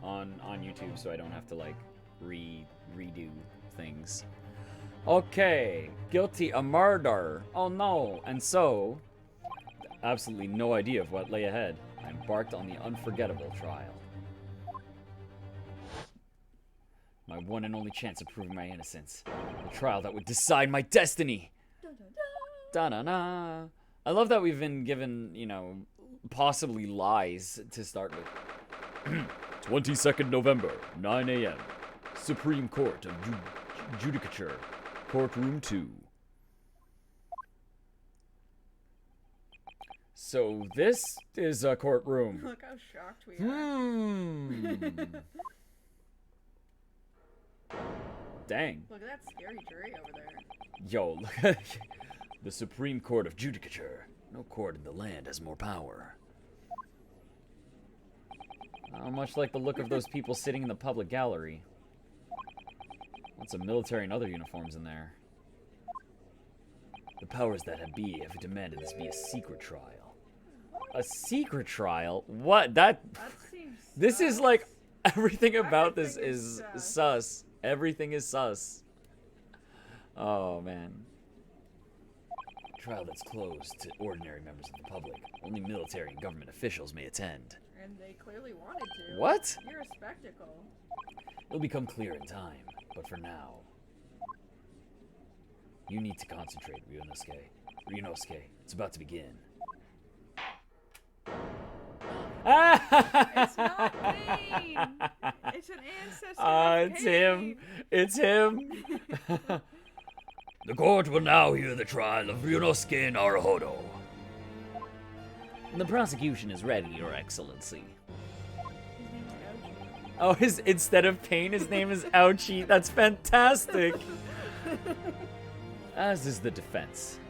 on YouTube, so I don't have to like redo things. Okay, guilty of murder. Oh no! And so, absolutely no idea of what lay ahead. I embarked on the unforgettable trial. My one and only chance of proving my innocence. A trial that would decide my destiny. Da-da-da. I love that we've been given, you know, possibly lies to start with. 22nd November, 9 a.m. Supreme Court of Judicature. Courtroom 2. So this is a courtroom. Look how shocked we are. Dang. Look at that scary jury over there. Yo, look at the Supreme Court of Judicature. No court in the land has more power. Much like the look of those people sitting in the public gallery. Lots of military and other uniforms in there. The powers that be have demanded this be a secret trial. A secret trial? What? That seems this sus. is like everything about this Everything is is sus. Everything is sus. Oh man. Trial that's closed to ordinary members of the public. Only military and government officials may attend. And they clearly wanted to. What? You're a spectacle. It'll become clear in time, but for now, you need to concentrate, Ryunosuke. Ryunosuke, it's about to begin. It's not pain. It's an ancestor. It's him. It's him. The court will now hear the trial of Ryunosuke Naruhodo. The prosecution is ready, Your Excellency. Oh, instead of pain, his name is Ouchie. That's fantastic. As is the defense.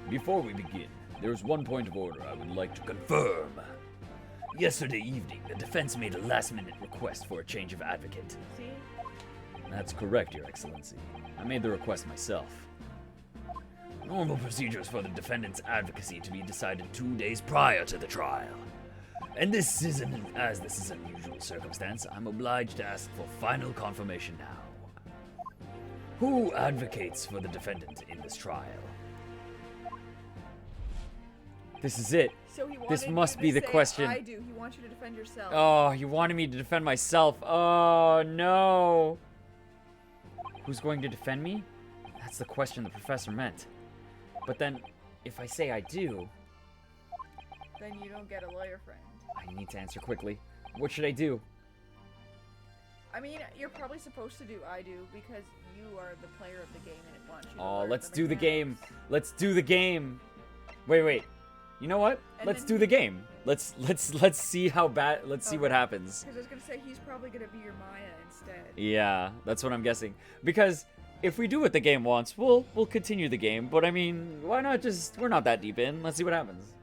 Before we begin, there's one point of order I would like to confirm. Yesterday evening, the defense made a last-minute request for a change of advocate. See? That's correct, Your Excellency. I made the request myself. Normal procedures for the defendant's advocacy to be decided 2 days prior to the trial. And this is an unusual circumstance, I'm obliged to ask for final confirmation now. Who advocates for the defendant in this trial? This is it. So he wanted This must be the say, question. I do. He wants you to defend yourself. Oh, you wanted me to defend myself. Oh, no. Who's going to defend me? That's the question the professor meant. But then, if I say I do... Then you don't get a lawyer friend. I need to answer quickly. What should I do? I mean, you're probably supposed to do I do because you are the player of the game and it wants you to Oh, learn let's the do the game. mechanics. Let's do the game. Wait. You know what? And Let's then do the game. Let's see how bad. Let's see what Okay. happens. Because I was gonna say he's probably gonna be your Maya instead. Yeah, that's what I'm guessing. Because if we do what the game wants, we'll continue the game. But I mean, why not just? We're not that deep in. Let's see what happens.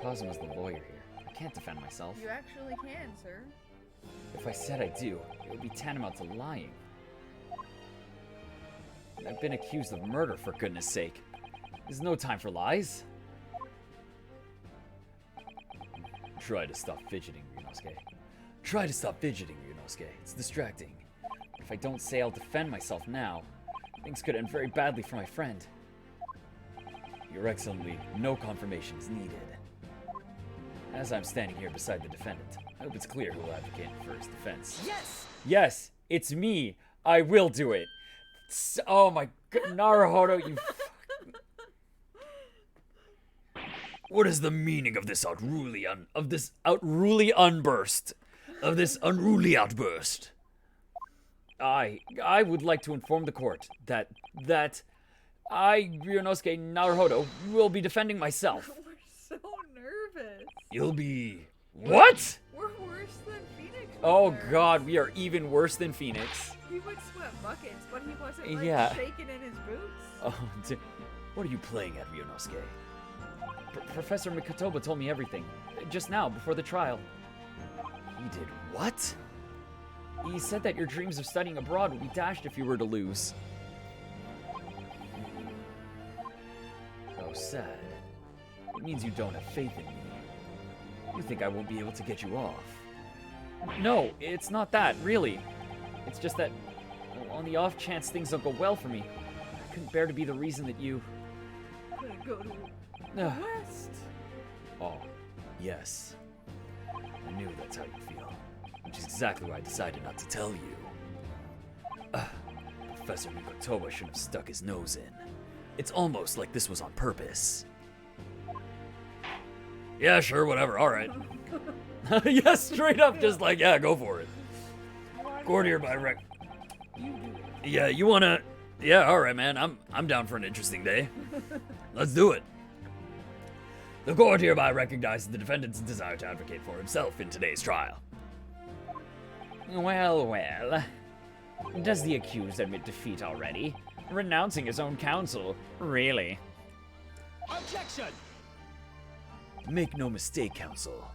Cosmo's the lawyer here. I can't defend myself. You actually can, sir. If I said I do, it would be tantamount to lying. I've been accused of murder, for goodness sake. There's no time for lies. Try to stop fidgeting, Ryunosuke. Try to stop fidgeting, Ryunosuke. It's distracting. If I don't say I'll defend myself now, things could end very badly for my friend. Your Excellency, no confirmation is needed. As I'm standing here beside the defendant, I hope it's clear who will advocate for his defense. Yes! Yes, it's me. I will do it. Oh my god, Naruhodo, you What is the meaning of this unruly outburst? I would like to inform the court that I, Ryunosuke Naruhodo, will be defending myself. We're so nervous. You'll be... What? We're worse than Phoenix. Oh was. god, we are even worse than Phoenix. He would sweat buckets, but he wasn't like Yeah. shaking in his boots. Oh, what are you playing at, Ryunosuke? Professor Mikotoba told me everything, just now, before the trial. He did what? He said that your dreams of studying abroad would be dashed if you were to lose. How sad. means you don't have faith in me. You think I won't be able to get you off. No, it's not that, really. It's just that, well, on the off chance things don't go well for me, I couldn't bear to be the reason that you... Couldn't go to the West. Oh, yes. I knew that's how you feel, which is exactly why I decided not to tell you. Professor Mikotowa should have stuck his nose in. It's almost like this was on purpose. Yeah, sure, whatever, alright. Yeah, straight up, just like, yeah, go for it. Court hereby You do it. Yeah, you wanna... Yeah, alright, man, I'm down for an interesting day. Let's do it. The court hereby recognizes the defendant's desire to advocate for himself in today's trial. Well, well. Does the accused admit defeat already? Renouncing his own counsel? Really? Objection! Make no mistake, counsel.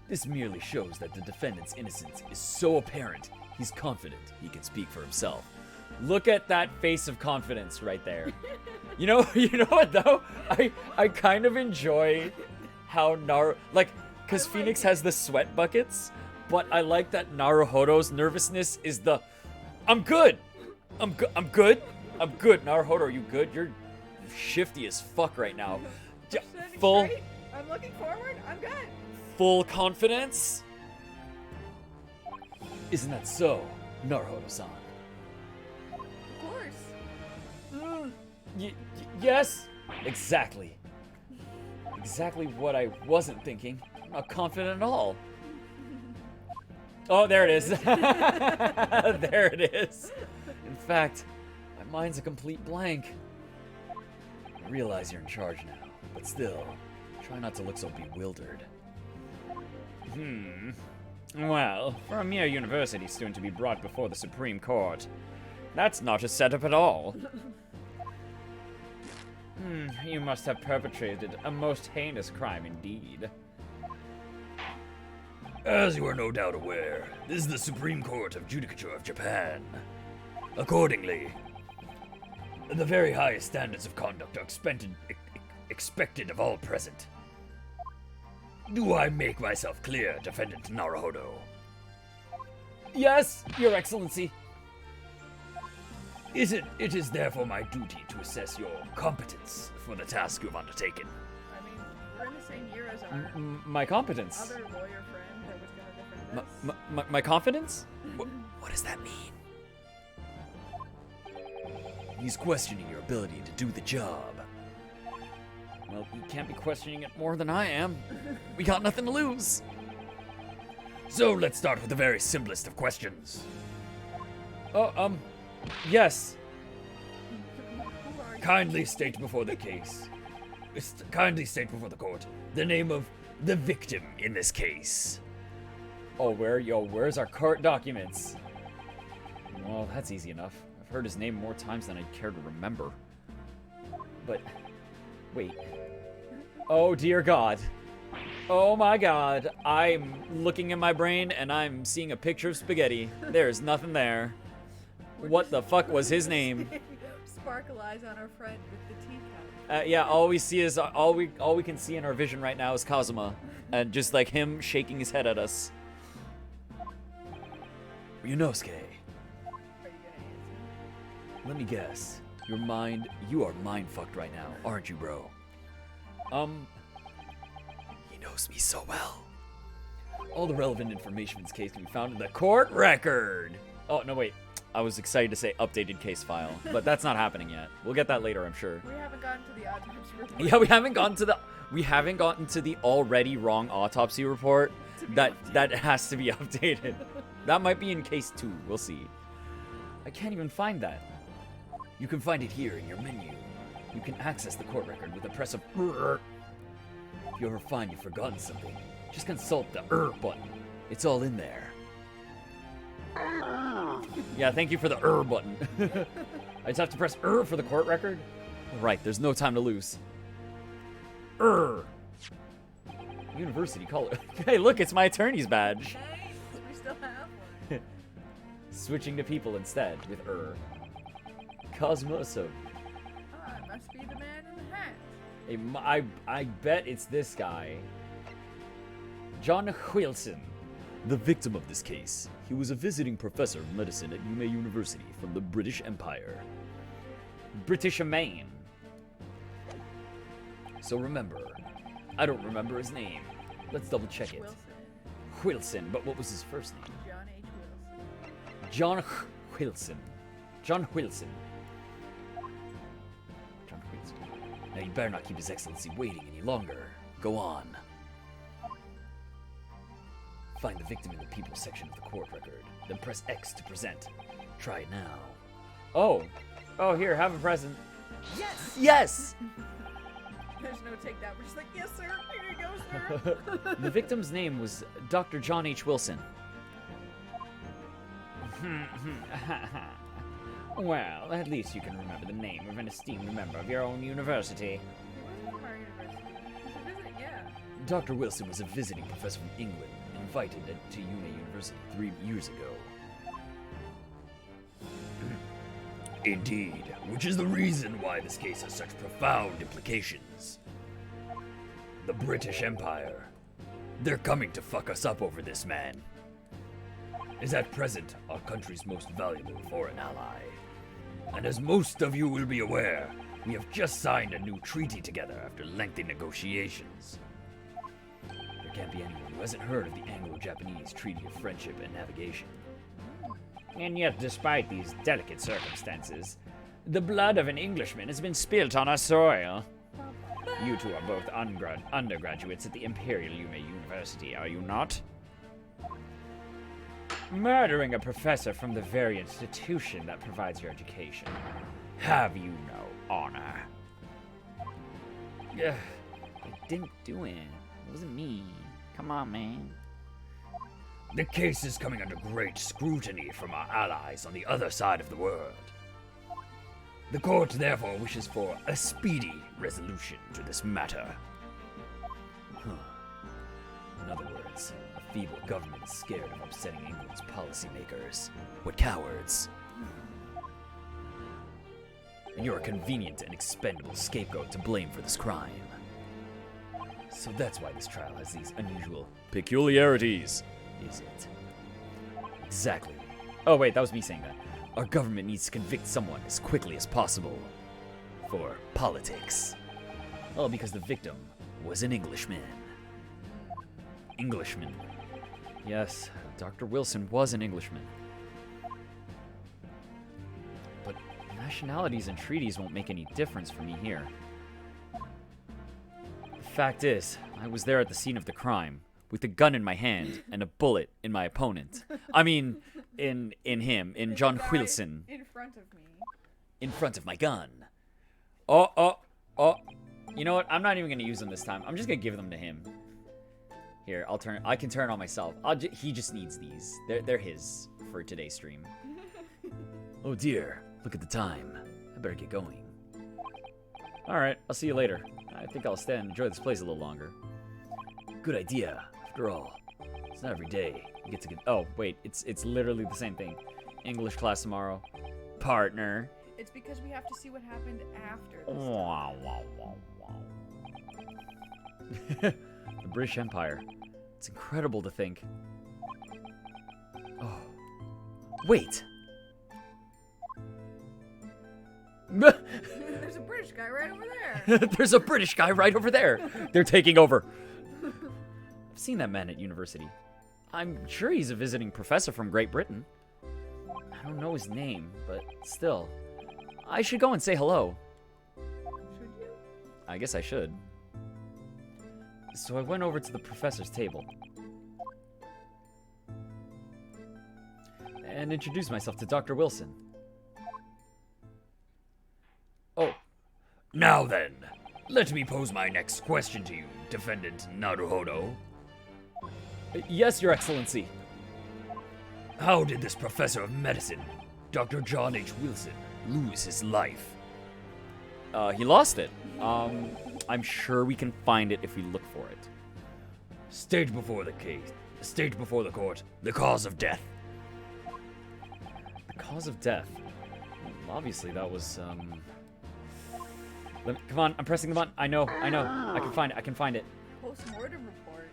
This merely shows that the defendant's innocence is so apparent, he's confident he can speak for himself. Look at that face of confidence right there. You know what though? I kind of enjoy how because Phoenix has the sweat buckets, but I like that Naruhodo's nervousness is the I'm good. I'm good. Naruhodo, are you good? You're shifty as fuck right now. Standing Full straight. I'm looking forward. I'm good. full confidence? Isn't that so, Naruhodo-san? Of course. Yes. Exactly. Exactly what I wasn't thinking. I'm not confident at all. Oh, there it is. There it is. In fact, my mind's a complete blank. I realize you're in charge now, but still, try not to look so bewildered. Well, for a mere university student to be brought before the Supreme Court, that's not a setup at all. You must have perpetrated a most heinous crime indeed. As you are no doubt aware, this is the Supreme Court of Judicature of Japan. Accordingly, the very highest standards of conduct are expected of all present. Do I make myself clear, Defendant Naruhodo? Yes, Your Excellency. It is therefore my duty to assess your competence for the task you've undertaken. I mean, we're in the same year as our My competence. other lawyer friend that was gonna defend us. My confidence? What does that mean? He's questioning your ability to do the job. Well, you can't be questioning it more than I am. We got nothing to lose. So let's start with the very simplest of questions. Yes. Who are you? Kindly state before the court the name of the victim in this case. Oh, where's our court documents? Well, that's easy enough. I've heard his name more times than I'd care to remember. But, wait. Oh, dear God. Oh my God. I'm looking in my brain and I'm seeing a picture of spaghetti. There's nothing there. What the fuck was his name? Sparkle eyes on our friend with the teacup. Yeah, all we see is all we can see in our vision right now is Kazuma, and just like him shaking his head at us. Ryunosuke, Are you gonna answer? let me guess. You are mind fucked right now, aren't you, bro? He knows me so well. All the relevant information in this case can be found in the court record. Oh no, wait. I was excited to say updated case file, but that's not happening yet. We'll get that later, I'm sure. We haven't gotten to the autopsy report. Yeah, we haven't gotten to the already wrong autopsy report that has to be updated. That might be in case 2. We'll see. I can't even find that. You can find it here in your menu. You can access the court record with the press of If you ever find you've forgotten something, just consult the button. It's all in there. Yeah, thank you for the button. I just have to press for the court record? Right, there's no time to lose. University color. Hey, look, it's my attorney's badge. Nice. We still have one. Switching to people instead with Cosmoso. Ah, it must be the man in the hat. I bet it's this guy. John Wilson. The victim of this case. He was a visiting professor of medicine at Yume University from the British Empire. British Maine. So remember, I don't remember his name. Let's double check it. Wilson. Wilson, but what was his first name? John H. Wilson. John Wilson. John Wilson. Now you better not keep His Excellency waiting any longer. Go on. Find the victim in the people section of the court record, then press X to present. Try it now. Oh, here, have a present. Yes! Yes! There's no take that. We're just like, yes, sir. Here you go, sir. The victim's name was Dr. John H. Wilson. Well, at least you can remember the name of an esteemed member of your own university. He wasn't from our university. He was a visit, yeah. Dr. Wilson was a visiting professor from England, invited to Yume University 3 years ago. Indeed, which is the reason why this case has such profound implications. The British Empire. They're coming to fuck us up over this man. Is at present our country's most valuable foreign ally. And as most of you will be aware, we have just signed a new treaty together after lengthy negotiations. There can't be anyone who hasn't heard of the Anglo-Japanese Treaty of Friendship and Navigation. And yet, despite these delicate circumstances, the blood of an Englishman has been spilt on our soil. You two are both undergraduates at the Imperial Yume University, are you not? Murdering a professor from the very institution that provides your education. Have you no honor? Ugh, I didn't do it. It wasn't me. Come on, man. The case is coming under great scrutiny from our allies on the other side of the world. The court therefore wishes for a speedy resolution to this matter. In other words, a feeble government is scared of upsetting England's policymakers. What cowards! And you're a convenient and expendable scapegoat to blame for this crime. So that's why this trial has these unusual peculiarities, is it? Exactly. Oh, wait, that was me saying that. Our government needs to convict someone as quickly as possible. For politics. All because the victim was an Englishman. Englishman. Yes, Dr. Wilson was an Englishman. But nationalities and treaties won't make any difference for me here. The fact is, I was there at the scene of the crime, with a gun in my hand and a bullet in my opponent. I mean, in John Guy Wilson. In front of me. In front of my gun. Oh. You know what? I'm not even going to use them this time. I'm just going to give them to him. Here, I can turn on myself. He just needs these. They're his for today's stream. Oh dear, look at the time. I better get going. All right, I'll see you later. I think I'll stay and enjoy this place a little longer. Good idea. After all, it's not every day you get to get. Oh, wait, it's literally the same thing. English class tomorrow. Partner. It's because we have to see what happened after this. Wow. The British Empire. It's incredible to think. Oh. Wait! There's a British guy right over there. There's a British guy right over there! They're taking over. I've seen that man at university. I'm sure he's a visiting professor from Great Britain. I don't know his name, but still. I should go and say hello. Should you? I guess I should. So I went over to the professor's table and introduced myself to Dr. Wilson. Oh. Now then, let me pose my next question to you, Defendant Naruhodo. Yes, Your Excellency. How did this professor of medicine, Dr. John H. Wilson, lose his life? He lost it. I'm sure we can find it if we look for it. State before the court, the cause of death. The cause of death? Well, obviously that was, Come on, I'm pressing the button. I know. I can find it. Post-mortem report.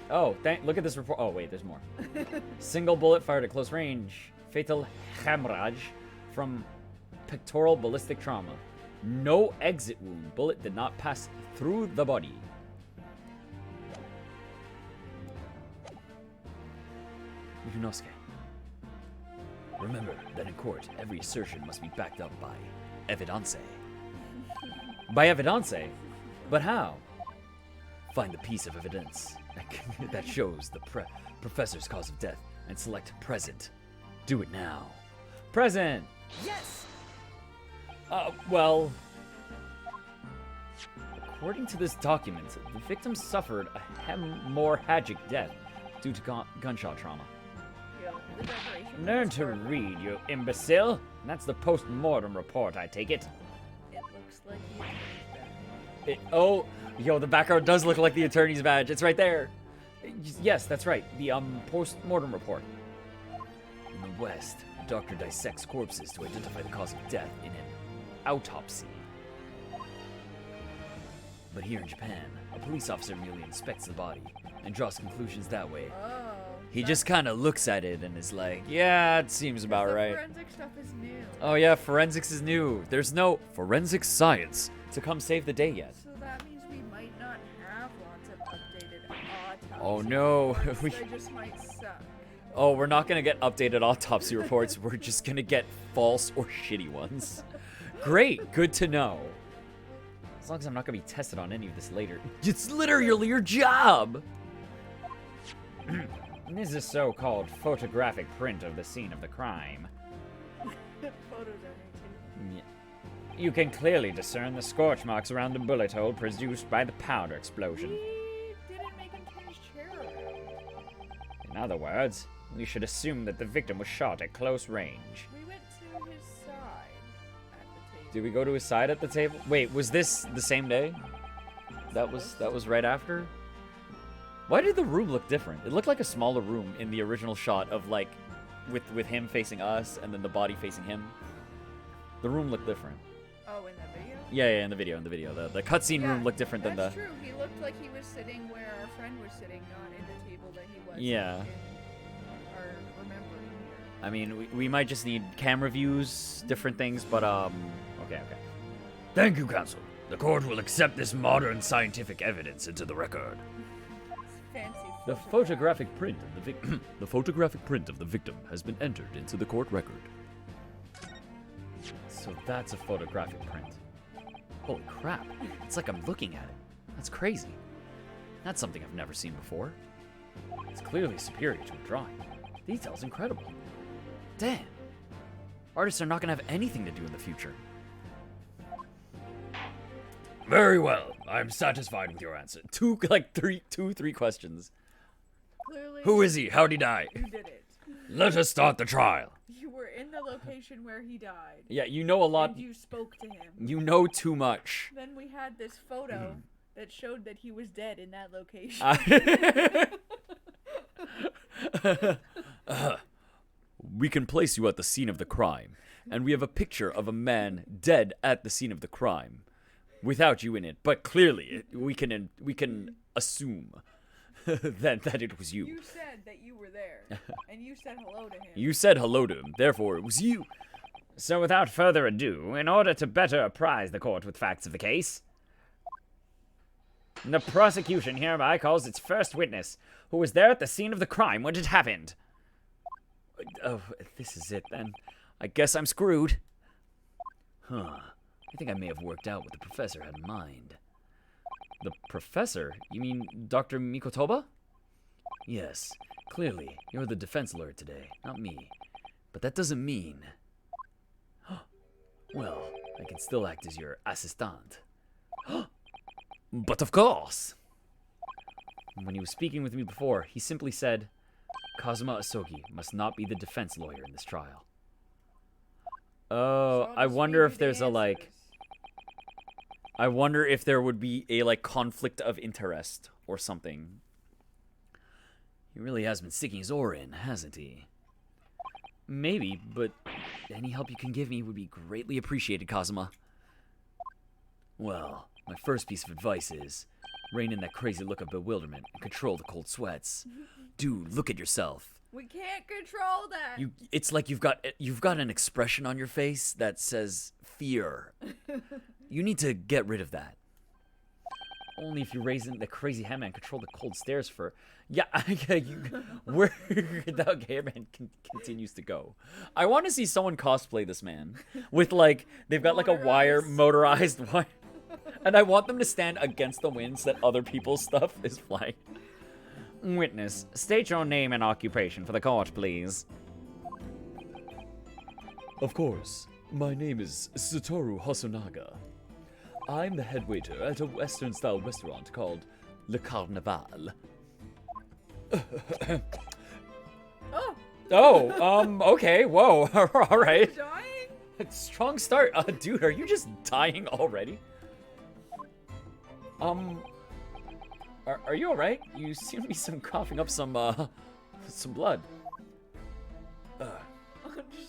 Oh, look at this report. Oh, wait, there's more. Single bullet fired at close range. Fatal hemorrhage from pectoral ballistic trauma. No exit wound. Bullet did not pass through the body. Yunosuke. Remember that in court, every assertion must be backed up by evidence. By evidence? But how? Find the piece of evidence that shows the professor's cause of death and select present. Do it now. Present! Yes! Well... According to this document, the victim suffered a hemorrhagic death due to gunshot trauma. Yeah, the decoration. Learn to read, you imbecile! That's the post-mortem report, I take it. It looks like Oh, yo, the background does look like the attorney's badge. It's right there. Yes, that's right. The post-mortem report. In the West, a doctor dissects corpses to identify the cause of death in an autopsy. But here in Japan, a police officer merely inspects the body and draws conclusions that way. Oh. He just kind of looks at it and is like, yeah, it seems about right. Forensic stuff is new. Oh yeah, forensics is new. There's no forensic science to come save the day yet. So that means we might not have lots of updated autopsy Oh no, reports. They just might suck. Oh, we're not gonna get updated autopsy reports. We're just gonna get false or shitty ones. Great, good to know. As long as I'm not gonna be tested on any of this later. It's literally your job! This is so-called photographic print of the scene of the crime. Photos are new too. You can clearly discern the scorch marks around the bullet hole produced by the powder explosion. We didn't make him turn his chair around. In other words, we should assume that the victim was shot at close range. We went to his side at the table. Did we go to his side at the table? Wait, was this the same day? That was right after? Why did the room look different? It looked like a smaller room in the original shot of like with him facing us and then the body facing him. The room looked different. Oh, in the video? Yeah, in the video. The cutscene room looked different than the... That's true. He looked like he was sitting where our friend was sitting, not in the table that he was Yeah. in our remembering here. I mean, we might just need camera views, different things, but okay. Thank you, Counsel. The court will accept this modern scientific evidence into the record. Fancy. The photographic print of the the photographic print of the victim has been entered into the court record. So that's a photographic print. Holy crap. It's like I'm looking at it. That's crazy. That's something I've never seen before. It's clearly superior to a drawing. Detail's incredible. Damn. Artists are not going to have anything to do in the future. Very well. I'm satisfied with your answer. Three questions. Clearly, Who is he? How'd he die? you did it. Let us start the trial. You were in the location where he died. Yeah, you know a lot. And you spoke to him. You know too much. Then we had this photo that showed that he was dead in that location. We can place you at the scene of the crime, and we have a picture of a man dead at the scene of the crime, without you in it. But clearly, we can assume that it was you. You said that you were there, and you said hello to him. You said hello to him, therefore it was you. So without further ado, in order to better apprise the court with facts of the case, the prosecution hereby calls its first witness, who was there at the scene of the crime when it happened. Oh, this is it then. I guess I'm screwed. Huh. I think I may have worked out what the professor had in mind. The professor? You mean Dr. Mikotoba? Yes. Clearly, you're the defense lawyer today, not me. But that doesn't mean... Well, I can still act as your assistant. But of course! When he was speaking with me before, he simply said, Kazuma Asogi must not be the defense lawyer in this trial. Oh, So I just wonder read if the there's a, like... answers. I wonder if there would be a, like, conflict of interest or something. He really has been sticking his oar in, hasn't he? Maybe, but any help you can give me would be greatly appreciated, Kazuma. Well, my first piece of advice is rein in that crazy look of bewilderment and control the cold sweats. Dude, look at yourself. We can't control that. It's like you've got an expression on your face that says fear. You need to get rid of that. Only if you raise in the crazy hammer and control the cold stares for... Yeah, where that hammerman continues to go. I want to see someone cosplay this man with, like, they've got like a motorized wire. And I want them to stand against the wind so that other people's stuff is flying. Witness, state your name and occupation for the court, please. Of course. My name is Satoru Hosonaga. I'm the head waiter at a Western-style restaurant called Le Carnaval. Okay, whoa, all right. Dying? Strong start. Dude, are you just dying already? Are you alright? You seem to be coughing up some blood. Just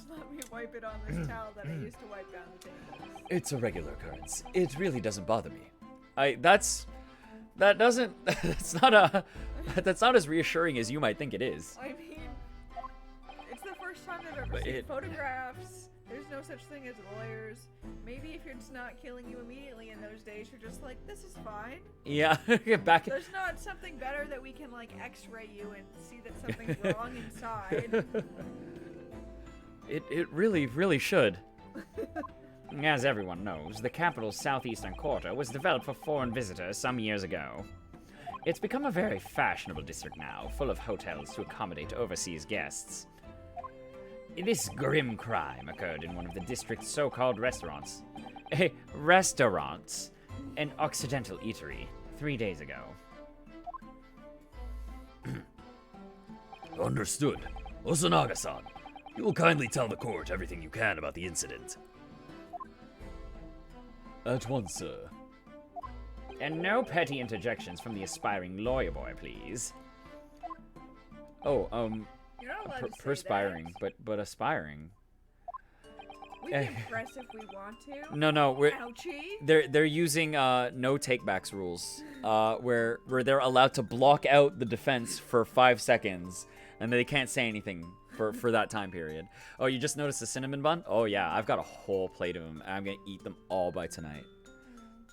let me wipe it on this towel that I used to wipe down the tables. It's a regular occurrence. It really doesn't bother me. That's not as reassuring as you might think it is. I mean, it's the first time I've ever seen photographs. There's no such thing as lawyers. Maybe if it's not killing you immediately in those days, you're just like, this is fine. Yeah, back. There's not something better that we can, like, x-ray you and see that something's wrong inside. It really should. As everyone knows, the capital's southeastern quarter was developed for foreign visitors some years ago. It's become a very fashionable district now, full of hotels to accommodate overseas guests. This grim crime occurred in one of the district's so-called restaurants. Restaurants. An Occidental eatery, 3 days ago. Understood. Osanaga-san, you will kindly tell the court everything you can about the incident. At once, sir. And no petty interjections from the aspiring lawyer boy, please. Oh, You're not allowed to say perspiring, that. but aspiring. We can press if we want to. No, we're Ouchie. they're using no takebacks rules, where they're allowed to block out the defense for 5 seconds, and they can't say anything for that time period. Oh, you just noticed the cinnamon bun? Oh yeah, I've got a whole plate of them, and I'm gonna eat them all by tonight.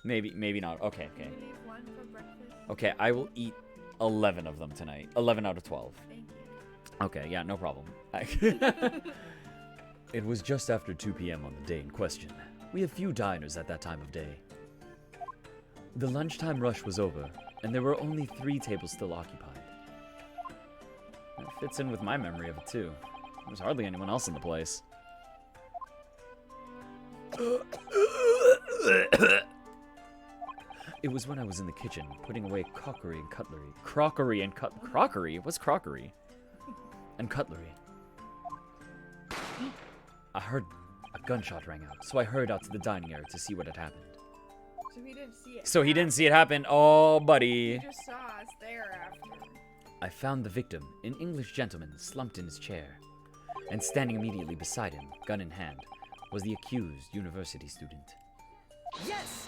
Maybe not. Okay. Can you leave one for breakfast? Okay, I will eat 11 of them tonight. 11 out of 12. Thank you. Okay, yeah, no problem. It was just after 2 p.m. on the day in question. We have few diners at that time of day. The lunchtime rush was over, and there were only 3 tables still occupied. That fits in with my memory of it, too. There's hardly anyone else in the place. It was when I was in the kitchen, putting away crockery and cutlery. Crockery? What's crockery? And cutlery. I heard a gunshot rang out, so I hurried out to the dining area to see what had happened. So he didn't see it. So he didn't see it happen. Oh, buddy. He just saw us there after. I found the victim, an English gentleman, slumped in his chair. And standing immediately beside him, gun in hand, was the accused university student. Yes!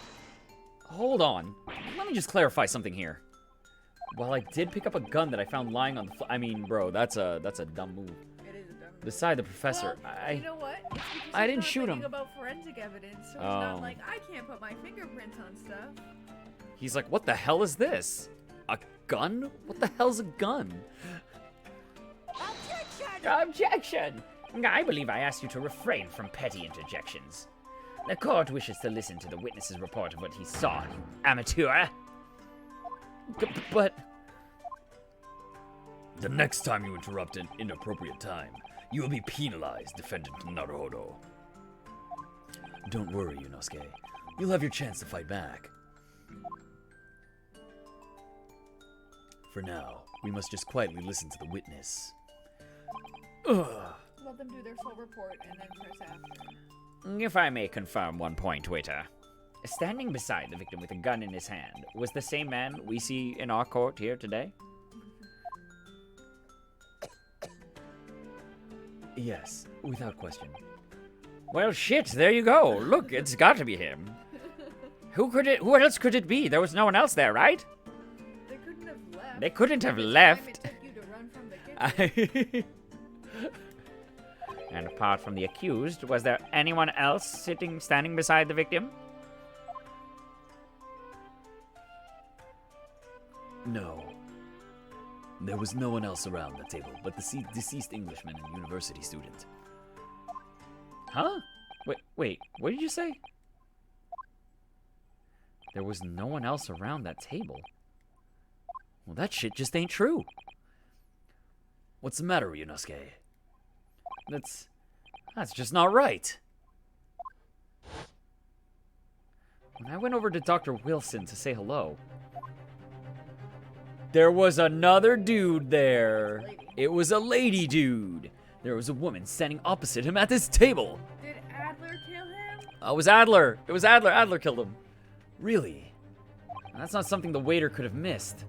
Hold on. Let me just clarify something here. While I did pick up a gun that I found lying on the I mean, bro, that's a dumb move. It is a dumb move. Beside the professor, Well, you know what? It's because I he's didn't not shoot thinking him. about forensic evidence, so he's Oh. not like, I can't put my fingerprints on stuff. He's like, what the hell is this? A gun? What the hell's a gun? Objection! I believe I asked you to refrain from petty interjections. The court wishes to listen to the witness's report of what he saw, you amateur. But... The next time you interrupt an inappropriate time, you will be penalized, Defendant Naruhodo. Don't worry, Yunosuke. You'll have your chance to fight back. For now, we must just quietly listen to the witness. Ugh. Let them do their full report and then press after. If I may confirm one point, waiter. Standing beside the victim with a gun in his hand was the same man we see in our court here today? Yes, without question. Well, shit, there you go. Look, it's got to be him. Who else could it be? There was no one else there, right? They couldn't have left. They couldn't have The time left. it took you to run from the kitchen. And apart from the accused, was there anyone else standing beside the victim? No. There was no one else around the table but the deceased Englishman and university student. Huh? Wait, what did you say? There was no one else around that table. Well, that shit just ain't true. What's the matter, Ryunosuke? That's just not right. When I went over to Dr. Wilson to say hello, there was another dude there. It was a lady dude. There was a woman standing opposite him at this table. Did Adler kill him? it was Adler. It was Adler. Adler killed him. Really? And that's not something the waiter could have missed.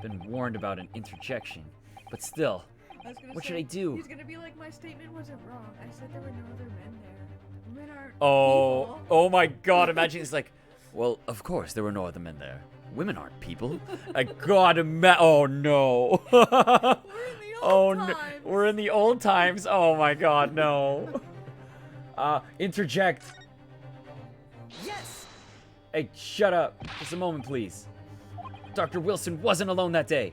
Been warned about an interjection, but still, I was gonna what say, should I do? He's gonna be like, my statement wasn't wrong. I said there were no other men there. Women aren't Oh, people. oh my God! Imagine it's like, Well, of course there were no other men there. Women aren't people. I gotta oh no. We're in the old No. times. We're in the old times. Oh my God, no. Interject. Yes! Hey, shut up. Just a moment, please. Dr. Wilson wasn't alone that day.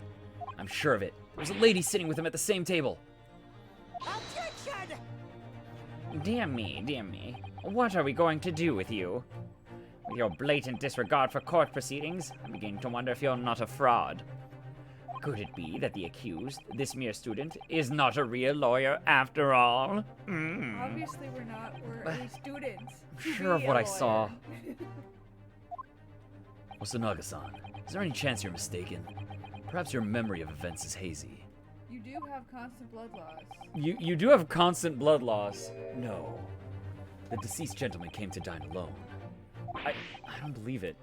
I'm sure of it. There was a lady sitting with him at the same table. Objection! Dear me. What are we going to do with you? With your blatant disregard for court proceedings, I'm beginning to wonder if you're not a fraud. Could it be that the accused, this mere student, is not a real lawyer after all? Obviously we're not. We're only students. I'm sure of what I saw. Osanaga-san, is there any chance you're mistaken? Perhaps your memory of events is hazy. You do have constant blood loss. You do have constant blood loss. No. The deceased gentleman came to dine alone. I don't believe it.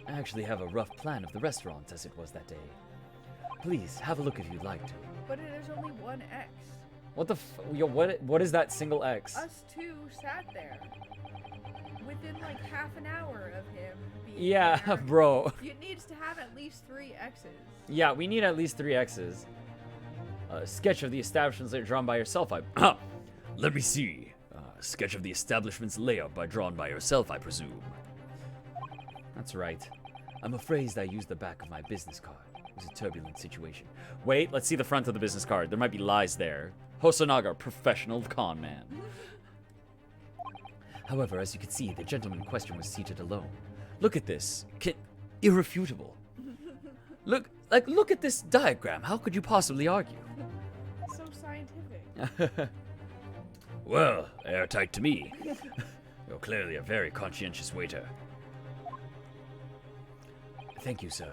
I actually have a rough plan of the restaurant as it was that day. Please, have a look if you'd like to. But there's only one X. What the yo, what is that single X? Us two sat there. Within like half an hour of him being Yeah, there. bro. It needs to have at least 3 X's. Yeah, we need at least 3 X's. A sketch of the establishments that are drawn by yourself, Let me see. Sketch of the establishment's layout drawn by yourself, I presume. That's right. I'm afraid I used the back of my business card. It was a turbulent situation. Wait, let's see the front of the business card. There might be lies there. Hosonaga, professional con man. However, as you can see, the gentleman in question was seated alone. Look at this. Irrefutable. Look at this diagram. How could you possibly argue? So scientific. Well, airtight to me. You're clearly a very conscientious waiter. Thank you, sir.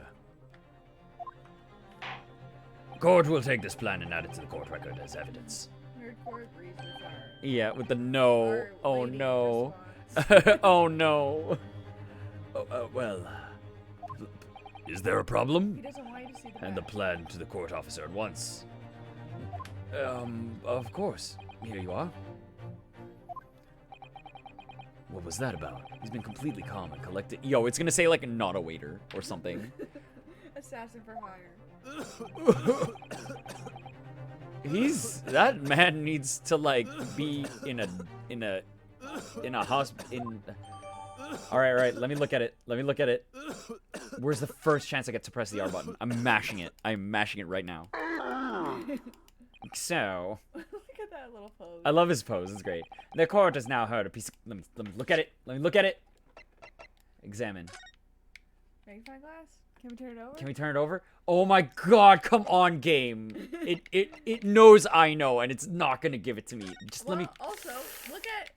Court will take this plan and add it to the court record as evidence. Nerdcore agrees with our, Yeah, with the no. our Oh lady no. response. Oh no. Well, is there a problem? He doesn't want you to see the Hand the back. plan to the court officer at once. Of course. Here you are. What was that about? He's been completely calm and collected. Yo, it's gonna say like not a waiter or something. Assassin for hire. That man needs to like be in a hospital. All right. Let me look at it. Where's the first chance I get to press the R button? I'm mashing it right now. So, Look at that little pose. I love his pose. It's great. The court has now heard a piece. Let me look at it. Examine. Magnifying glass? Can we turn it over? Can we turn it over? Oh my God! Come on, game. It knows I know, and it's not gonna give it to me. Just well, let me. Also, look at.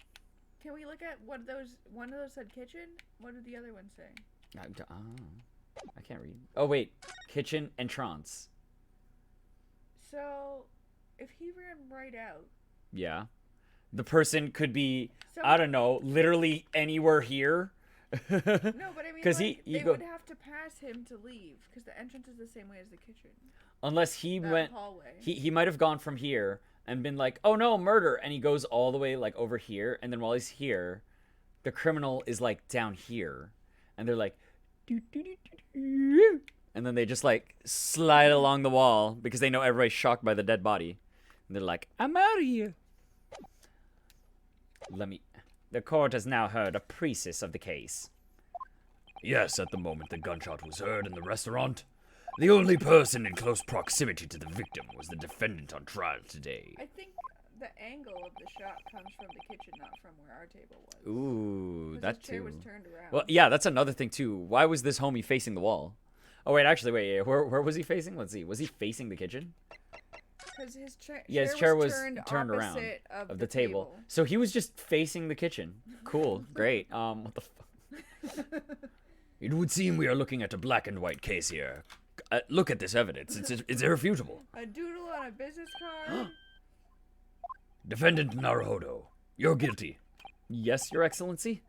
Can we look at one of those said kitchen? What did the other one say? I can't read. Oh wait, kitchen entrance. So, if he ran right out. Yeah, the person could be. So, I don't know, literally anywhere here. No, but I mean, 'Cause like, you they go- would have to pass him to leave, because the entrance is the same way as the kitchen. Unless he That went. hallway. He might have gone from here, and been like, oh no, murder, and he goes all the way like over here, and then while he's here, the criminal is like down here, and they're like, and then they just like slide along the wall because they know everybody's shocked by the dead body, and they're like, I'm out of here. The court has now heard a precis of the case. Yes, at the moment the gunshot was heard in the restaurant, the only person in close proximity to the victim was the defendant on trial today. I think the angle of the shot comes from the kitchen, not from where our table was. Ooh, 'Cause that his chair too. was turned around. Well, yeah, that's another thing too. Why was this homie facing the wall? Oh wait, actually, wait. Where was he facing? Let's see. Was he facing the kitchen? Because his His chair was turned around of the table. So he was just facing the kitchen. Cool, great. What the fuck? It would seem we are looking at a black and white case here. Look at this evidence. It's irrefutable. A doodle on a business card. Defendant Naruhodo, you're guilty. Yes, Your Excellency.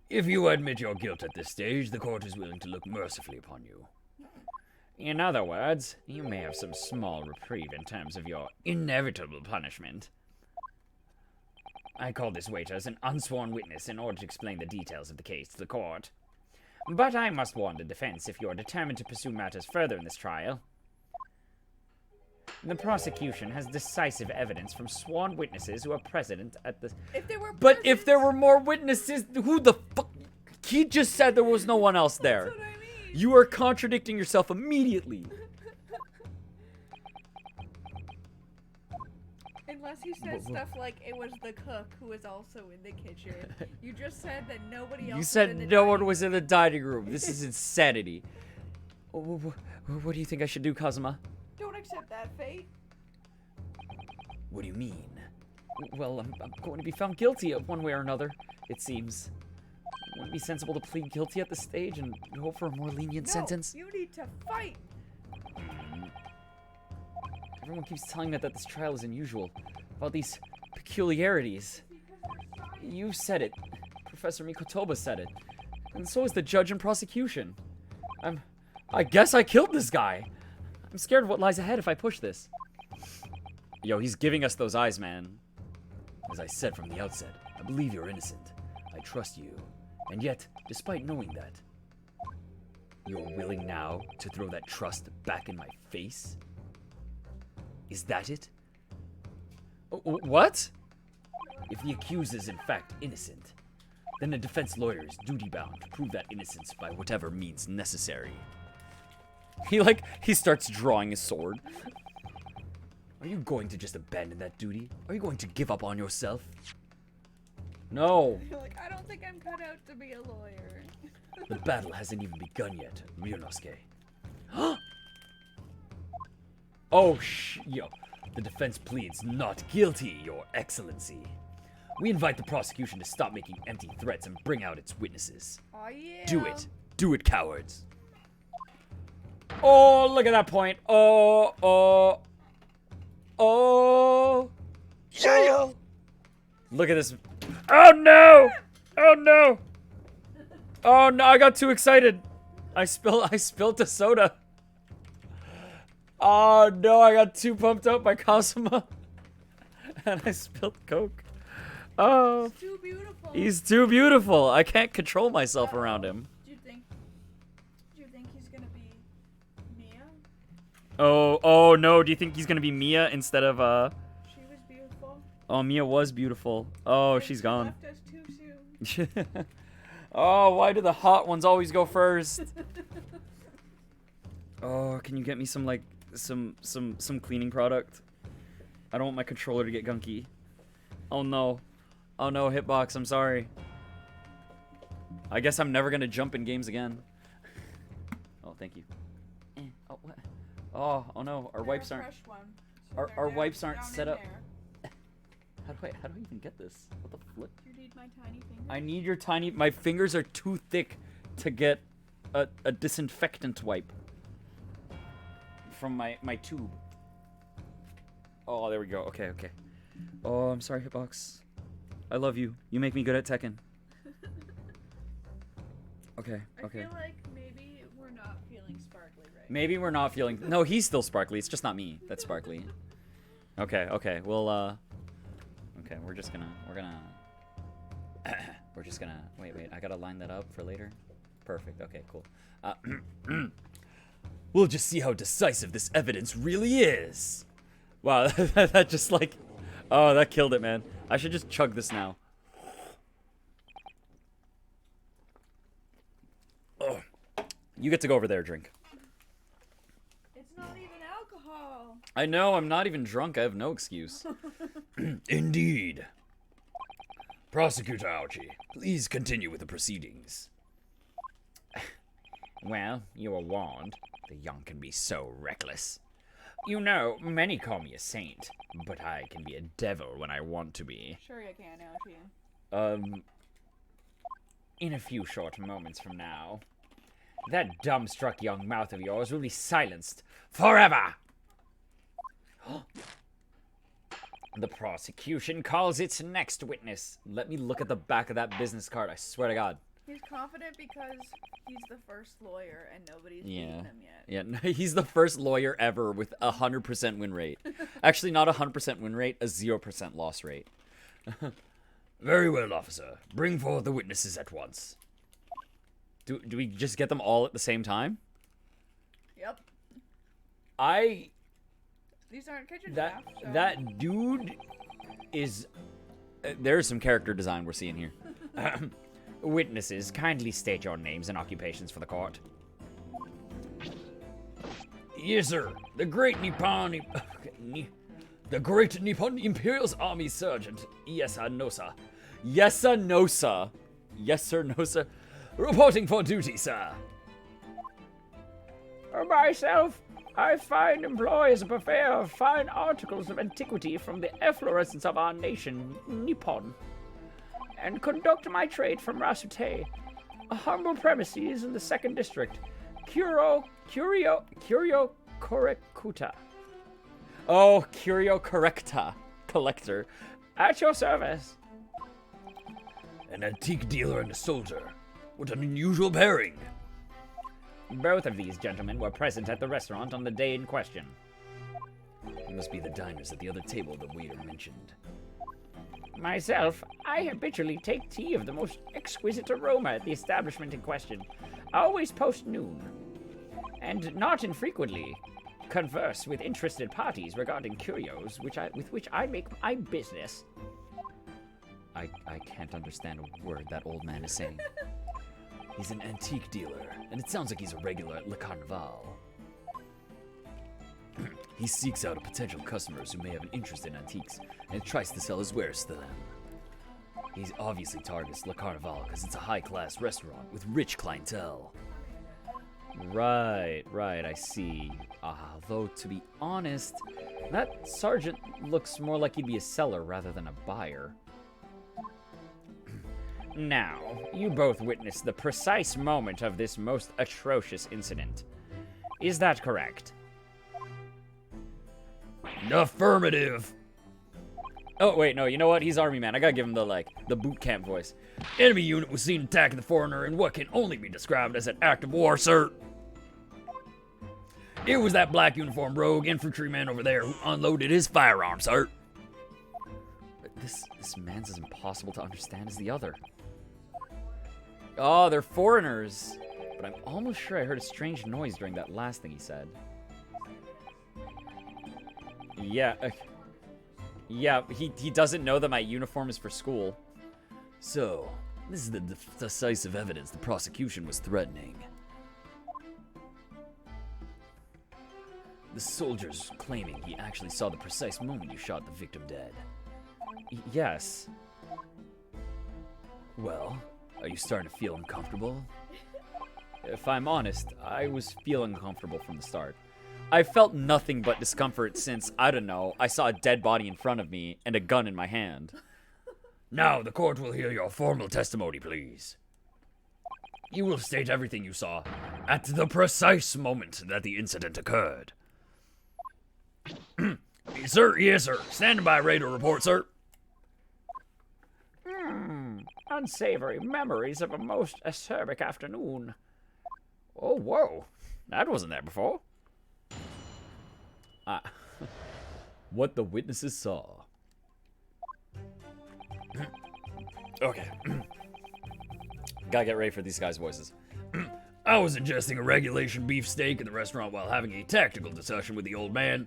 If you admit your guilt at this stage, the court is willing to look mercifully upon you. In other words, you may have some small reprieve in terms of your inevitable punishment. I call this waiter as an unsworn witness in order to explain the details of the case to the court. But I must warn the defense if you are determined to pursue matters further in this trial. The prosecution has decisive evidence from sworn witnesses who are present at the... But if there were more witnesses, who the fuck... He just said there was no one else there. That's what I mean. You are contradicting yourself immediately. Unless he said stuff like it was the cook who was also in the kitchen. You just said that nobody else You was said in the no one dining was in room. the dining room. This is insanity. What do you think I should do, Kazuma? Don't accept that fate. What do you mean? Well, I'm going to be found guilty of one way or another, it seems. Wouldn't it be sensible to plead guilty at this stage and hope for a more lenient sentence? You need to fight. Everyone keeps telling me that this trial is unusual, about these peculiarities. You said it. Professor Mikotoba said it. And so is the judge and prosecution. I guess I killed this guy. I'm scared of what lies ahead if I push this. Yo, he's giving us those eyes, man. As I said from the outset, I believe you're innocent. I trust you. And yet, despite knowing that, you're willing now to throw that trust back in my face? Is that it? What? If the accused is in fact innocent, then the defense lawyer is duty-bound to prove that innocence by whatever means necessary. He starts drawing his sword. Are you going to just abandon that duty? Are you going to give up on yourself? No. You're like, I don't think I'm cut out to be a lawyer. The battle hasn't even begun yet, Ryunosuke. Oh, Yo, the defense pleads not guilty, Your Excellency. We invite the prosecution to stop making empty threats and bring out its witnesses. Oh yeah. Do it. Do it, cowards. Oh, look at that point. Oh. Yeah. Look at this. Oh no! Oh no! Oh no, I got too excited. I spilled the soda. Oh no, I got too pumped up by Kazuma. And I spilled Coke. Oh. It's too beautiful. He's too beautiful. I can't control myself around him. Do you think he's gonna be Mia? Oh no, do you think he's gonna be Mia instead of She was beautiful. Oh, Mia was beautiful. Oh, And she's she gone. Left us too soon. Oh, why do the hot ones always go first? Oh, can you get me some like some cleaning product? I don't want my controller to get gunky. Oh no. Oh no, hitbox, I'm sorry. I guess I'm never gonna jump in games again. Oh, thank you. Oh, what? Oh no, our wipes aren't. Our wipes aren't set up. How do I even get this? What the flip? You need my tiny finger. I need your tiny. My fingers are too thick to get a disinfectant wipe from my tube. Oh, there we go. Okay. Oh, I'm sorry, Hitbox. I love you. You make me good at Tekken. Okay. I feel like maybe we're not feeling sparkly right Maybe we're not feeling. No, he's still sparkly. It's just not me that's sparkly. Okay. Well, okay, we're just gonna, wait, I gotta line that up for later. Perfect, okay, cool. We'll just see how decisive this evidence really is. Wow, that just like, oh, that killed it, man. I should just chug this now. Oh, you get to go over there, drink. It's not even alcohol. I know, I'm not even drunk. I have no excuse. Indeed. Prosecutor Ouchie, please continue with the proceedings. Well, you were warned. The young can be so reckless. You know, many call me a saint, but I can be a devil when I want to be. Sure you can, Ouchie. In a few short moments from now, that dumbstruck young mouth of yours will be silenced forever! The prosecution calls its next witness. Let me look at the back of that business card, I swear to God. He's confident because he's the first lawyer and nobody's beaten him yet. Yeah, no, he's the first lawyer ever with a 100% win rate. Actually, not a 100% win rate, a 0% loss rate. Very well, officer. Bring forth the witnesses at once. Do we just get them all at the same time? Yep. These aren't kitchen staff, so. That dude is... there's some character design we're seeing here. Witnesses, kindly state your names and occupations for the court. Yes, sir. The Great Nippon Imperial Army Sergeant Yesanosa. Yesanosa. Yes, sir, no, sir. Reporting for duty, sir. Myself, I find employ as a purveyor of fine articles of antiquity from the efflorescence of our nation, Nippon, and conduct my trade from Rasute, a humble premises in the 2nd District, Curio Correcuta. Oh, Curio Correcta. Collector. At your service. An antique dealer and a soldier. What an unusual pairing. Both of these gentlemen were present at the restaurant on the day in question. It must be the diners at the other table the waiter mentioned. Myself, I habitually take tea of the most exquisite aroma at the establishment in question, always post-noon, and not infrequently converse with interested parties regarding curios with which I make my business. I can't understand a word that old man is saying. He's an antique dealer, and it sounds like he's a regular at Le Carnaval. He seeks out potential customers who may have an interest in antiques and tries to sell his wares to them. He obviously targets Le Carnaval because it's a high-class restaurant with rich clientele. Right, I see. Though, to be honest, that sergeant looks more like he'd be a seller rather than a buyer. Now, you both witnessed the precise moment of this most atrocious incident. Is that correct? Affirmative. Oh, wait, no, you know what? He's Army Man. I gotta give him the boot camp voice. Enemy unit was seen attacking the foreigner in what can only be described as an act of war, sir. It was that black uniformed rogue infantryman over there who unloaded his firearm, sir. But this man's as impossible to understand as the other. Oh, they're foreigners. But I'm almost sure I heard a strange noise during that last thing he said. Yeah, he doesn't know that my uniform is for school. So, this is the decisive evidence the prosecution was threatening. The soldier's claiming he actually saw the precise moment you shot the victim dead. Yes. Well, are you starting to feel uncomfortable? If I'm honest, I was feeling uncomfortable from the start. I felt nothing but discomfort since, I don't know, I saw a dead body in front of me and a gun in my hand. Now the court will hear your formal testimony, please. You will state everything you saw at the precise moment that the incident occurred. Sir, yes, sir. Standing by, ready to report, sir. Unsavory memories of a most acerbic afternoon. Oh, whoa. That wasn't there before. what the witnesses saw. Okay. Gotta get ready for these guys' voices. I was ingesting a regulation beefsteak in the restaurant while having a tactical discussion with the old man.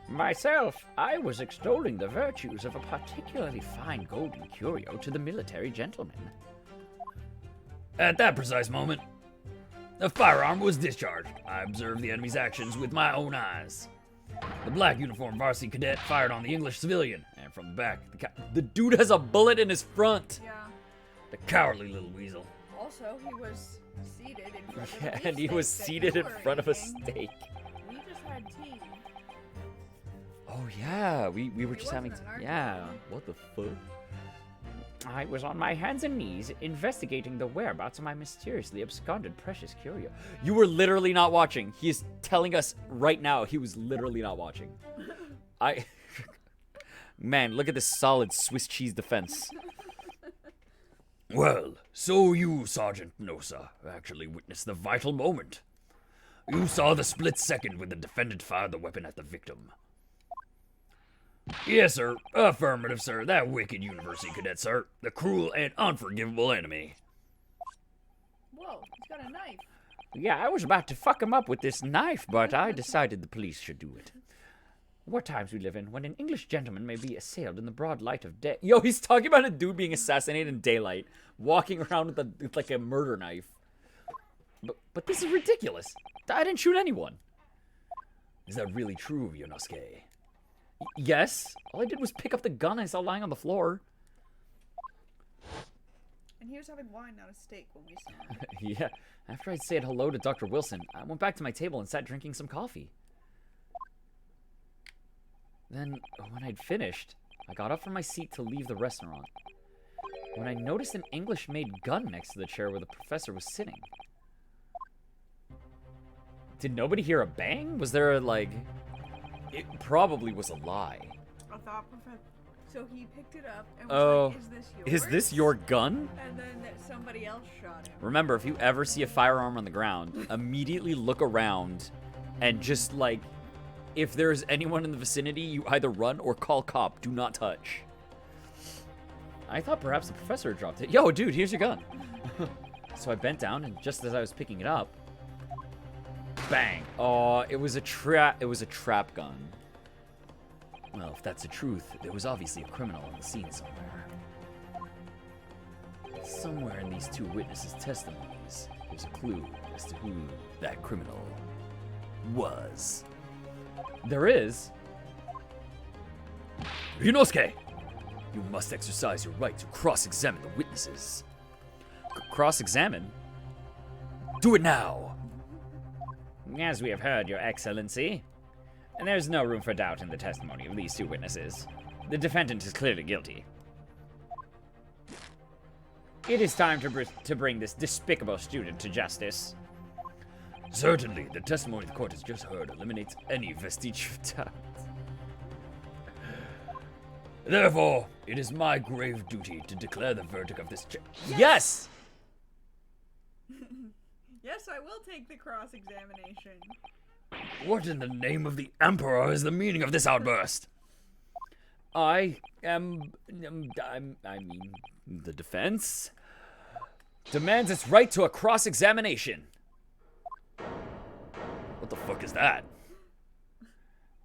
Myself, I was extolling the virtues of a particularly fine golden curio to the military gentleman. At that precise moment, a firearm was discharged. I observed the enemy's actions with my own eyes. The black uniformed varsity cadet fired on the English civilian, and from the back, The dude has a bullet in his front. Yeah. the cowardly little weasel. Also, he was seated in front of Yeah, a and he was beefsteak that seated you in were front of a eating. steak. We just had tea. Oh yeah, we were It just having. wasn't an Yeah. argument. What the fuck? I was on my hands and knees investigating the whereabouts of my mysteriously absconded precious curio. You were literally not watching. He is telling us right now he was literally not watching. Man, look at this solid Swiss cheese defense. Well, so you, Sergeant Nosa, actually witnessed the vital moment. You saw the split second when the defendant fired the weapon at the victim. Yes, sir. Affirmative, sir. That wicked university cadet, sir. The cruel and unforgivable enemy. Whoa, he's got a knife. Yeah, I was about to fuck him up with this knife, but I decided the police should do it. What times we live in, when an English gentleman may be assailed in the broad light of day. Yo, he's talking about a dude being assassinated in daylight, walking around with like a murder knife. But this is ridiculous. I didn't shoot anyone. Is that really true, Yonosuke? Yes. All I did was pick up the gun I saw lying on the floor. And he was having wine, not a steak, when we saw him. Yeah. After I'd said hello to Dr. Wilson, I went back to my table and sat drinking some coffee. Then, when I'd finished, I got up from my seat to leave the restaurant. When I noticed an English-made gun next to the chair where the professor was sitting. Did nobody hear a bang? Was there a, like... It probably was a lie. I thought, so he picked it up and Oh, was like, is this yours? Is this your gun? And then somebody else shot him. Remember, if you ever see a firearm on the ground, immediately look around and just, like, if there's anyone in the vicinity, you either run or call cop. Do not touch. I thought perhaps the professor had dropped it. Yo, dude, here's your gun. So I bent down, and just as I was picking it up, bang. Oh, it was a trap gun. Well, if that's the truth, there was obviously a criminal on the scene somewhere. Somewhere in these two witnesses' testimonies, there's a clue as to who that criminal was. There is. Yunosuke! You must exercise your right to cross-examine the witnesses. Cross-examine? Do it now! As we have heard, Your Excellency, there's no room for doubt in the testimony of these two witnesses. The defendant is clearly guilty. It is time to bring this despicable student to justice. Certainly, the testimony the court has just heard eliminates any vestige of doubt. Therefore, it is my grave duty to declare the verdict of this Yes! Yes, I will take the cross-examination. What in the name of the Emperor is the meaning of this outburst? I mean, the defense demands its right to a cross-examination. What the fuck is that?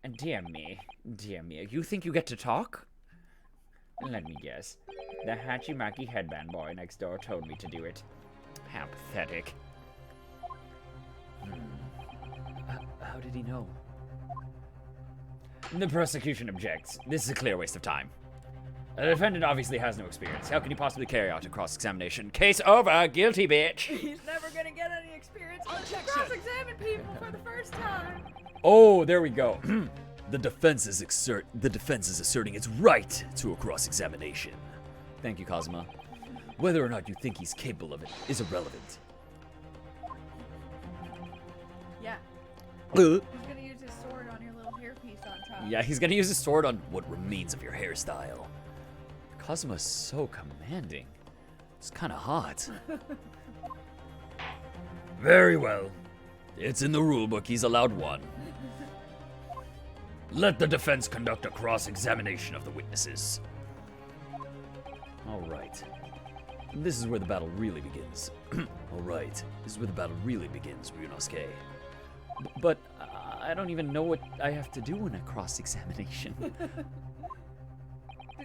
And dear me, you think you get to talk? Let me guess. The Hachimaki headband boy next door told me to do it. How pathetic. How did he know? The prosecution objects. This is a clear waste of time. The defendant obviously has no experience. How can he possibly carry out a cross-examination? Case over, guilty bitch. He's never gonna get any experience. Let's cross-examine people for the first time. Oh, there we go. The defense is asserting its right to a cross-examination. Thank you, Kazuma. Whether or not you think he's capable of it is irrelevant. Yeah. Uh, He's gonna use his sword on your little hairpiece on top. Yeah, he's gonna use his sword on. What remains of your hairstyle? Kazuma's so commanding. It's kind of hot. Very well. It's in the rulebook he's allowed one. Let the defense conduct a cross-examination of the witnesses. All right. This is where the battle really begins. All right, this is where the battle really begins, Ryunosuke. But I don't even know what I have to do in a cross-examination. Did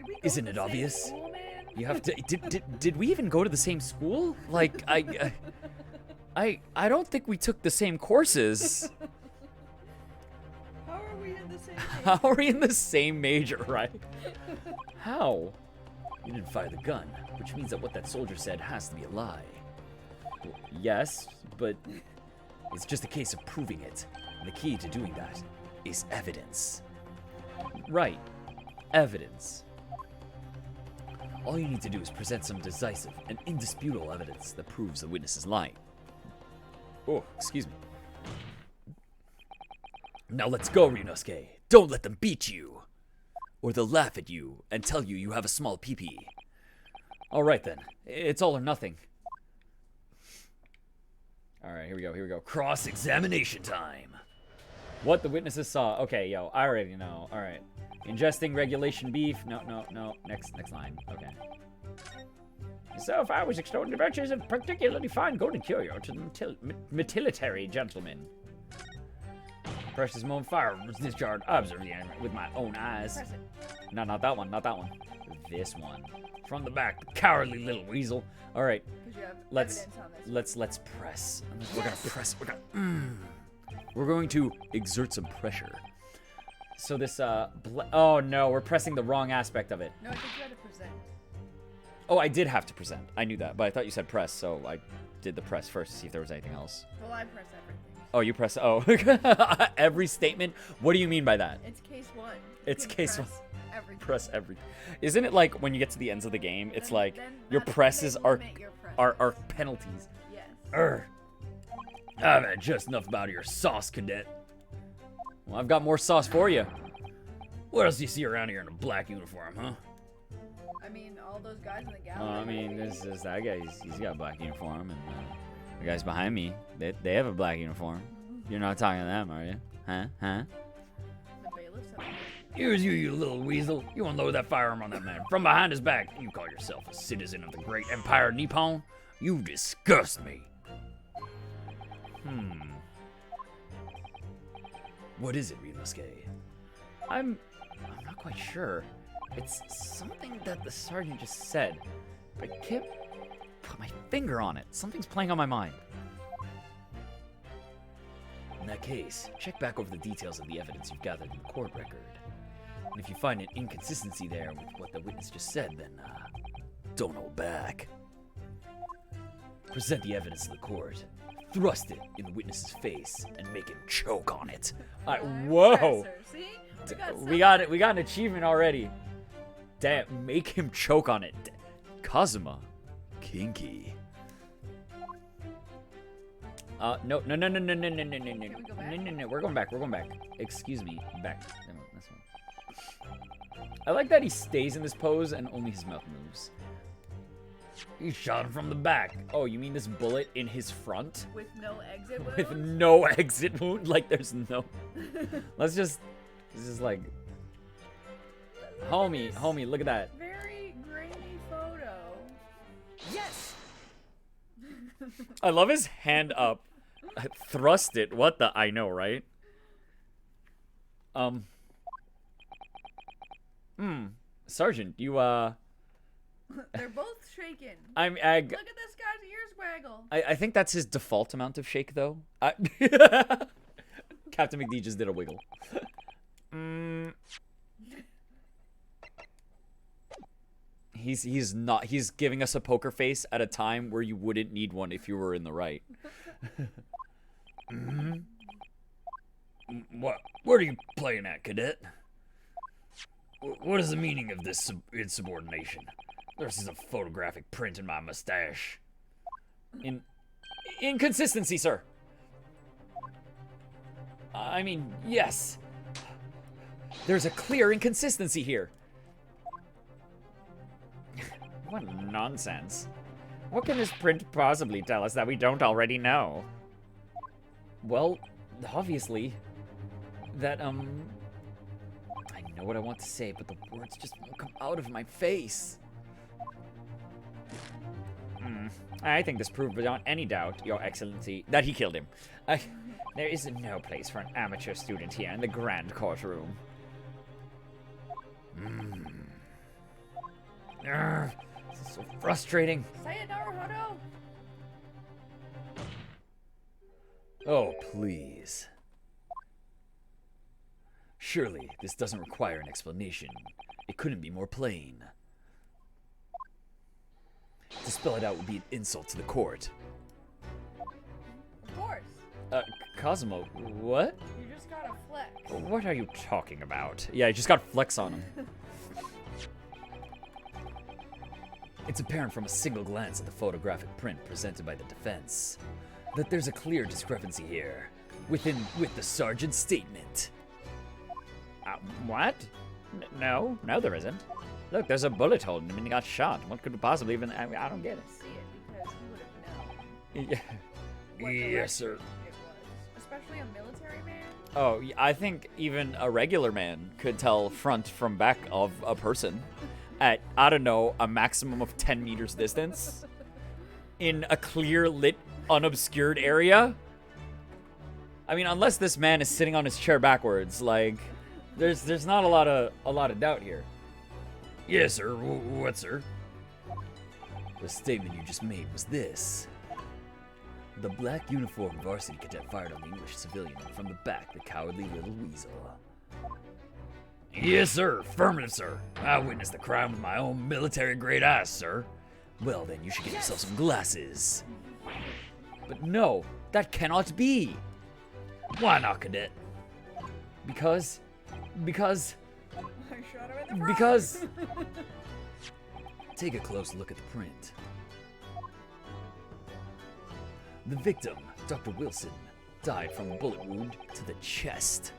we go Isn't to it the same obvious? school, man? You have to. Did we even go to the same school? Like I don't think we took the same courses. How are we in the same How are we in the same major, right? How? You didn't fire the gun, which means that what that soldier said has to be a lie. Well, yes, but It's just a case of proving it. And the key to doing that is evidence. right. Evidence. All you need to do is present some decisive and indisputable evidence that proves the witness is lying. Oh, excuse me. Now let's go, Ryunosuke. Don't let them beat you. Or they'll laugh at you and tell you have a small pee-pee. All right then. It's all or nothing. All right, here we go. Cross-examination time. What the witnesses saw. Okay, yo, I already know. All right. Ingesting regulation beef. No. Next line. Okay. So if I was extorting the virtues of particularly fine golden curio to the military gentlemen. Precious moment fire was discharged. I observed the animal with my own eyes. Press it. No, not that one. This one. From the back, cowardly little weasel. All right. Because you have Let's evidence on this. let's press. We're gonna press. We're going to exert some pressure. So this oh no, we're pressing the wrong aspect of it. No, I think you had to present. Oh, I did have to present. I knew that, but I thought you said press, so I did the press first to see if there was anything else. Well, I press everything. Oh, you press. Oh, every statement. What do you mean by that? It's case one. It's You can case press one. Everything. Press everything. Isn't it like when you get to the ends of the game? It's Then- like then your that's when presses they are limit your are presses. penalties. Yes. I've had just enough about your sauce, cadet. Well, I've got more sauce for you. What else do you see around here in a black uniform, huh? I mean, all those guys in the gallery. I mean, this is that guy. He's got a black uniform, and the guys behind me, they have a black uniform. You're not talking to them, are you? Huh? The bailiffs have Here's you little weasel. You unload that firearm on that man from behind his back. You call yourself a citizen of the great empire Nippon? You disgust me. What is it, Ryunosuke? I'm not quite sure. It's something that the sergeant just said. But I can't put my finger on it. Something's playing on my mind. In that case, check back over the details of the evidence you've gathered in the court record. And if you find an inconsistency there with what the witness just said, then, don't hold back. Present the evidence to the court. Thrust it in the witness's face and make him choke on it. Whoa! Professor. See? We got it. We got an achievement already. Damn, make him choke on it. Kazuma. Kinky. No. we go back? No. We're going back. Excuse me. Back. No, this one. I like that he stays in this pose and only his mouth moves. You shot him from the back. Oh, you mean this bullet in his front? With no exit wounds? With no exit wound? Like there's no... Let's just... This is like... Homie, look at that. Very grainy photo. Yes! I love his hand up. Thrust it. What the... I know, right? Sergeant, you, They're both shaking. I Look at this guy's ears waggle. I think that's his default amount of shake, though. CaptnmcD just did a wiggle. He's not. He's giving us a poker face at a time where you wouldn't need one if you were in the right. What are you playing at, cadet? What is the meaning of this insubordination? This is a photographic print in my mustache. Inconsistency, sir. I mean, yes. There's a clear inconsistency here. What nonsense. What can this print possibly tell us that we don't already know? Well, obviously, that know what I want to say, but the words just won't come out of my face. I think this proved beyond any doubt, Your Excellency, that he killed him. There is no place for an amateur student here in the Grand Courtroom. This is so frustrating. Say it, Naruhodo! Oh, please. Surely, this doesn't require an explanation. It couldn't be more plain. To spell it out would be an insult to the court. Of course. Cosmo, what? You just got a flex. What are you talking about? Yeah, I just got flex on him. It's apparent from a single glance at the photographic print presented by the defense that there's a clear discrepancy here with the sergeant's statement. What? No, there isn't. Look, there's a bullet hole in him and he got shot. What could possibly even... I don't get it. See it because he would have known Yeah. what Yes, sir. direction it was. Especially a military man. Oh, I think even a regular man could tell front from back of a person at, I don't know, a maximum of 10 meters distance in a clear, lit, unobscured area. I mean, unless this man is sitting on his chair backwards, like, there's not a lot of doubt here. Yes, sir. What, sir? The statement you just made was this. The black uniformed varsity cadet fired on the English civilian, and from the back, the cowardly little weasel. Yes, sir. Affirmative, sir. I witnessed the crime with my own military-grade eyes, sir. Well, then you should get yourself some glasses. But no, that cannot be. Why not, cadet? Because... I shot him in the front. Because... Take a close look at the print. The victim, Dr. Wilson, died from a bullet wound to the chest.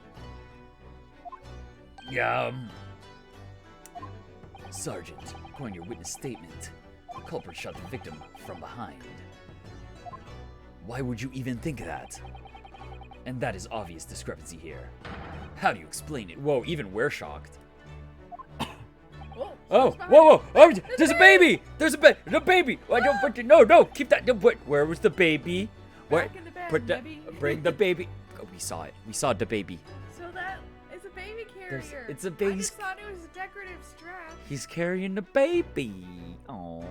Sergeant, according to your witness statement, the culprit shot the victim from behind. Why would you even think that? And that is obvious discrepancy here. How do you explain it? Whoa, even we're shocked. Oh, whoa! Oh, there's a baby! There's the baby! I don't put no, keep that. No, where was the baby? Where? Back in the bed, Put that. baby. Bring the baby. Oh, we saw it. We saw the baby. So that is a baby carrier. It's a I baby. just thought it was a decorative strap. He's carrying the baby. Oh.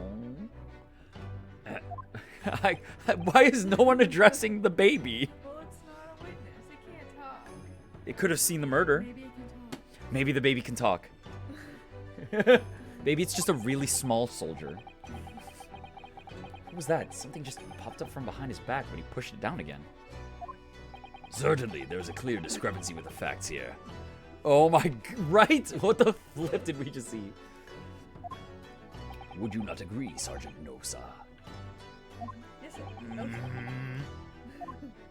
Why is no one addressing the baby? Well, it's not a witness. It can't talk. It could have seen the murder. Maybe it can talk. Maybe the baby can talk. Maybe it's just a really small soldier. What was that? Something just popped up from behind his back, but he pushed it down again. Certainly, there's a clear discrepancy with the facts here. Oh my... Right? What the flip did we just see? Would you not agree, Sergeant Nosa? Yes, sir. No,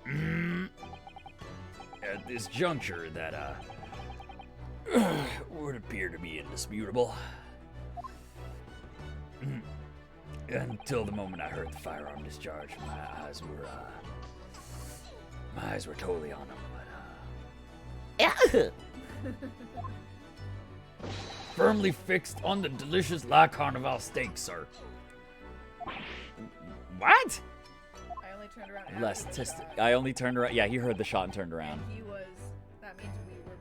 sir. At this juncture, that would appear to be indisputable. Until the moment I heard the firearm discharge, my eyes were totally on him. But firmly fixed on the delicious La Carnival steak, sir. What? I only turned around after Less the tested. shot. I only turned around. Yeah, he heard the shot and turned around. And he was... That means we were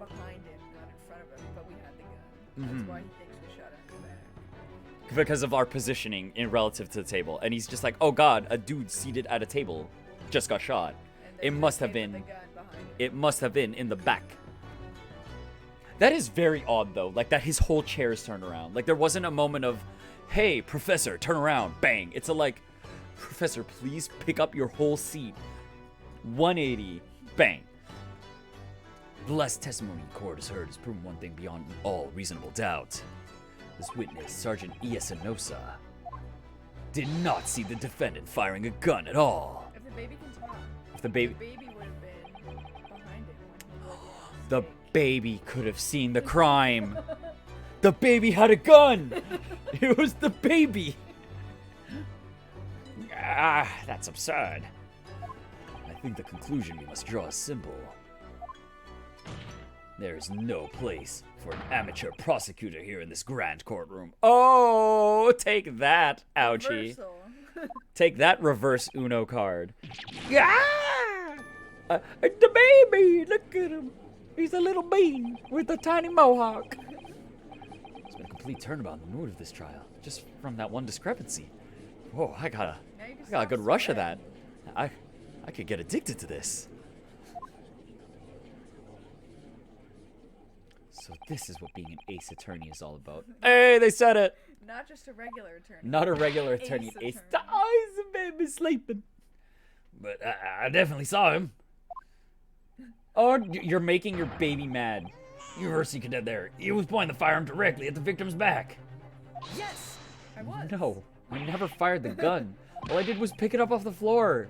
behind him, not in front of him, but we had the gun. That's why he thinks we shot him in the back. Because of our positioning in relative to the table. And he's just like, oh god, a dude seated at a table just got shot. And It then must he have came been... with the gun behind him. It must have been in the back. That is very odd, though. Like, that his whole chair is turned around. Like, there wasn't a moment of, hey, Professor, turn around, bang. It's a, like, Professor, please pick up your whole seat. 180, bang. The last testimony the court has heard has proven one thing beyond all reasonable doubt. This witness, Sergeant Iesanosa, did not see the defendant firing a gun at all. If the baby can talk, If the baby... the baby would have been behind him when he was The baby could have seen the crime. The baby had a gun. It was the baby. Ah, that's absurd. I think the conclusion we must draw is simple. There's no place for an amateur prosecutor here in this grand courtroom. Oh, take that, ouchie. Reversal. Take that reverse Uno card. Yeah! The baby! Look at him. He's a little bean with a tiny mohawk. There's been a complete turnabout in the mood of this trial, just from that one discrepancy. Whoa, I got a good rush of that. I could get addicted to this. So this is what being an ace attorney is all about. Hey, they said it! Not just a regular attorney. Not a regular attorney. Ace Ace. The eyes of baby sleeping. But I definitely saw him. Oh, you're making your baby mad. University cadet there. He was pointing the firearm directly at the victim's back. Yes! I was. No, I never fired the gun. All I did was pick it up off the floor.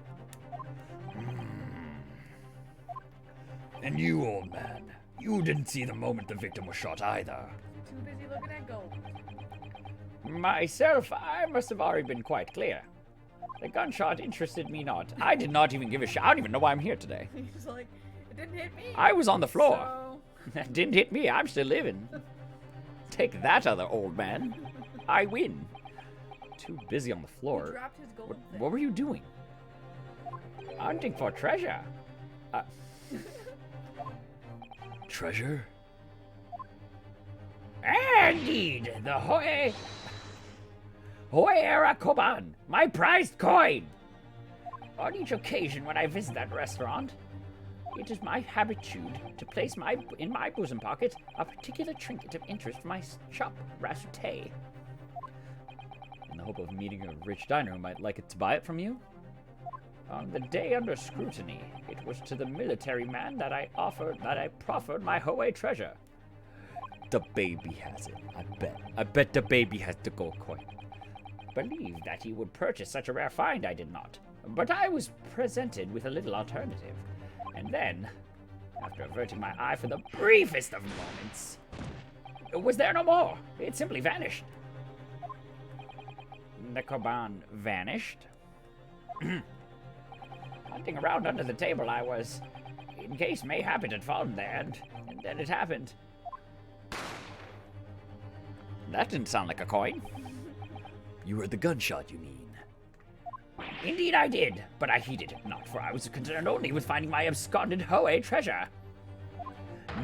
And you, old man, you didn't see the moment the victim was shot either. Too busy looking at gold. Myself, I must have already been quite clear. The gunshot interested me not. I did not even give a shit. I don't even know why I'm here today. He's like, it didn't hit me. I was on the floor. So... That didn't hit me. I'm still living. Take that, other old man. I win. Too busy on the He floor. dropped his gold thing. What were you doing? Hunting for treasure. Treasure? Indeed, the Hoera Koban, my prized coin. On each occasion when I visit that restaurant, it is my habitude to place in my bosom pocket a particular trinket of interest for my shop rasute. In the hope of meeting a rich diner who might like it to buy it from you? On the day under scrutiny, it was to the military man that I proffered my Hoe treasure. The baby has it. I bet the baby has the gold coin. Believed that he would purchase such a rare find, I did not. But I was presented with a little alternative. And then, after averting my eye for the briefest of moments, was there no more. It simply vanished. The Koban vanished. Hunting around under the table I was, in case mayhap it had fallen there, and then it happened. That didn't sound like a coin. You heard the gunshot, you mean? Indeed I did, but I heeded it not, for I was concerned only with finding my absconded Hoe treasure.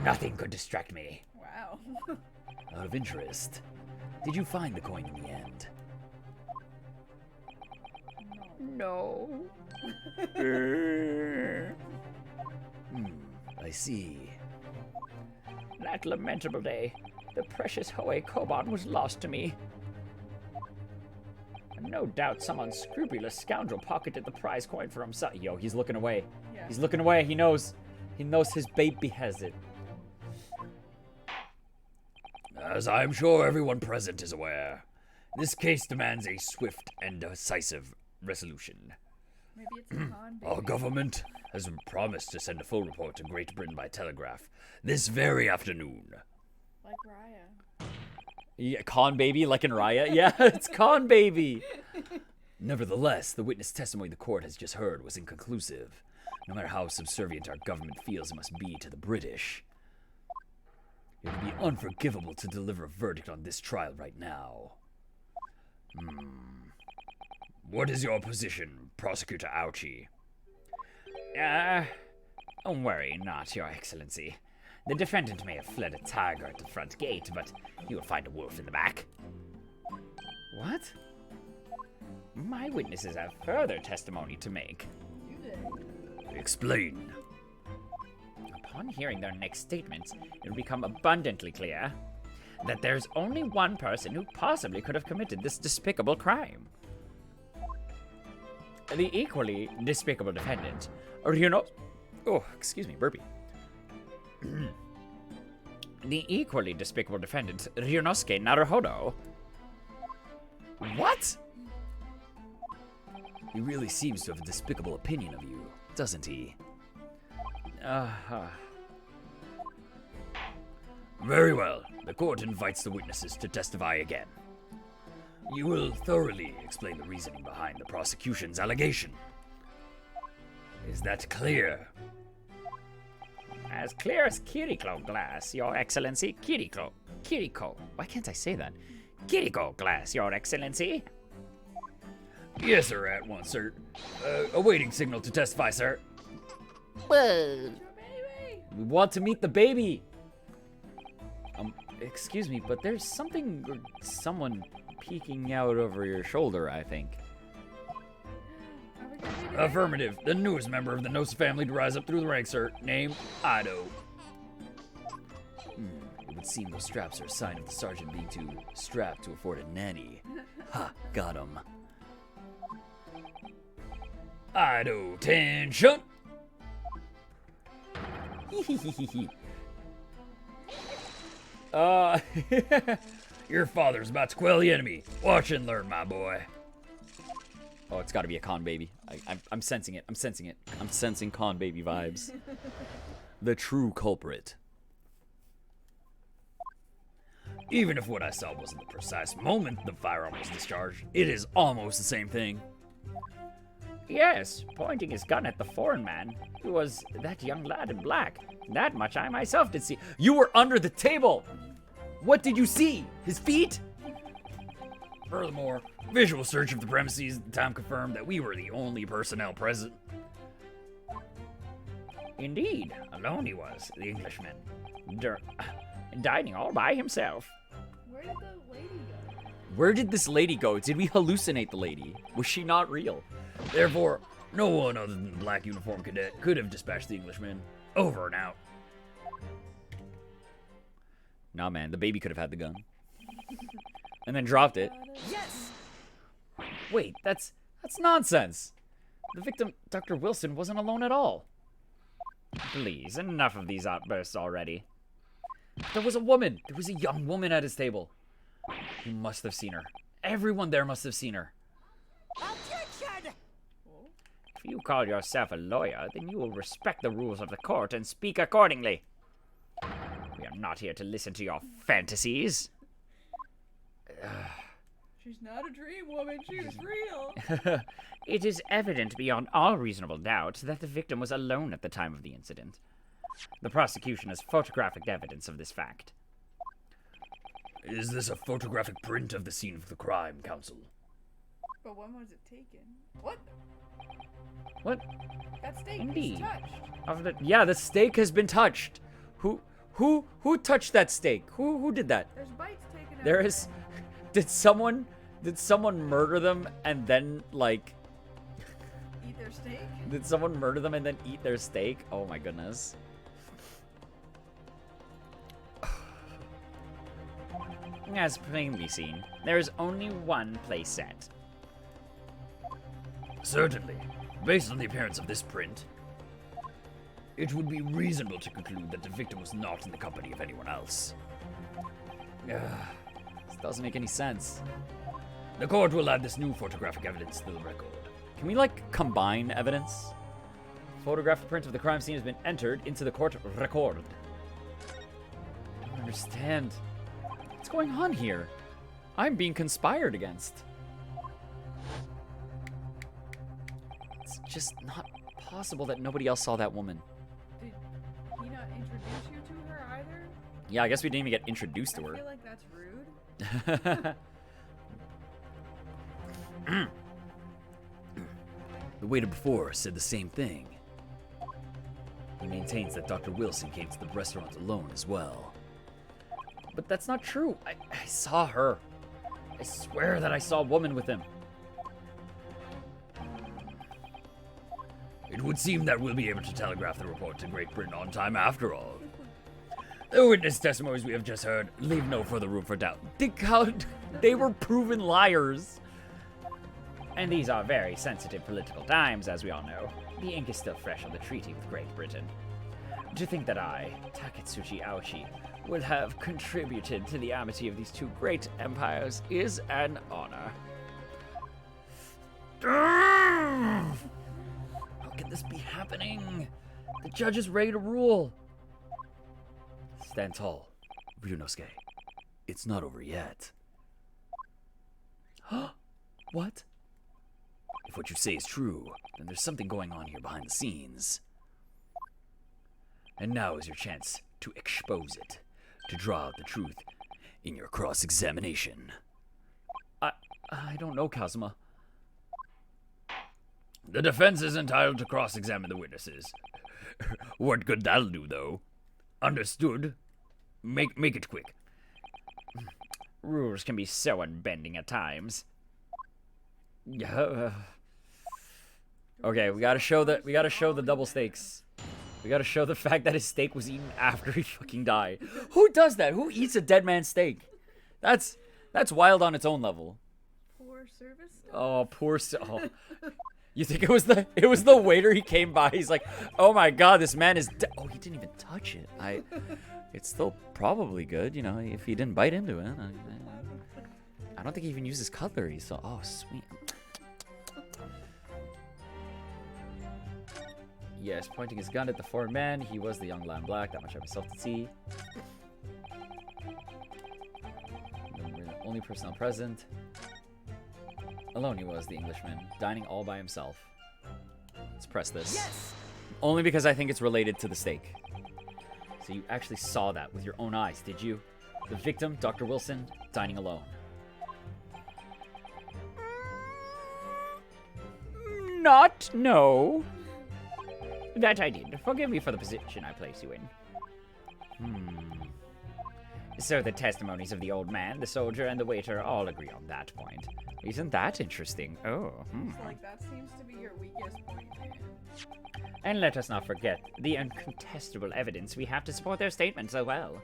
Nothing could distract me. Wow. Out of interest, did you find the coin in the end? No. I see. That lamentable day, the precious Hoe Koban was lost to me. No doubt some unscrupulous scoundrel pocketed the prize coin for himself. Yo, he's looking away. Yeah. He's looking away. He knows. He knows his baby has it. As I'm sure everyone present is aware, this case demands a swift and decisive resolution. Maybe it's a con. Our government has promised to send a full report to Great Britain by telegraph this very afternoon. Like Raya. Yeah, con baby, like in Raya. Yeah, it's con baby. Nevertheless, the witness testimony the court has just heard was inconclusive, no matter how subservient our government feels it must be to the British. It would be unforgivable to deliver a verdict on this trial right now. What is your position, Prosecutor Ouchie? Don't worry not, Your Excellency. The defendant may have fled a tiger at the front gate, but you will find a wolf in the back. What? My witnesses have further testimony to make. Explain. Upon hearing their next statements, it will become abundantly clear that there's only one person who possibly could have committed this despicable crime. The equally despicable defendant, Excuse me, burpee. The equally despicable defendant, Ryunosuke Naruhodo. What? He really seems to have a despicable opinion of you, doesn't he? Very well. The court invites the witnesses to testify again. You will thoroughly explain the reasoning behind the prosecution's allegation. Is that clear? As clear as Kiriko glass, Your Excellency. Kiriko. Why can't I say that? Kiriko glass, Your Excellency. Yes, sir, at once, sir. Awaiting signal to testify, sir. Whoa. Baby! We want to meet the baby. Excuse me, but there's something or someone peeking out over your shoulder, I think. Are we gonna be Affirmative. The newest member of the Nosa family to rise up through the ranks, sir. Name, Ido. It would seem those straps are a sign of the sergeant being too strapped to afford a nanny. Ha, got him. Ido, attention! Your father's about to quell the enemy. Watch and learn, my boy. Oh, it's got to be a con baby. I'm sensing it. I'm sensing it. I'm sensing con baby vibes. The true culprit. Even if what I saw wasn't the precise moment the firearm was discharged, it is almost the same thing. Yes, pointing his gun at the foreign man, who was that young lad in black. That much I myself did see. You were under the table. What did you see? His feet? Furthermore, visual search of the premises at the time confirmed that we were the only personnel present. Indeed, alone he was, the Englishman. Dining all by himself. Where did the lady go? Where did this lady go? Did we hallucinate the lady? Was she not real? Therefore, no one other than the black uniform cadet could have dispatched the Englishman. Over and out. Nah, man, the baby could have had the gun. And then dropped it. Yes. Wait, that's nonsense. The victim, Dr. Wilson, wasn't alone at all. Please, enough of these outbursts already. There was a woman. There was a young woman at his table. You must have seen her. Everyone there must have seen her. Objection. If you call yourself a lawyer, then you will respect the rules of the court and speak accordingly. We are not here to listen to your fantasies. She's not a dream woman, she was real. It is evident beyond all reasonable doubt that the victim was alone at the time of the incident. The prosecution has photographic evidence of this fact. Is this a photographic print of the scene of the crime, Counsel? But when was it taken? What? What? That steak Indeed. is touched. Of the Yeah, the steak has been touched. Who touched that steak? Who did that? There's bites taken out. There of is. it. Did someone murder them and then like? Eat their steak? Did someone murder them and then eat their steak? Oh my goodness. As plainly seen, there is only one place set. Certainly. Based on the appearance of this print, it would be reasonable to conclude that the victim was not in the company of anyone else. This doesn't make any sense. The court will add this new photographic evidence to the record. Can we like combine evidence? Photographic print of the crime scene has been entered into the court record. I don't understand. What's going on here? I'm being conspired against. It's just not possible that nobody else saw that woman. Did he not introduce you to her either? Yeah, I guess we didn't even get introduced to I her. feel like that's rude. The waiter before said the same thing. He maintains that Dr. Wilson came to the restaurant alone as well. But that's not true. I saw her. I swear that I saw a woman with him. It would seem that we'll be able to telegraph the report to Great Britain on time after all. The witness testimonies we have just heard leave no further room for doubt. They were proven liars. And these are very sensitive political times, as we all know. The ink is still fresh on the treaty with Great Britain. To think that I, Taketsuchi Aoshi, would have contributed to the amity of these two great empires is an honor. How can this be happening? The judge is ready to rule. Stand tall, Ryunosuke. It's not over yet. What? If what you say is true, then there's something going on here behind the scenes. And now is your chance to expose it, to draw out the truth in your cross-examination. I don't know, Kazuma. The defense is entitled to cross-examine the witnesses. What good that'll do, though. Understood? Make it quick. Rules can be so unbending at times. Okay, we gotta show the double stakes. We gotta show the fact that his steak was eaten after he fucking died. Who does that? Who eats a dead man's steak? That's wild on its own level. Poor service staff. Oh, oh. You think it was the waiter? He came by. He's like, "Oh my god, this man is dead." Oh, he didn't even touch it. It's still probably good, you know, if he didn't bite into it. I don't think he even uses cutlery. So, oh sweet. Yes, pointing his gun at the foreign man. He was the young lad in black. That much I myself to see. The only person present. Alone he was, the Englishman, dining all by himself. Let's press this. Yes. Only because I think it's related to the steak. So you actually saw that with your own eyes, did you? The victim, Dr. Wilson, dining alone. No. That I did. Forgive me for the position I place you in. So the testimonies of the old man, the soldier, and the waiter all agree on that point. Isn't that interesting? Oh. So, like, that seems to be your weakest point, man. And let us not forget the incontestable evidence we have to support their statements as well.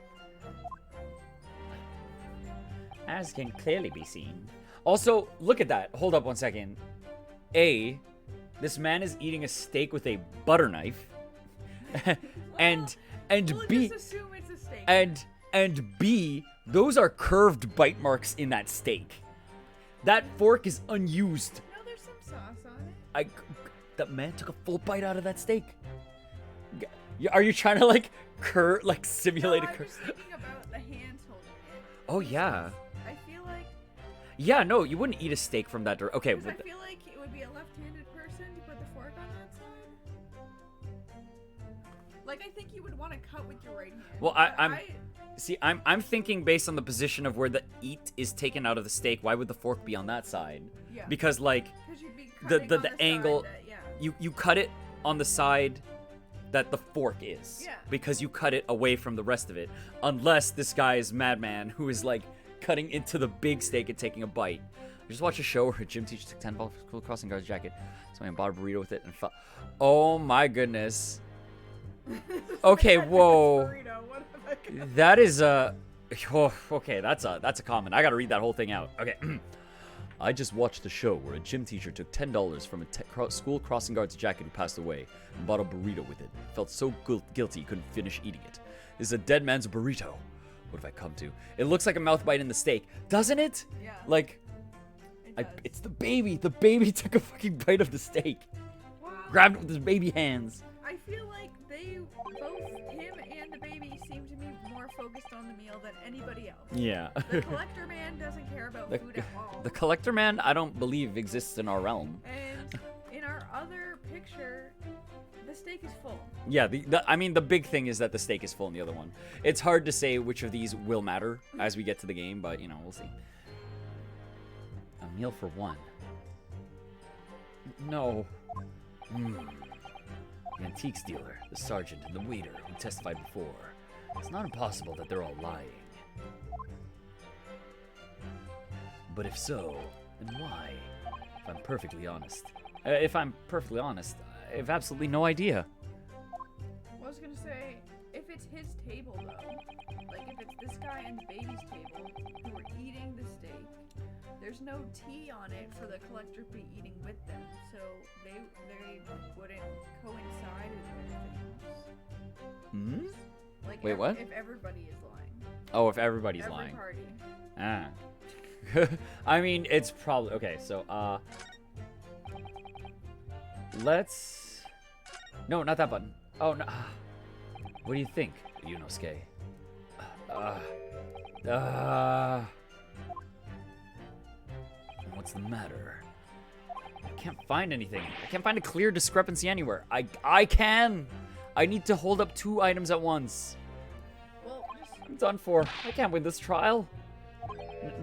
As can clearly be seen. Also, look at that. Hold up one second. A, this man is eating a steak with a butter knife. and We'll B, just assume it's a steak. and B, those are curved bite marks in that steak. That fork is unused. No, there's some sauce on it. That man took a full bite out of that steak. Are you trying to simulate No, a I'm curve? just thinking about the hands holding it. Oh yeah. I feel like, Yeah, no, you wouldn't eat a steak from that dirt. Okay, 'cause I feel like it would be a left-handed person to put the fork on that side. Like, I think you would want to cut with your right hand. Well, but I'm thinking based on the position of where the eat is taken out of the steak. Why would the fork be on that side? Yeah. Because 'cause you'd be cutting the on the angle, side that, yeah. you cut it on the side that the fork is. Yeah. Because you cut it away from the rest of it. Unless this guy is madman who is like cutting into the big steak and taking a bite. I just watched a show where a gym teacher took $10 for a cool crossing guard's jacket. Somebody bought a burrito with it and felt. Oh my goodness. Okay, whoa. Burrito, what have I got? That is okay, that's a comment. I gotta read that whole thing out. Okay. I just watched a show where a gym teacher took $10 from a school crossing guard's jacket who passed away and bought a burrito with it. Felt so guilty he couldn't finish eating it. This is a dead man's burrito. What have I come to? It looks like a mouth bite in the steak, doesn't it? Yeah. Like, It does. it's the baby. The baby took a fucking bite of the steak. Well, Grabbed it with his baby hands. I feel like both him and the baby seem to be more focused on the meal than anybody else. Yeah. The collector man doesn't care about food at all. The collector man, I don't believe exists in our realm. And in our other picture, the steak is full. Yeah, I mean, the big thing is that the steak is full in the other one. It's hard to say which of these will matter as we get to the game, but, you know, we'll see. A meal for one. No. The antiques dealer, the sergeant, and the waiter who testified before. It's not impossible that they're all lying. But if so, then why? If I'm perfectly honest, I have absolutely no idea. Well, I was gonna say, if it's his table though, like if it's this guy and the baby's table who are eating the steak, there's no tea on it for the collector to be eating with them, so they wouldn't coincide with their things. Like Wait, what? If everybody is lying. Oh, if everybody's Every lying. party. Ah. I mean, it's probably okay. So, let's. No, not that button. Oh no. What do you think, Yunosuke? What's the matter? I can't find anything. I can't find a clear discrepancy anywhere. I can. I need to hold up 2 items at once. Well, just I'm done for. I can't win this trial.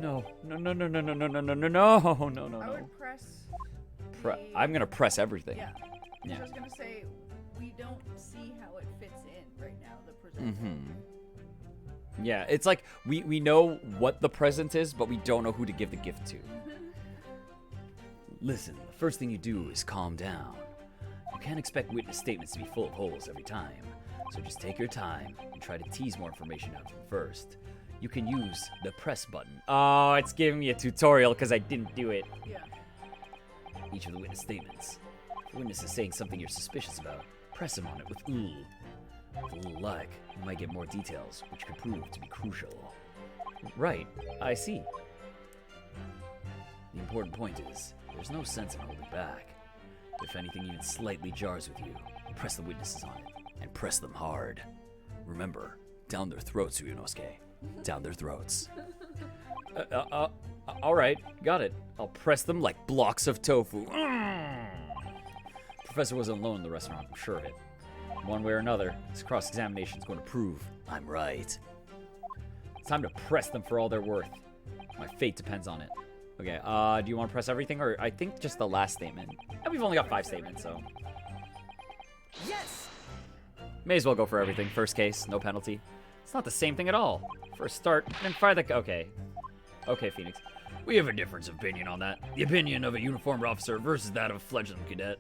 No. No, no, no, no, no, no, no, no, no, no, no, no, I no. would press. I'm gonna press everything. Yeah. Yeah. I was gonna say we don't see how it fits in right now. The present. Yeah, it's like we know what the present is, but we don't know who to give the gift to. Listen, the first thing you do is calm down. You can't expect witness statements to be full of holes every time, so just take your time and try to tease more information out of them first. You can use the press button. Oh, it's giving me a tutorial because I didn't do it. Yeah. Each of the witness statements. If the witness is saying something you're suspicious about, press him on it with ooh. With a little luck, you might get more details, which could prove to be crucial. Right, I see. The important point is, there's no sense in holding back. If anything even slightly jars with you, press the witnesses on it, and press them hard. Remember, down their throats, Ryunosuke. Down their throats. All right, got it. I'll press them like blocks of tofu. Professor wasn't alone in the restaurant, I'm sure of it. One way or another, this cross-examination is going to prove I'm right. It's time to press them for all they're worth. My fate depends on it. Okay, do you want to press everything, or I think just the last statement? And we've only got 5 statements, so Yes! may as well go for everything. First case, no penalty. It's not the same thing at all. First start, then fire the... Okay. Okay, Phoenix. We have a difference of opinion on that. The opinion of a uniformed officer versus that of a fledgling cadet.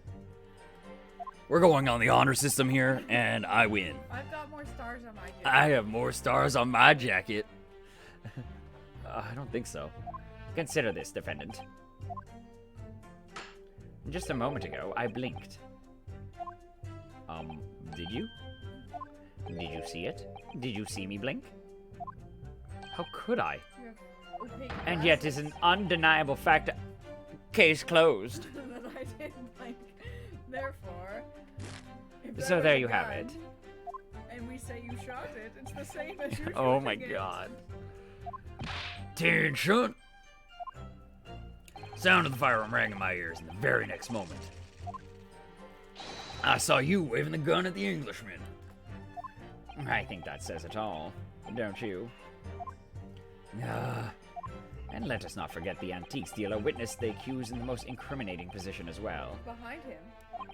We're going on the honor system here, and I win. I've got more stars on my jacket. I have more stars on my jacket. I don't think so. Consider this, defendant. Just a moment ago, I blinked. Did you? Did you see it? Did you see me blink? How could I? You have opaque And yet is an undeniable fact. Case closed. glasses that I didn't like. Therefore, if So was there a you have gun, it. And we say you shot it. It's the same as you. Oh my shooting it. god. Attention! Sound of the firearm rang in my ears in the very next moment. I saw you waving the gun at the Englishman. I think that says it all, don't you? And let us not forget the antiques dealer witnessed the accused in the most incriminating position as well. Behind him.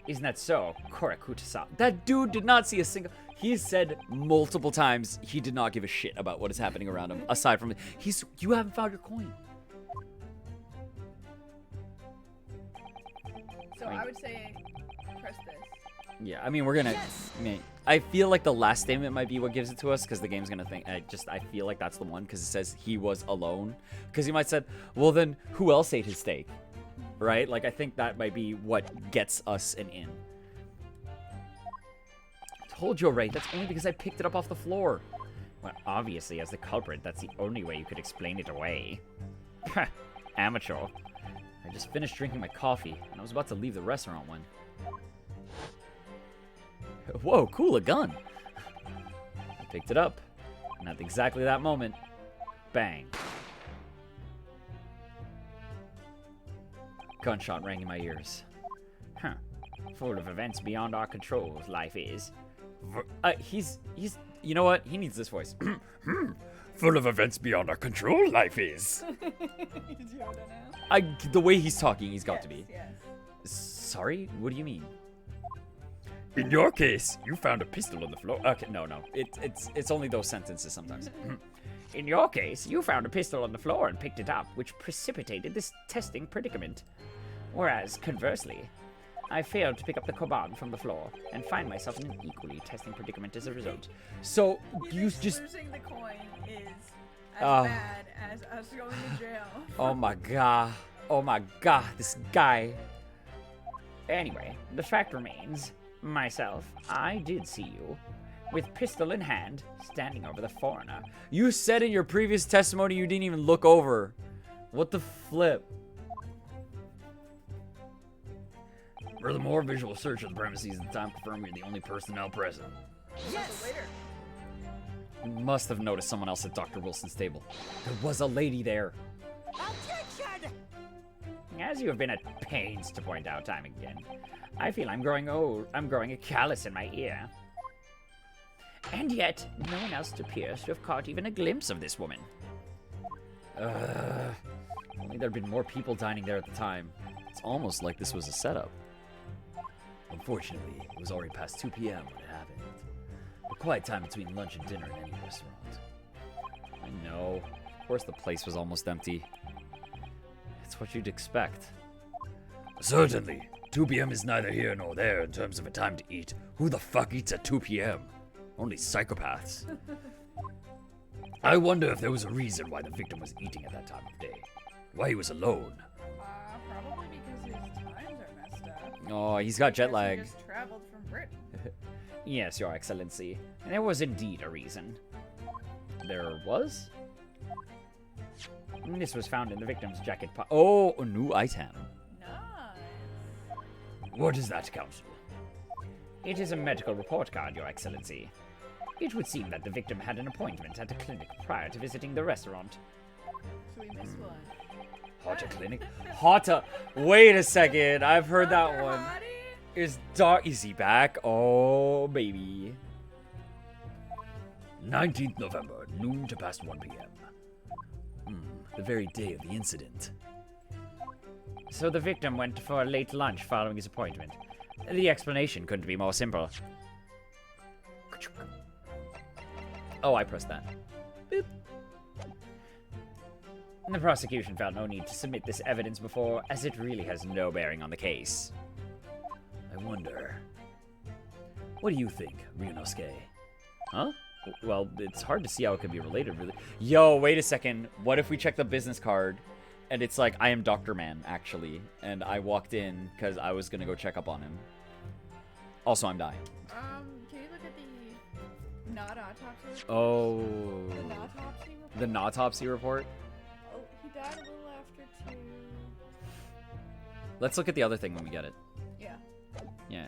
Isn't that so, Korakuta-san? That dude did not see a single... He said multiple times he did not give a shit about what is happening around him, aside from... You haven't found your coin. So I would say, press this. Yeah, I mean, we're gonna... I feel like the last statement might be what gives it to us, because the game's gonna think... I feel like that's the one, because it says he was alone. Because he might said, well then, who else ate his steak? Right? Like, I think that might be what gets us an in. Told you already, that's only because I picked it up off the floor. Well, obviously, as the culprit, that's the only way you could explain it away. Amateur. I just finished drinking my coffee, and I was about to leave the restaurant when... Whoa, cool, a gun! I picked it up, and at exactly that moment, bang. Gunshot rang in my ears. Huh. Full of events beyond our controls, life is. He's... You know what? He needs this voice. Full of events beyond our control, life is. He's Yoda now. The way he's talking, he's got to be. Yes. Sorry? What do you mean? In your case, you found a pistol on the floor. Okay, no. It's only those sentences sometimes. In your case, you found a pistol on the floor and picked it up, which precipitated this testing predicament. Whereas, conversely, I failed to pick up the koban from the floor and find myself in an equally testing predicament as a result. So, You you think just... losing the coin is as Oh. bad as us going to jail. Oh my god. Oh my god, this guy. Anyway, the fact remains, myself, I did see you, with pistol in hand, standing over the foreigner. You said in your previous testimony you didn't even look over. What the flip? Furthermore, visual search of the premises at the time confirmed you're the only personnel present. Yes. Later. You must have noticed someone else at Dr. Wilson's table. There was a lady there. Objection! As you have been at pains to point out time again, I feel I'm growing old. I'm growing a callus in my ear. And yet, no one else appears to have caught even a glimpse of this woman. Only there'd been more people dining there at the time. It's almost like this was a setup. Unfortunately, it was already past 2 p.m. when it happened. A quiet time between lunch and dinner in any restaurant. I know. Of course the place was almost empty. It's what you'd expect. Certainly. 2 p.m. is neither here nor there in terms of a time to eat. Who the fuck eats at 2 p.m.? Only psychopaths. I wonder if there was a reason why the victim was eating at that time of day. Why he was alone. Probably because his times are messed up. Oh, he's got jet Guess he lag. just traveled from Britain. Yes, Your Excellency. There was indeed a reason. There was? This was found in the victim's jacket pocket. Oh, a new item. Nice. What is that, Counsel? It is a medical report card, Your Excellency. It would seem that the victim had an appointment at a clinic prior to visiting the restaurant. So we missed one. Hotter clinic? Hotta. Wait a second. I've heard that Dr. one. Hottie? Is Doc. Is he back? Oh, baby. 19th November, noon to past 1 p.m. The very day of the incident. So the victim went for a late lunch following his appointment. The explanation couldn't be more simple. Oh, I pressed that. Boop. The prosecution felt no need to submit this evidence before, as it really has no bearing on the case. I wonder. What do you think, Ryunosuke? Huh? Well, it's hard to see how it could be related, really. Yo, wait a second. What if we check the business card, and it's like, I am Dr. Man, actually, and I walked in because I was going to go check up on him. Also, I'm dying. Can you look at the not autopsy? Oh. The autopsy report? The autopsy report? Oh, he died a little after 2. Let's look at the other thing when we get it. Yeah. Yeah.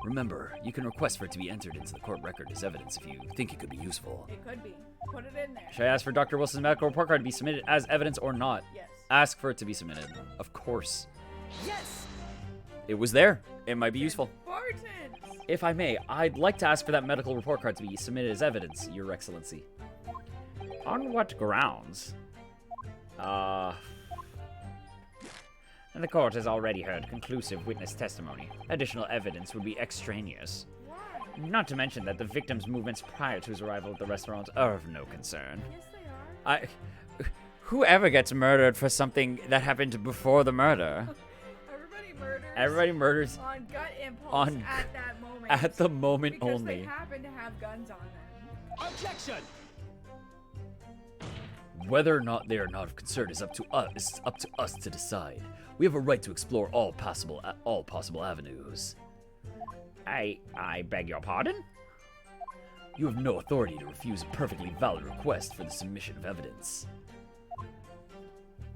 Remember, you can request for it to be entered into the court record as evidence if you think it could be useful. It could be. Put it in there. Should I ask for Dr. Wilson's medical report card to be submitted as evidence or not? Yes. Ask for it to be submitted. Of course. Yes! It was there. It might be useful. Important! If I may, I'd like to ask for that medical report card to be submitted as evidence, Your Excellency. On what grounds? The court has already heard conclusive witness testimony. Additional evidence would be extraneous. Why? Not to mention that the victim's movements prior to his arrival at the restaurant are of no concern. Yes, they are. Whoever gets murdered for something that happened before the murder? Everybody murders. Everybody murders on gut impulse on- at that moment. at the moment because only. they happen to have guns on them. Objection! Whether or not they are not of concern is up to us to decide. We have a right to explore all possible avenues. I beg your pardon? You have no authority to refuse a perfectly valid request for the submission of evidence.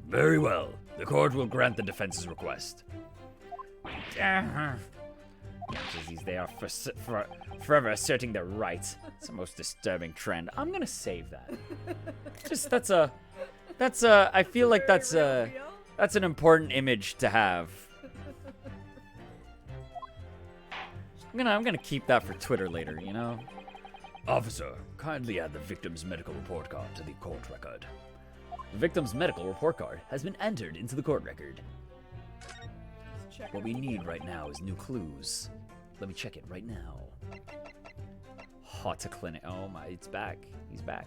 Very well. The court will grant the defense's request. Jerseys, they are forever asserting their rights. It's the most disturbing trend. I'm gonna save that. Just I feel like that's an important image to have. I'm gonna keep that for Twitter later, you know? Officer, kindly add the victim's medical report card to the court record. The victim's medical report card has been entered into the court record. Let's check What it we out. need right now is new clues. Let me check it right now. Hot clinic. Oh my, it's back. He's back.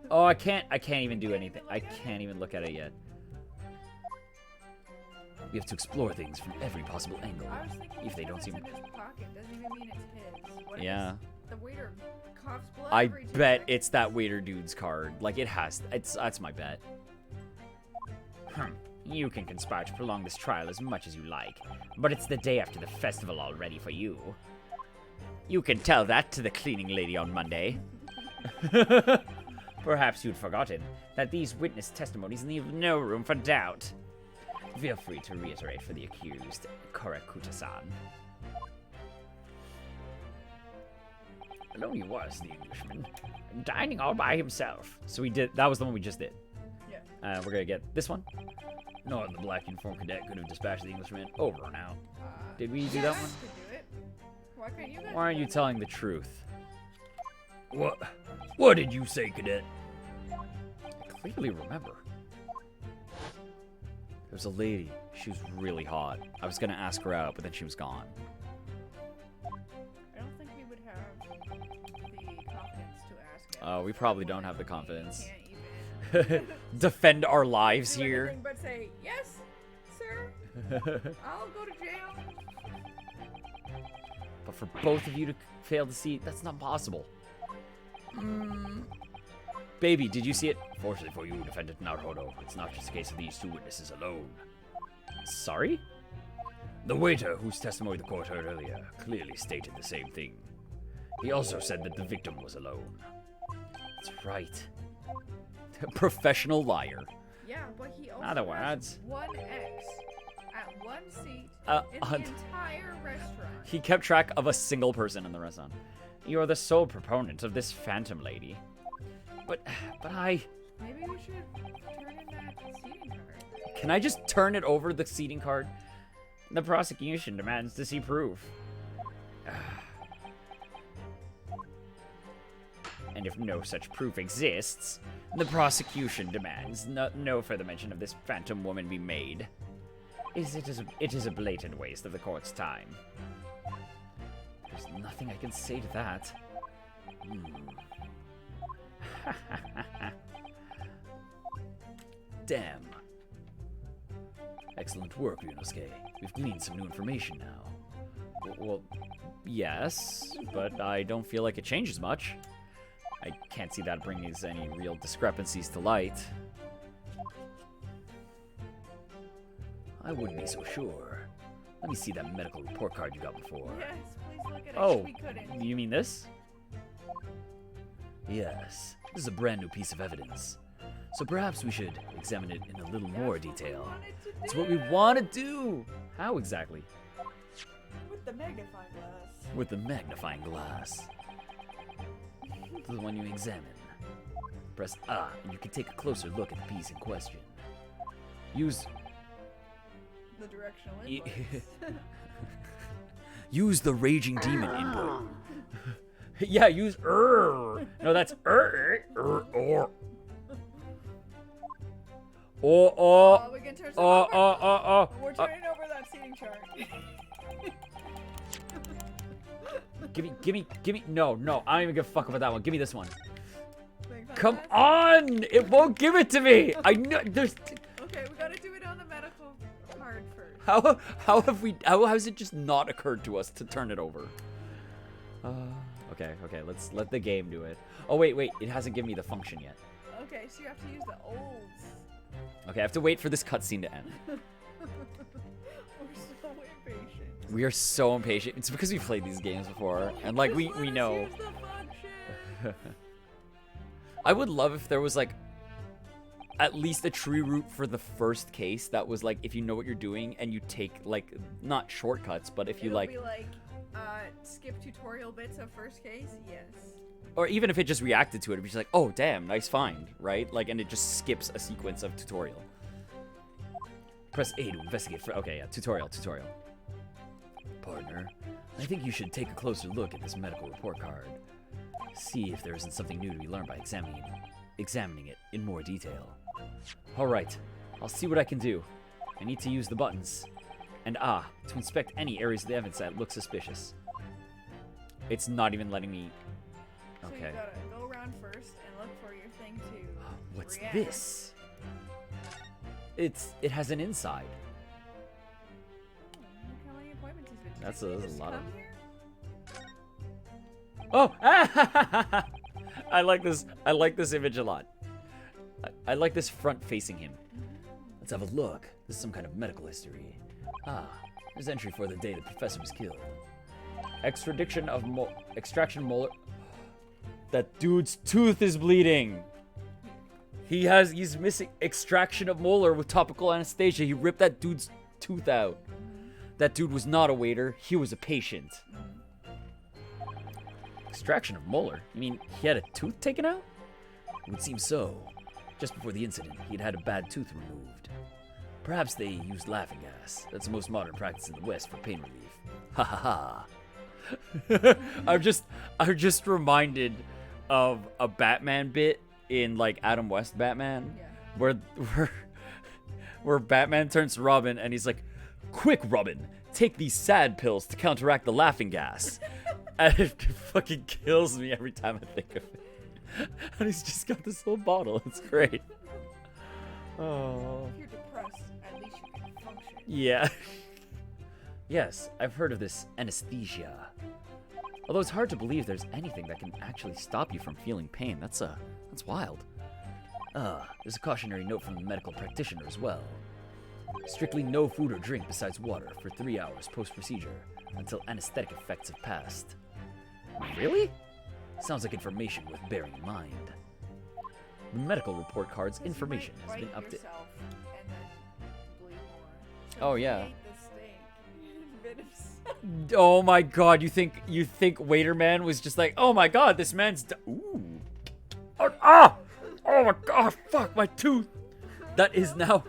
Oh, I can't even do anything. I can't even look at it yet. We have to explore things from every possible angle. I was thinking If they don't it's seem... in his pocket doesn't even mean it's his. What if Yeah. the waiter coughs blood I every bet time? it's that waiter dude's card. Like, it has. That's my bet. You can conspire to prolong this trial as much as you like, but it's the day after the festival already for you. You can tell that to the cleaning lady on Monday. Perhaps you'd forgotten that these witness testimonies leave no room for doubt. Feel free to reiterate for the accused, Korakuta-san. Alone he was, the Englishman, dining all by himself. So we did. That was the one we just did. Yeah. We're gonna get this one. No, the black uniform cadet could have dispatched the Englishman over and out. Did we do You that guys one? could do it. Why can't you guys Why aren't do you it? telling the truth? What did you say, Cadet? I clearly remember. There was a lady. She was really hot. I was gonna ask her out, but then she was gone. I don't think we would have the confidence to ask it. Oh, we probably don't have the confidence. Can't even Defend our lives do here. anything but say, yes, sir, I'll go to jail. But for both of you to fail to see, that's not possible. Baby, did you see it? Fortunately for you, Defendant Naruhodo, it's not just a case of these two witnesses alone. Sorry? The waiter, whose testimony the court heard earlier, clearly stated the same thing. He also said that the victim was alone. That's right. Professional liar. Yeah, but he also Other has words. one X at one seat in on- the entire restaurant. He kept track of a single person in the restaurant. You're the sole proponent of this phantom lady. But I... Maybe we should turn in that seating card. Can I just turn it over the seating card? The prosecution demands to see proof. And if no such proof exists, the prosecution demands no further mention of this phantom woman be made. It is a blatant waste of the court's time. There's nothing I can say to that. Damn. Excellent work, Ryunosuke. We've gleaned some new information now. Well, yes, but I don't feel like it changes much. I can't see that bringing us any real discrepancies to light. I wouldn't be so sure. Let me see that medical report card you got before. Yes, please look at it. Oh, We couldn't. you mean this? Yes, this is a brand new piece of evidence. So perhaps we should examine it in a little more detail. It's what we want to do. How exactly? With the magnifying glass. With the magnifying glass. The one you examine. Press A, and you can take a closer look at the piece in question. Use The directional Y- inputs. use the raging demon input. Yeah, use No, that's Or Oh, we can turn some over. oh. We're turning over that seating chart. Give me. No, I don't even give a fuck about that one. Give me this one. Magnifying Come glass? on! It won't give it to me. I know. There's. Okay, we gotta do it on the medical card first. How has it just not occurred to us to turn it over? Okay. Let's let the game do it. Oh wait. It hasn't given me the function yet. Okay, so you have to use the olds. Okay, I have to wait for this cutscene to end. We're so impatient. We are so impatient. It's because we've played these games before, and like we Just let us know. use the function. I would love if there was like at least a tree route for the first case that was like if you know what you're doing and you take like not shortcuts, but if you It'll like, be like, skip tutorial bits of first case. Yes. or even if it just reacted to it, it'd be just like, oh damn, nice find, right? Like, and it just skips a sequence of tutorial. press A to investigate. Okay, yeah, tutorial. Partner, I think you should take a closer look at this medical report card. See if there isn't something new to be learned by examining it in more detail. All right, I'll see what I can do. I need to use the buttons. And to inspect any areas of the evidence that look suspicious. It's not even letting me. So Okay. you gotta go around first and look for your thing to. What's react. this? It has an inside. Oh, look how many appointments he's been to. That's Did a- he that's a just lot of- come here? Oh! I like this image a lot. I like this front facing him. Let's have a look. This is some kind of medical history. There's entry for the day the professor was killed. Extraction molar. That dude's tooth is bleeding. He's missing extraction of molar with topical anesthesia. He ripped that dude's tooth out. That dude was not a waiter. He was a patient. Extraction of molar? You mean he had a tooth taken out? It would seem so. Just before the incident, he'd had a bad tooth removed. Perhaps they used laughing gas. That's the most modern practice in the West for pain relief. Ha ha ha. I'm just reminded of a Batman bit in like Adam West Batman, Yeah. where Batman turns to Robin and he's like, "Quick, Robin, take these sad pills to counteract the laughing gas." And it fucking kills me every time I think of it. And he's just got this little bottle. It's great. Oh. If you're depressed, at least you can function. Yeah. Yes, I've heard of this anesthesia. Although it's hard to believe there's anything that can actually stop you from feeling pain. That's wild. There's a cautionary note from the medical practitioner as well. Strictly no food or drink besides water for 3 hours post-procedure until anesthetic effects have passed. Really? Sounds like information worth bearing in mind. The medical report card's information has been updated. Oh, yeah. Oh my god, you think Waiterman was just like, "Oh my god, this man's ooh. Oh my god, fuck my tooth." That is now.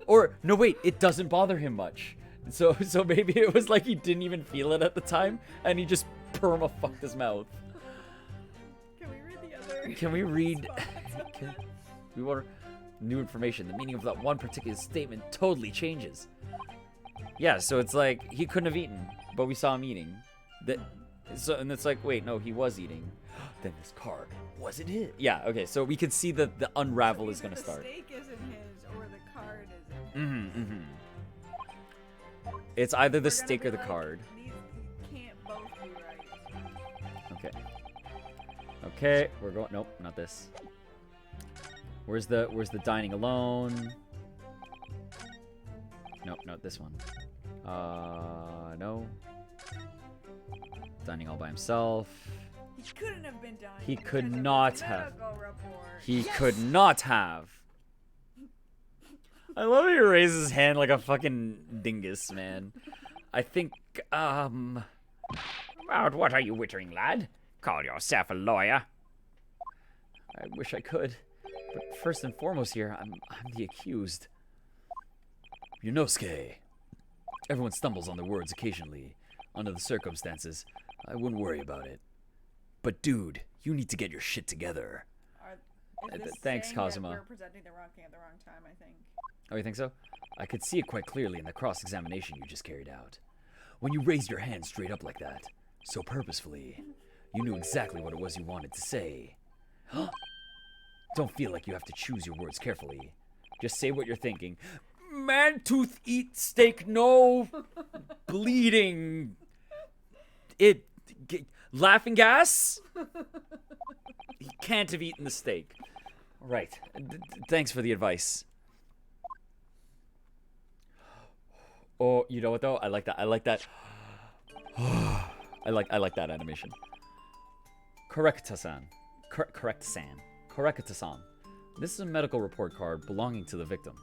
Or no, wait, it doesn't bother him much. So maybe it was like he didn't even feel it at the time and he just perma-fucked his mouth. Can we read the other? Can we read we want new information. The meaning of that one particular statement totally changes. Yeah, so it's like he couldn't have eaten, but we saw him eating. And it's like, wait, no, he was eating. Then this card wasn't his. Yeah, okay, so we can see that the unravel is gonna start. The steak isn't his, or the card isn't. It's either the We're gonna steak be or the like, card. These can't both be right. Okay, we're going. Nope, not this. Where's the dining alone? Nope, not this one. No. Dining all by himself. He couldn't have been dying. He could because of not his have. medical report. He could not have. I love how he raises his hand like a fucking dingus, man. I think, About what are you wittering, lad? Call yourself a lawyer? I wish I could. But first and foremost here, I'm the accused. Yunosuke. Everyone stumbles on their words occasionally. Under the circumstances, I wouldn't worry about it. But dude, you need to get your shit together. Is this Thanks, saying that Kazuma. We're presenting the wrong thing at the wrong time, I think. Oh, you think so? I could see it quite clearly in the cross-examination you just carried out. When you raised your hand straight up like that, so purposefully, you knew exactly what it was you wanted to say. Don't feel like you have to choose your words carefully. Just say what you're thinking. Man, tooth, eat steak, no bleeding. Laughing gas? He can't have eaten the steak. Right. Thanks for the advice. Oh, you know what though? I like that. I like that. I like that animation. Correcta-san. Correct-san. Correcta-san. This is a medical report card belonging to the victim.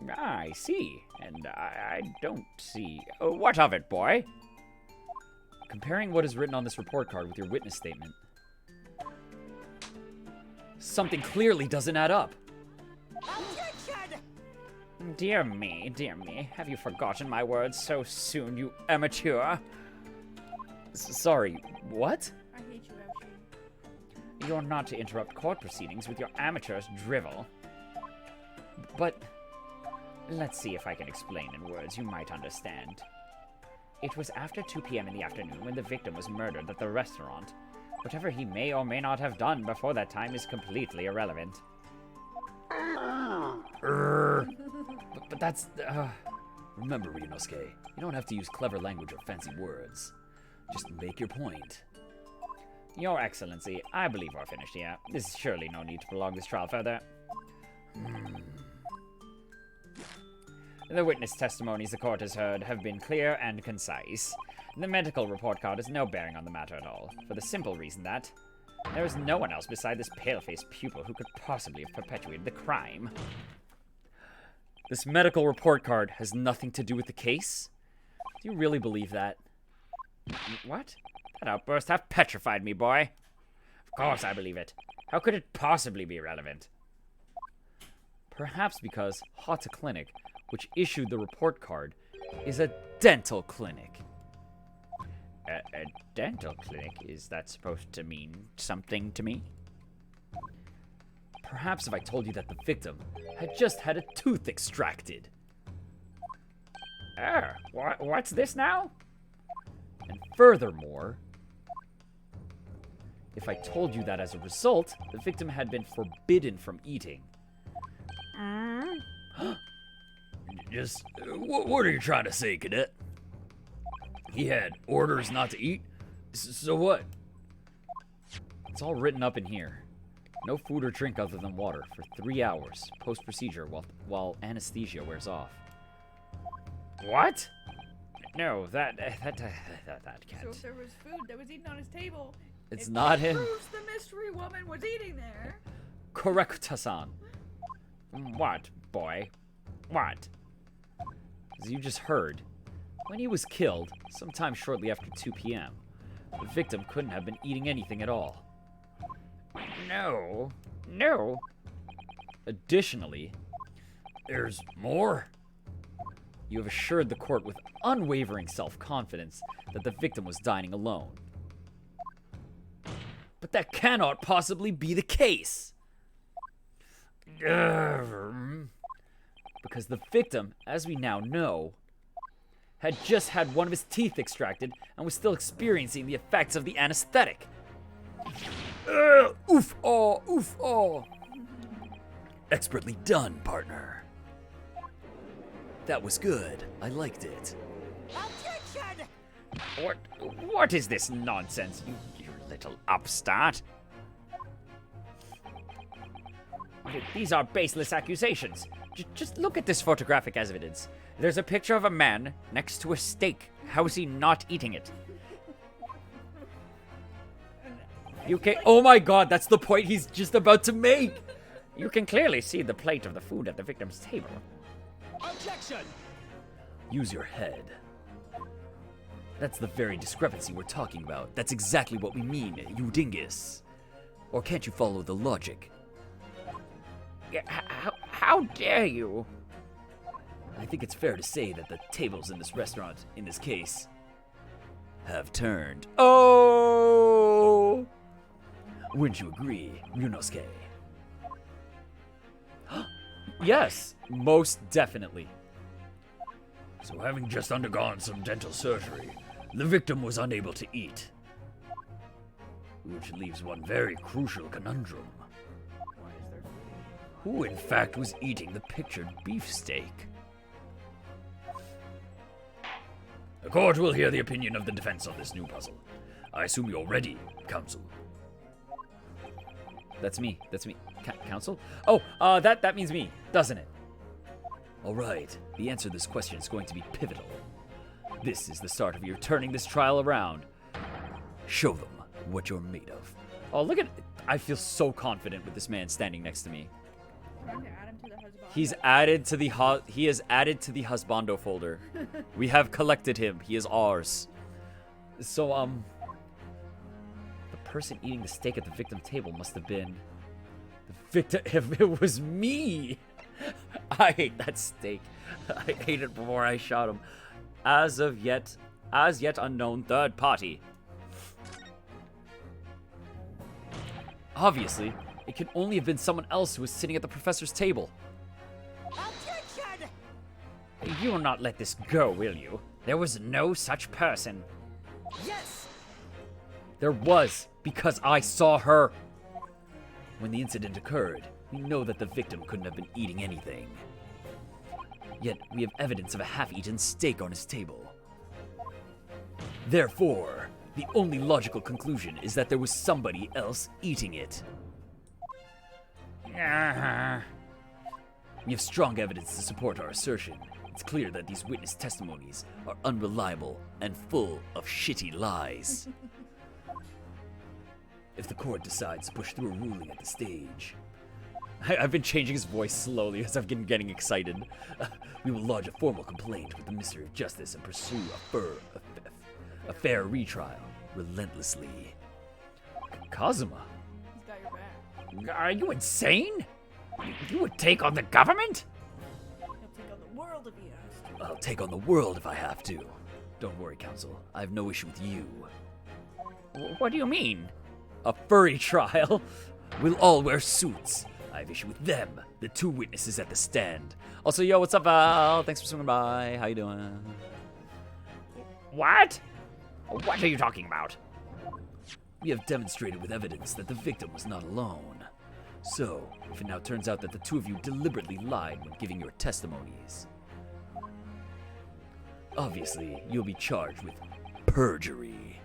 I see, and I don't see. What of it, boy? Comparing what is written on this report card with your witness statement, something clearly doesn't add up. Objection! Dear me, have you forgotten my words so soon, you amateur? Sorry, what? I hate you, Ouchie. You're not to interrupt court proceedings with your amateur's drivel. But Let's see if I can explain in words you might understand. It was after 2 p.m. in the afternoon when the victim was murdered at the restaurant. Whatever he may or may not have done before that time is completely irrelevant. But that's... Remember, Ryunosuke, you don't have to use clever language or fancy words. Just make your point. Your Excellency, I believe we're finished here. There's surely no need to prolong this trial further. The witness testimonies the court has heard have been clear and concise. The medical report card has no bearing on the matter at all, for the simple reason that there is no one else beside this pale-faced pupil who could possibly have perpetuated the crime. This medical report card has nothing to do with the case? Do you really believe that? What? That outburst half petrified me, boy. Of course I believe it. How could it possibly be relevant? Perhaps because Hata Clinic, which issued the report card, is a dental clinic. A dental clinic? Is that supposed to mean something to me? Perhaps if I told you that the victim had just had a tooth extracted. What's this now? And furthermore, if I told you that as a result, the victim had been forbidden from eating. Just, what are you trying to say, Cadet? He had orders not to eat? So what? It's all written up in here. No food or drink other than water for 3 hours post-procedure while anesthesia wears off. What? No, that So can't. if there was food that was eaten on his table, It's it not him. proves the mystery woman was eating there. Correct-san. What, boy? What? As you just heard, when he was killed, sometime shortly after 2 p.m., the victim couldn't have been eating anything at all. No. Additionally, There's more? you have assured the court with unwavering self-confidence that the victim was dining alone. But that cannot possibly be the case. Because the victim, as we now know, had just had one of his teeth extracted and was still experiencing the effects of the anesthetic. Oof, oh. Expertly done, partner. That was good. I liked it. Objection! What is this nonsense, you little upstart? These are baseless accusations. Just look at this photographic evidence. There's a picture of a man next to a steak. How is he not eating it? Oh my god, that's the point he's just about to make! You can clearly see the plate of the food at the victim's table. Objection! Use your head. That's the very discrepancy we're talking about. That's exactly what we mean, you dingus. Or can't you follow the logic? How dare you? I think it's fair to say that the tables in this restaurant, in this case, have turned. Oh! Wouldn't you agree, Ryunosuke? Yes, most definitely. So having just undergone some dental surgery, the victim was unable to eat. Which leaves one very crucial conundrum. Who in fact was eating the pictured beefsteak? The court will hear the opinion of the defense on this new puzzle. I assume you're ready, counsel. That's me. Counsel? Oh, that means me, doesn't it? All right, the answer to this question is going to be pivotal. This is the start of your turning this trial around. Show them what you're made of. Oh, look at... I feel so confident with this man standing next to me. Trying to add him to the husband. He is added to the husbando folder. We have collected him. He is ours. So, the person eating the steak at the victim table must have been the victim. If it was me, I hate that steak. I ate it before I shot him. As yet unknown third party. Obviously, it could only have been someone else who was sitting at the professor's table. Objection! You will not let this go, will you? There was no such person. Yes! There was, because I saw her. When the incident occurred, we know that the victim couldn't have been eating anything. Yet, we have evidence of a half-eaten steak on his table. Therefore, the only logical conclusion is that there was somebody else eating it. We have strong evidence to support our assertion. It's clear that these witness testimonies are unreliable and full of shitty lies. If the court decides to push through a ruling at the stage, I've been changing his voice slowly as I've been getting excited. we will lodge a formal complaint with the Ministry of Justice and pursue a fair retrial relentlessly. Kazuma? He's got your back. Are you insane? You would take on the government? He'll take on the world if he has to. I'll take on the world if I have to. Don't worry, Counsel. I have no issue with you. What do you mean? A furry trial? We'll all wear suits. I have issue with them, the two witnesses at the stand. Also, yo, what's up, Val? Thanks for swinging by. How you doing? What? What are you talking about? We have demonstrated with evidence that the victim was not alone. So, if it now turns out that the two of you deliberately lied when giving your testimonies, obviously, you'll be charged with perjury.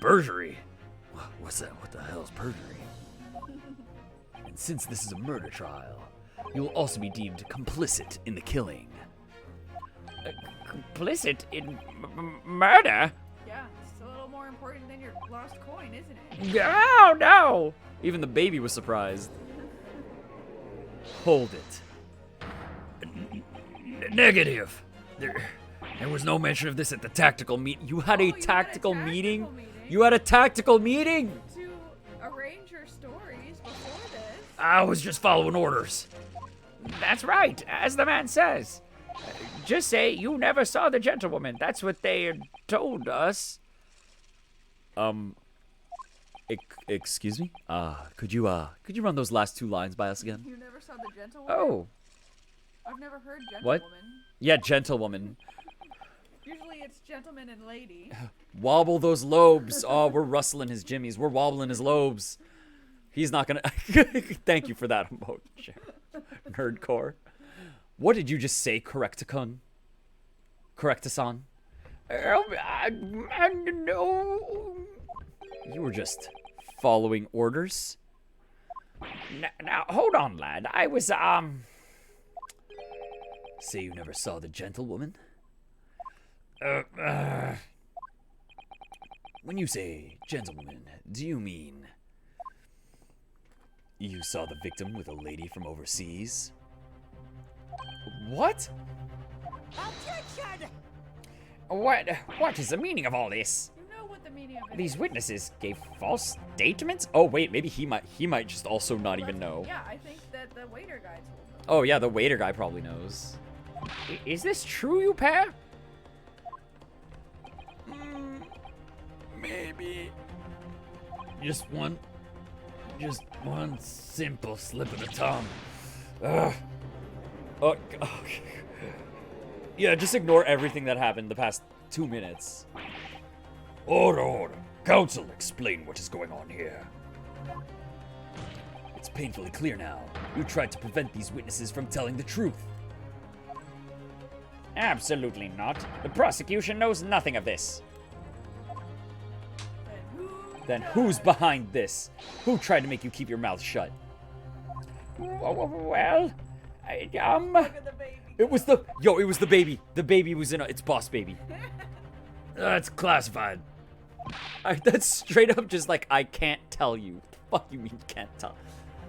Perjury? What's that? What the hell is perjury? And since this is a murder trial, you will also be deemed complicit in the killing. Complicit in murder? Yeah, it's a little more important than your lost coin, isn't it? Oh, no! Even the baby was surprised. Hold it. Negative. There was no mention of this at the tactical meet. You had a tactical meeting? You had a tactical meeting? To arrange your stories before this. I was just following orders. That's right, as the man says. Just say you never saw the gentlewoman. That's what they told us. Excuse me? Could you run those last two lines by us again? You never saw the gentlewoman? Oh, I've never heard gentlewoman. What? Yeah, gentlewoman. Usually it's gentleman and lady. Wobble those lobes. Oh, we're rustling his jimmies. We're wobbling his lobes. He's not gonna... Thank you for that emoji. Nerdcore. What did you just say, Correcticon? Correctason? no. You were just following orders? Now, hold on, lad. I was, Say you never saw the gentlewoman? When you say gentlewoman, do you mean you saw the victim with a lady from overseas? What? Objection! What is the meaning of all this? You know what the meaning of it These is. witnesses gave false statements? Oh wait, maybe he might just also not even know. Yeah, I think that the waiter guy told them. Oh yeah, the waiter guy probably knows. Is this true, you pair? Maybe. Just one simple slip of the tongue. Oh, yeah, just ignore everything that happened the past 2 minutes. Order. Counsel, explain what is going on here. It's painfully clear now. You tried to prevent these witnesses from telling the truth. Absolutely not. The prosecution knows nothing of this. Then who's behind this? Who tried to make you keep your mouth shut? Well, Look at the baby. It was the baby. The baby was in it's boss baby. That's classified. That's straight up just like, I can't tell you. What the fuck you mean you can't tell?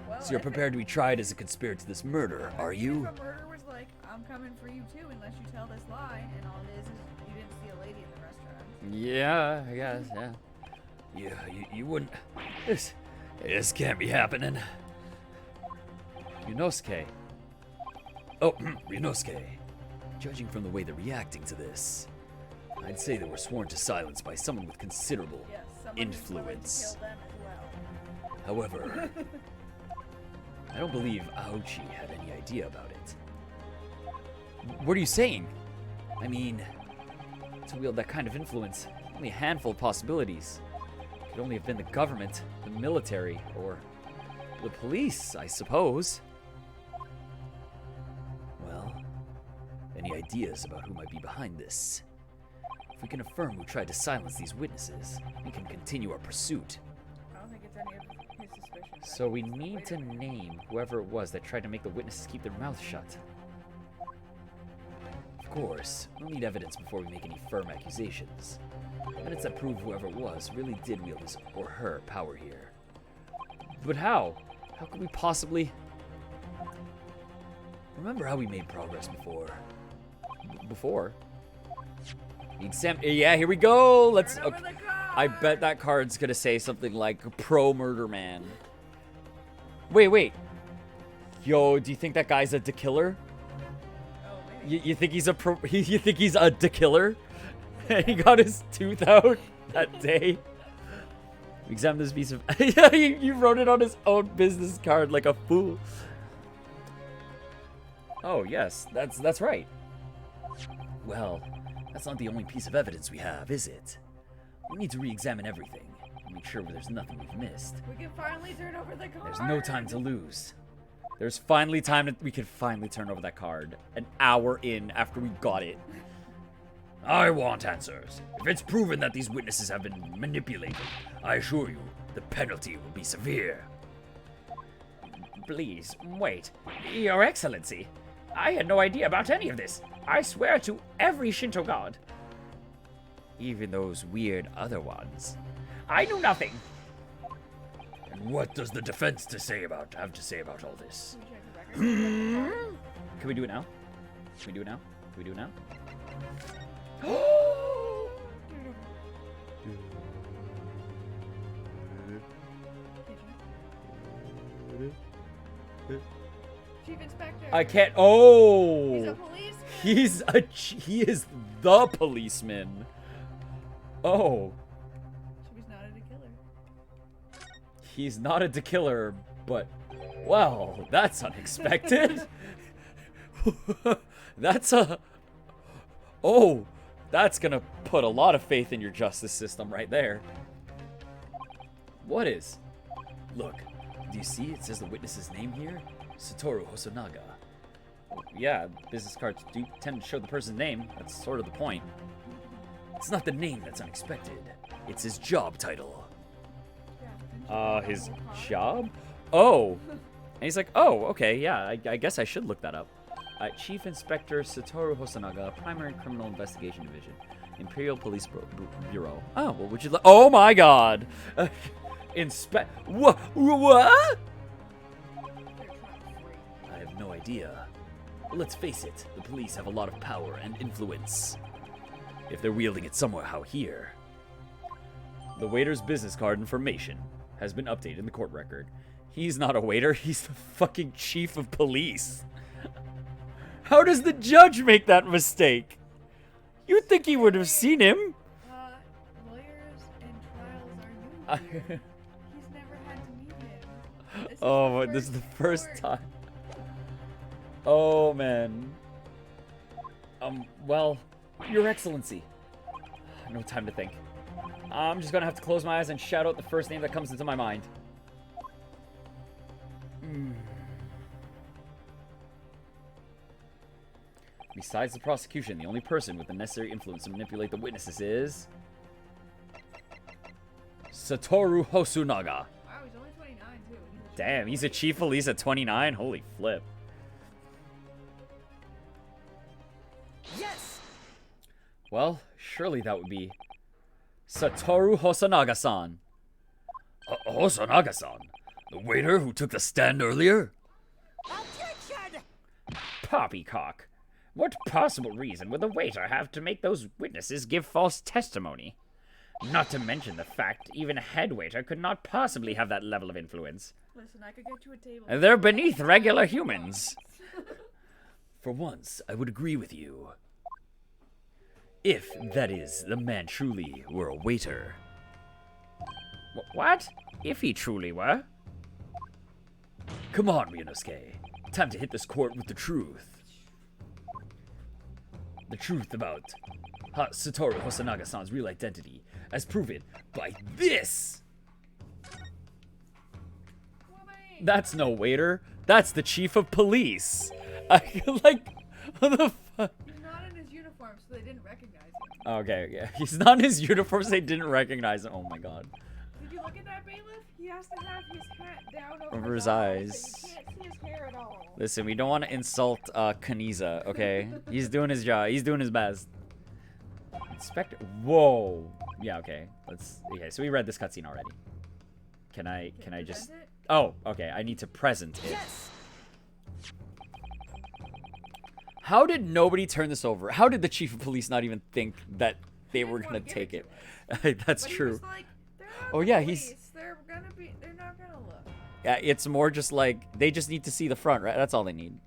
Well, So you're prepared to be tried as a conspirator to this murder, are you? If a murderer was like, I'm coming for you too unless you tell this lie, and all it is you didn't see a lady in the restaurant. Yeah, I guess, yeah. Yeah, you wouldn't... This can't be happening. Yunosuke. Oh, Yunosuke. Judging from the way they're reacting to this, I'd say they were sworn to silence by someone with considerable Yes, someone who's willing to influence. kill them as well. However, I don't believe Aochi had any idea about it. What are you saying? I mean, to wield that kind of influence, only a handful of possibilities. Could only have been the government, the military, or the police, I suppose. Well, any ideas about who might be behind this? If we can affirm who tried to silence these witnesses, we can continue our pursuit. I don't think it's any of his suspicions. so we need to name whoever it was that tried to make the witnesses keep their mouths shut. Of course, we'll need evidence before we make any firm accusations. Evidence that prove whoever it was really did wield his or her power here. But how? How could we possibly... Remember how we made progress before? Before? Yeah, here we go! Let's... Turn over Okay. the card. I bet that card's gonna say something like pro-murder man. Wait. Yo, do you think that guy's a killer? Oh, You think he's you think he's a killer? He got his tooth out that day. Examine this piece of. Yeah, you wrote it on his own business card like a fool. Oh yes, that's right. Well, that's not the only piece of evidence we have, is it? We need to re-examine everything and make sure there's nothing we've missed. We can finally turn over the card. There's no time to lose. There's finally time we could finally turn over that card. An hour in after we got it. I want answers. If it's proven that these witnesses have been manipulated, I assure you, the penalty will be severe. Please, wait. Your Excellency, I had no idea about any of this. I swear to every Shinto god. Even those weird other ones. I knew nothing. And what does the defense have to say about all this? Can we check the record? Can we do it now? Can we do it now? Can we do it now? Chief Inspector. I can't. Oh, He's a policeman. he is the policeman. Oh, So he's not a killer. he's not a killer, but well, that's unexpected. That's a. Oh, that's gonna put a lot of faith in your justice system right there. What is? Look, do you see it says the witness's name here? Satoru Hosonaga. Yeah, business cards do tend to show the person's name. That's sort of the point. It's not the name that's unexpected. It's his job title. Yeah, His job? Oh. And he's like, oh, okay, yeah, I guess I should look that up. Chief Inspector Satoru Hosonaga, Primary Criminal Investigation Division, Imperial Police Bureau. Oh, what would you like? Oh my god! What? I have no idea. But let's face it, the police have a lot of power and influence. If they're wielding it somewhere out here. The waiter's business card information has been updated in the court record. He's not a waiter, he's the fucking chief of police. How does the judge make that mistake? You'd think he would have seen him. Lawyers and trials are new. He's never had to meet him. Oh, this is the first time. Oh, man. Well, Your Excellency. No time to think. I'm just gonna have to close my eyes and shout out the first name that comes into my mind. Besides the prosecution, the only person with the necessary influence to manipulate the witnesses is... Satoru Hosonaga. Wow, he's only 29 too. Damn, he's a chief of police at 29? Holy flip. Yes! Well, surely that would be Satoru Hosonaga-san. Hosonaga-san? The waiter who took the stand earlier? Objection! Poppycock. What possible reason would the waiter have to make those witnesses give false testimony? Not to mention the fact even a head waiter could not possibly have that level of influence. Listen, I could get you a table. They're beneath regular humans. For once, I would agree with you. If, that is, the man truly were a waiter. What? If he truly were? Come on, Ryunosuke. Time to hit this court with the truth. The truth about Satoru Hosonaga-san's real identity, as proven by this! That's no waiter. That's the chief of police. Like, what the fuck? He's not in his uniform, so they didn't recognize him. Okay, yeah. He's not in his uniform, so they didn't recognize him. Oh my god. Did you look at that bailiff? He has to have his hat down Over his eyes. So you can't see his hair at all. Listen, we don't want to insult Kaniza, okay? He's doing his job. He's doing his best. Inspector. Whoa. Yeah, okay. Okay, so we read this cutscene already. Can I just... Present it? Oh, okay. I need to present it. Yes! How did nobody turn this over? How did the chief of police not even think that they were didn't gonna wanna give take it it? to That's But he true. was like, they're not Oh, the yeah, police. he's- They're not gonna look. Yeah, it's more just like they just need to see the front, right? That's all they need.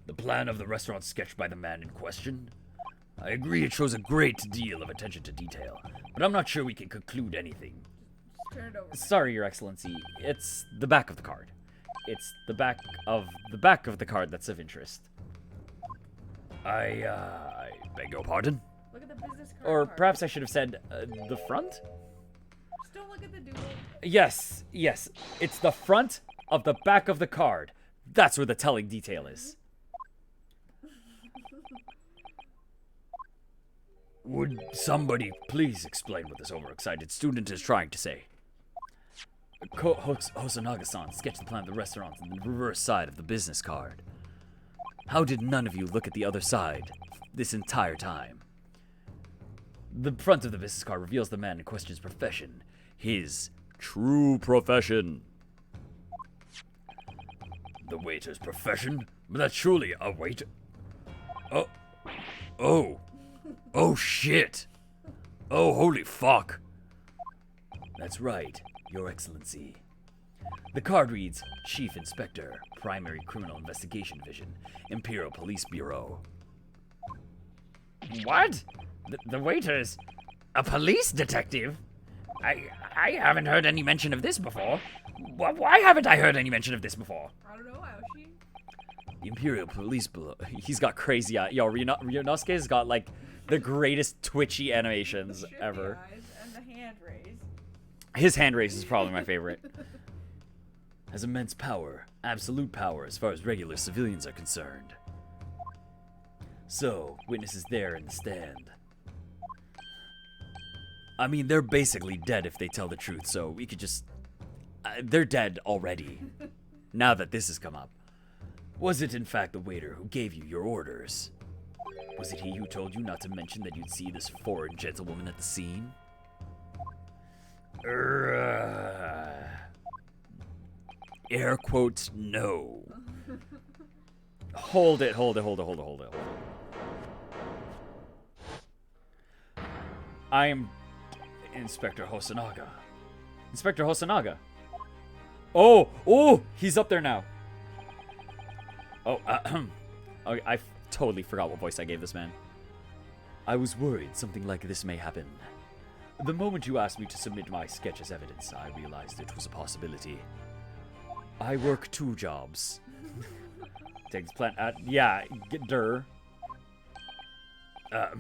The plan of the restaurant sketched by the man in question? I agree it shows a great deal of attention to detail, but I'm not sure we can conclude anything. Just turn it over. Sorry, Your Excellency. It's the back of the card. It's the back of the card that's of interest. I beg your pardon? Look at the business card. Or part. perhaps I should have said the front? Just don't look at the doodle. Yes, yes. It's the front of the back of the card. That's where the telling detail is. Would somebody please explain what this overexcited student is trying to say? Hosonaga-san sketched the plan of the restaurant on the reverse side of the business card. How did none of you look at the other side this entire time? The front of the business card reveals the man in question's profession. His true profession. The waiter's profession? But that's surely a waiter. Oh shit! Oh, holy fuck! That's right, Your Excellency. The card reads, Chief Inspector, Primary Criminal Investigation Division, Imperial Police Bureau. What? The waiter's a police detective? I haven't heard any mention of this before. Why haven't I heard any mention of this before? I don't know, Aoshi. The Imperial Police Bureau. He's got crazy eyes. Yo, Ryunosuke's got like the greatest twitchy animations The ever. eyes and the hand raise. His hand raise is probably my favorite. Has immense power, absolute power as far as regular civilians are concerned. So, witnesses there in the stand. I mean, they're basically dead if they tell the truth, so we could just... they're dead already, now that this has come up. Was it in fact the waiter who gave you your orders? Was it he who told you not to mention that you'd see this foreign gentlewoman at the scene? Air quotes, no. Hold it. I am Inspector Hosonaga. Inspector Hosonaga. Oh, he's up there now. Oh, I totally forgot what voice I gave this man. I was worried something like this may happen. The moment you asked me to submit my sketch as evidence, I realized it was a possibility. I work 2 jobs. Take this plant out. Yeah, get der. There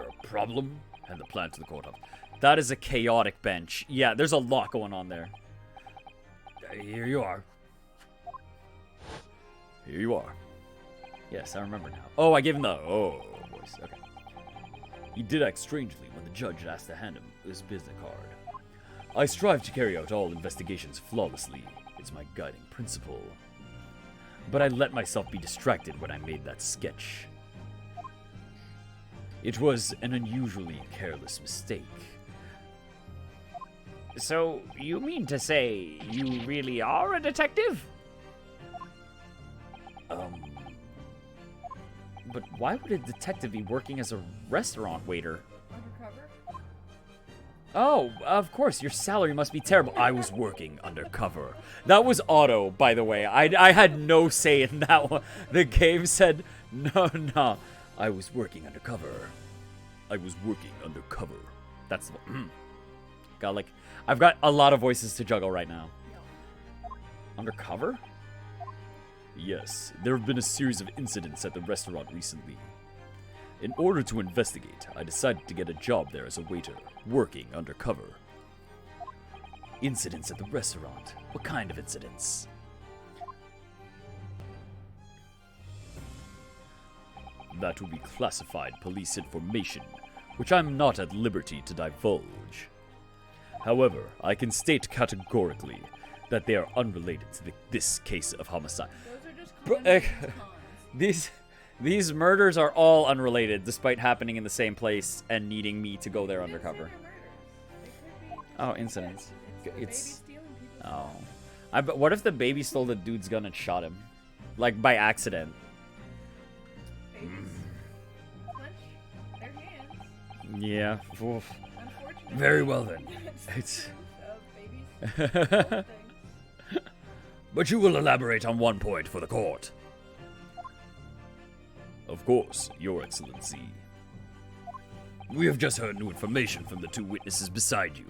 a problem? Hand the plan to the courthouse. That is a chaotic bench. Yeah, there's a lot going on there. Here you are. Here you are. Yes, I remember now. Oh, I gave him the voice. Okay. He did act strangely when the judge asked to hand him his business card. I strive to carry out all investigations flawlessly. It's my guiding principle. But I let myself be distracted when I made that sketch. It was an unusually careless mistake. So, you mean to say you really are a detective? But why would a detective be working as a restaurant waiter? Undercover? Oh, of course, your salary must be terrible. I was working undercover. That was auto, by the way. I had no say in that one. The game said, no. I was working undercover. I was working undercover. That's the I've got a lot of voices to juggle right now. Undercover? Yes, there have been a series of incidents at the restaurant recently. In order to investigate, I decided to get a job there as a waiter, working undercover. Incidents at the restaurant? What kind of incidents? That would be classified police information, which I'm not at liberty to divulge. However, I can state categorically that they are unrelated to this case of homicide. Those are just cons. These murders are all unrelated, despite happening in the same place and needing me to go there undercover. Oh, incidents. It's oh, but what if the baby stole the dude's gun and shot him, like by accident? Clench their hands. Yeah. Oof. Unfortunately, Very well then. it's It's. babies. But you will elaborate on one point for the court. Of course, Your Excellency. We have just heard new information from the two witnesses beside you.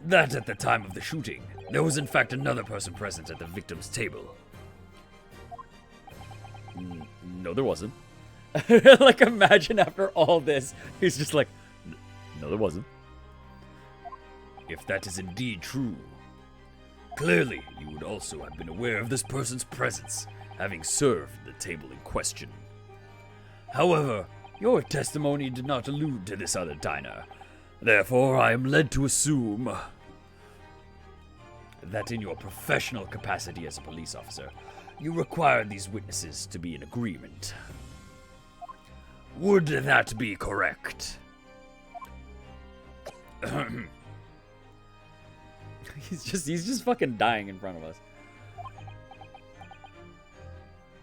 That at the time of the shooting, there was in fact another person present at the victim's table. No, there wasn't. Like, imagine after all this, he's just like, no, there wasn't. If that is indeed true, clearly you would also have been aware of this person's presence, having served the table in question. However, your testimony did not allude to this other diner. Therefore, I am led to assume that in your professional capacity as a police officer, you required these witnesses to be in agreement. Would that be correct? He's just fucking dying in front of us.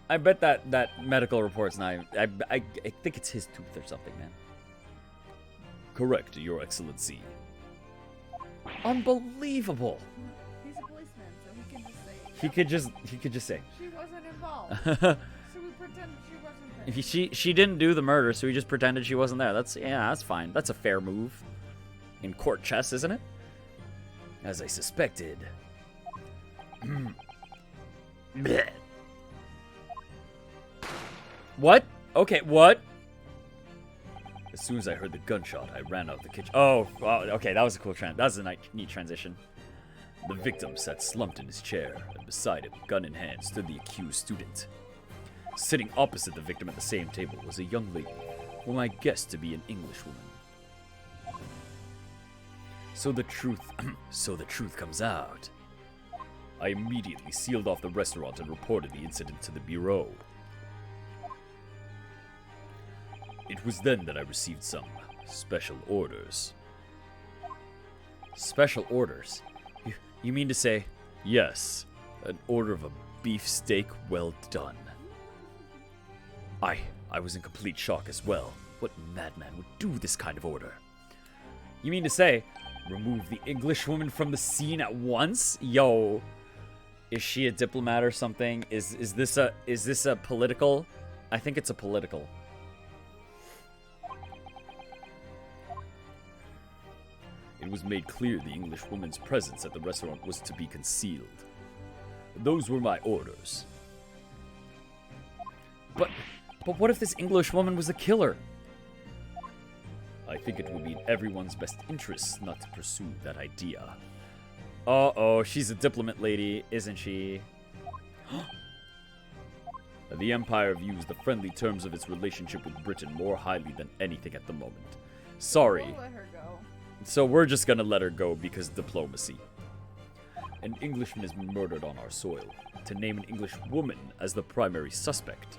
I bet that medical report's not even, I think it's his tooth or something, man. Correct, Your Excellency. Unbelievable. He's a policeman, so he can just say. He could just say. She wasn't involved. So we pretend she wasn't there. She didn't do the murder, so he just pretended she wasn't there. That's fine. That's a fair move. In court chess, isn't it? As I suspected. Bleh. What? Okay, what? As soon as I heard the gunshot, I ran out of the kitchen. Oh, okay, that was a cool that was a neat transition. The victim sat slumped in his chair, and beside him, gun in hand, stood the accused student. Sitting opposite the victim at the same table was a young lady, whom I guessed to be an Englishwoman. So the truth comes out. I immediately sealed off the restaurant and reported the incident to the bureau. It was then that I received some special orders. Special orders? You mean to say? Yes, an order of a beef steak well done. I was in complete shock as well. What madman would do this kind of order? You mean to say, remove the Englishwoman from the scene at once? Yo, is she a diplomat or something? Is this a political? I think it's a political. It was made clear the Englishwoman's presence at the restaurant was to be concealed. Those were my orders. But what if this Englishwoman was a killer? I think it would be in everyone's best interest not to pursue that idea. Uh-oh, she's a diplomat lady, isn't she? The Empire views the friendly terms of its relationship with Britain more highly than anything at the moment. Sorry. We'll let her go. So we're just gonna let her go because diplomacy. An Englishman is murdered on our soil. To name an English woman as the primary suspect,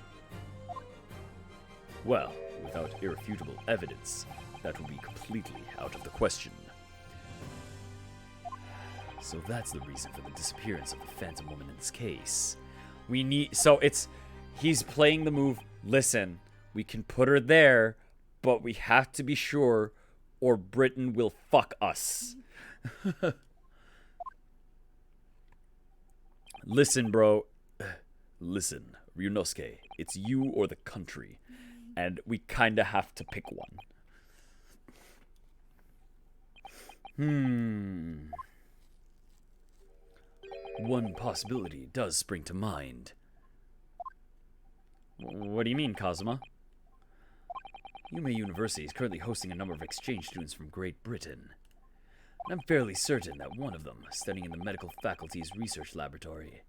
well, without irrefutable evidence, that would be completely out of the question. So that's the reason for the disappearance of the Phantom Woman in this case. He's playing the move, listen, we can put her there, but we have to be sure or Britain will fuck us. Listen, bro. Listen, Ryunosuke, it's you or the country, and we kinda have to pick one. One possibility does spring to mind. What do you mean, Kazuma? Yume University is currently hosting a number of exchange students from Great Britain. And I'm fairly certain that one of them, studying in the medical faculty's research laboratory,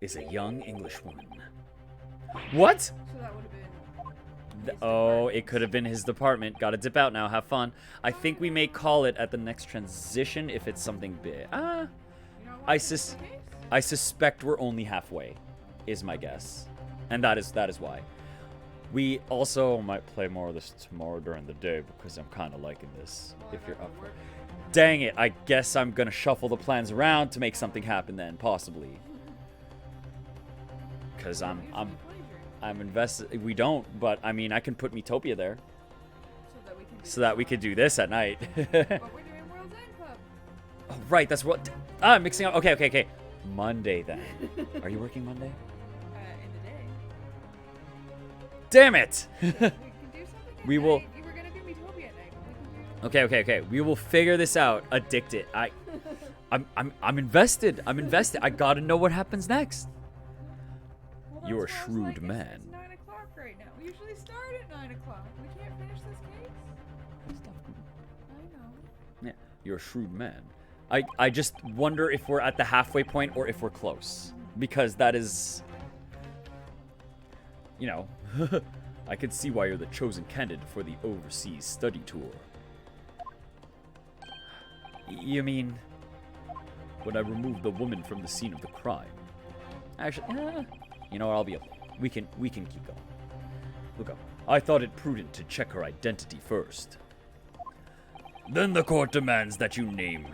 is a young Englishwoman. What? So that would have been. his Oh, department. it could have been his department. Gotta dip out now. Have fun. I think we may call it at the next transition if it's something big. You know what, I just in case? I suspect we're only halfway, is my guess. And that is why. We also might play more of this tomorrow during the day because I'm kind of liking this. Well, If I you're got up to for it. work. Dang it, I guess I'm gonna shuffle the plans around to make something happen then, possibly. Because Usually play during- I'm invested. We don't, but I mean, I can put Metopia there so that we can do do this at night. But we're doing World's End Club. Oh, right, that's what. I'm mixing up. Okay. Monday then. Are you working Monday? In the day. Damn it! We can do something at We will- night. You were gonna do Metopia at night. We can do Okay. We will figure this out. Addicted. I'm invested. I gotta know what happens next. Well, You're a that's what I was shrewd like, man. It's 9 o'clock right now. We usually start at 9 o'clock. We can't finish this case? I know. Yeah, you're a shrewd man. I just wonder if we're at the halfway point or if we're close. Because that is... You know, I could see why you're the chosen candidate for the overseas study tour. You mean... when I removed the woman from the scene of the crime? Actually, you know what, we can keep going. We'll go. I thought it prudent to check her identity first. Then the court demands that you name.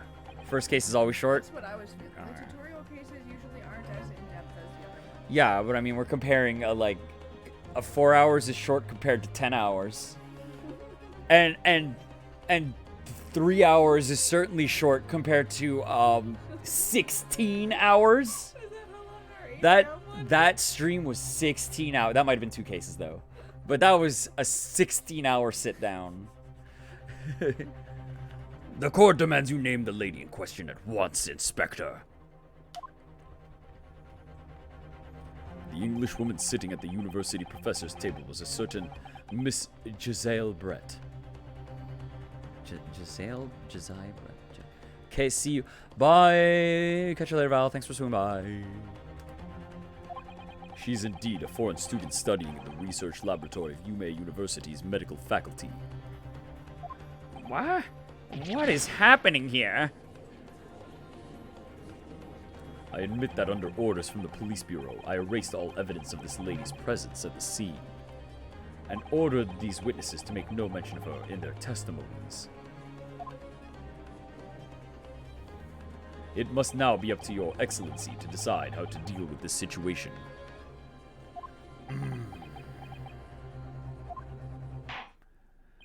First case is always short. That's what I was feeling. The tutorial cases usually aren't as in-depth as the other ones. Yeah, but I mean, we're comparing a 4 hours is short compared to 10 hours. And 3 hours is certainly short compared to 16 hours. Is that how long our 8-hour one? That stream was 16 hours. That might have been 2 cases though. But that was a 16-hour sit down. The court demands you name the lady in question at once, Inspector. The English woman sitting at the university professor's table was a certain Miss Giselle Brett. Giselle Brett. Okay, see you. Bye. Catch you later, Val. Thanks for swinging by. She's indeed a foreign student studying in the research laboratory of UMA University's medical faculty. What? What is happening here? I admit that under orders from the police bureau, I erased all evidence of this lady's presence at the scene, and ordered these witnesses to make no mention of her in their testimonies. It must now be up to your excellency to decide how to deal with this situation.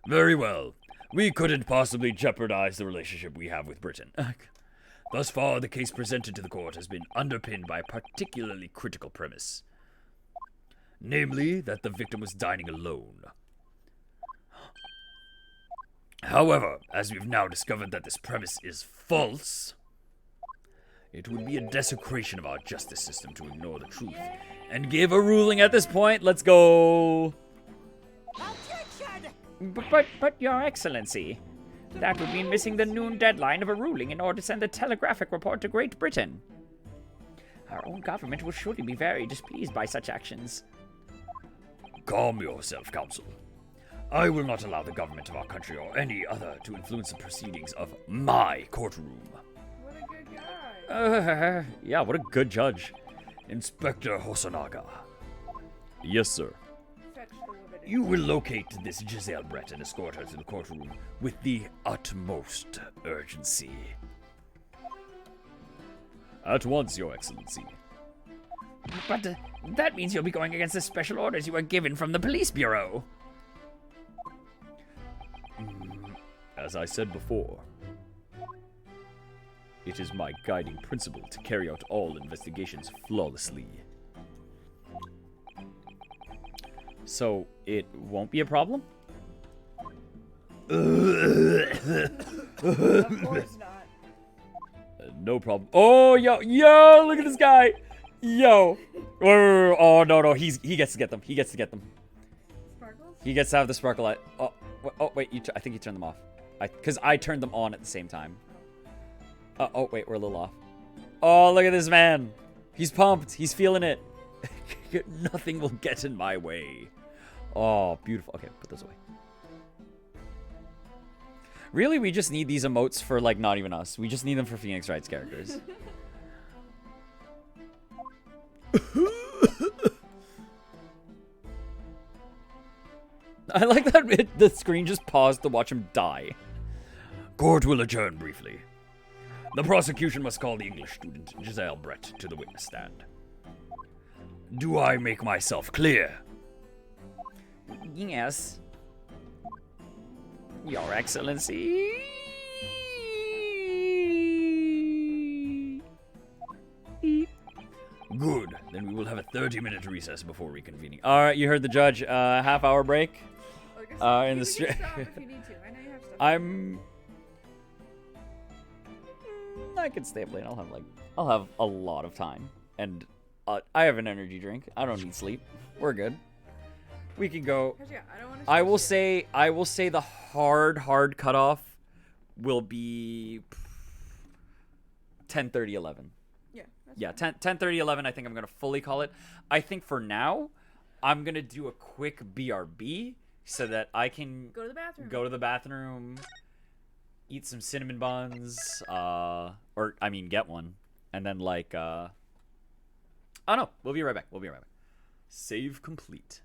Very well. We couldn't possibly jeopardize the relationship we have with Britain. Thus far, the case presented to the court has been underpinned by a particularly critical premise. Namely, that the victim was dining alone. However, as we've now discovered that this premise is false, it would be a desecration of our justice system to ignore the truth and give a ruling at this point. Let's go. Objection! But, Your Excellency, that would mean missing the noon deadline of a ruling in order to send a telegraphic report to Great Britain. Our own government will surely be very displeased by such actions. Calm yourself, Counsel. I will not allow the government of our country or any other to influence the proceedings of my courtroom. What a good guy. Yeah, what a good judge. Inspector Hosonaga. Yes, sir. Fetch the woman in. You will locate this Giselle Brett and escort her to the courtroom with the utmost urgency. At once, Your Excellency. But that means you'll be going against the special orders you were given from the police bureau. As I said before, it is my guiding principle to carry out all investigations flawlessly. So, it won't be a problem? Of course not. No problem. Oh, yo, look at this guy. Yo. Oh, no, he gets to get them. He gets to get them. Sparkles? He gets to have the sparkle light. Oh, wait, I think you turned them off. Because I turned them on at the same time. Oh, wait, we're a little off. Oh, look at this man. He's pumped. He's feeling it. Nothing will get in my way. Oh, beautiful. Okay, put those away. Really, we just need these emotes for, like, not even us. We just need them for Phoenix Wright's characters. I like that the screen just paused to watch him die. Court will adjourn briefly. The prosecution must call the English student, Giselle Brett, to the witness stand. Do I make myself clear? Yes. Your Excellency. Good. Then we will have a 30-minute recess before reconvening. All right, you heard the judge. Half-hour break. Like I said, In the you can stop if you need to. I know you have stuff. I can stay up late. I'll have a lot of time, and I have an energy drink. I don't need sleep. We're good. We can go. Yeah, I don't want to. I will say the hard cutoff will be 10:30, 11. Yeah. Yeah, 10:30, 11. I think I'm gonna fully call it. I think for now, I'm gonna do a quick BRB so that I can Go to the bathroom. go to the bathroom, eat some cinnamon buns, get one, and then oh no, we'll be right back. Save complete.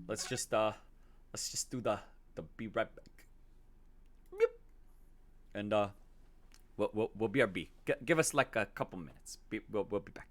Let's just do the be right back. Yep. And we'll BRB. Give us like a couple minutes. We'll be back.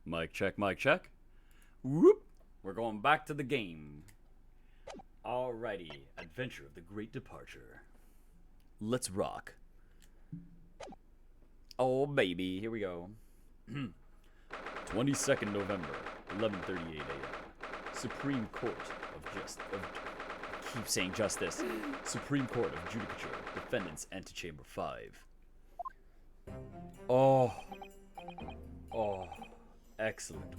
Mic check, mic check. Whoop! We're going back to the game. Alrighty, Adventure of the Great Departure. Let's rock. Oh, baby, here we go. 22nd November, 11:38 a.m. Supreme Court keep saying justice. Supreme Court of Judicature, Defendants, Antechamber 5. Oh, excellent.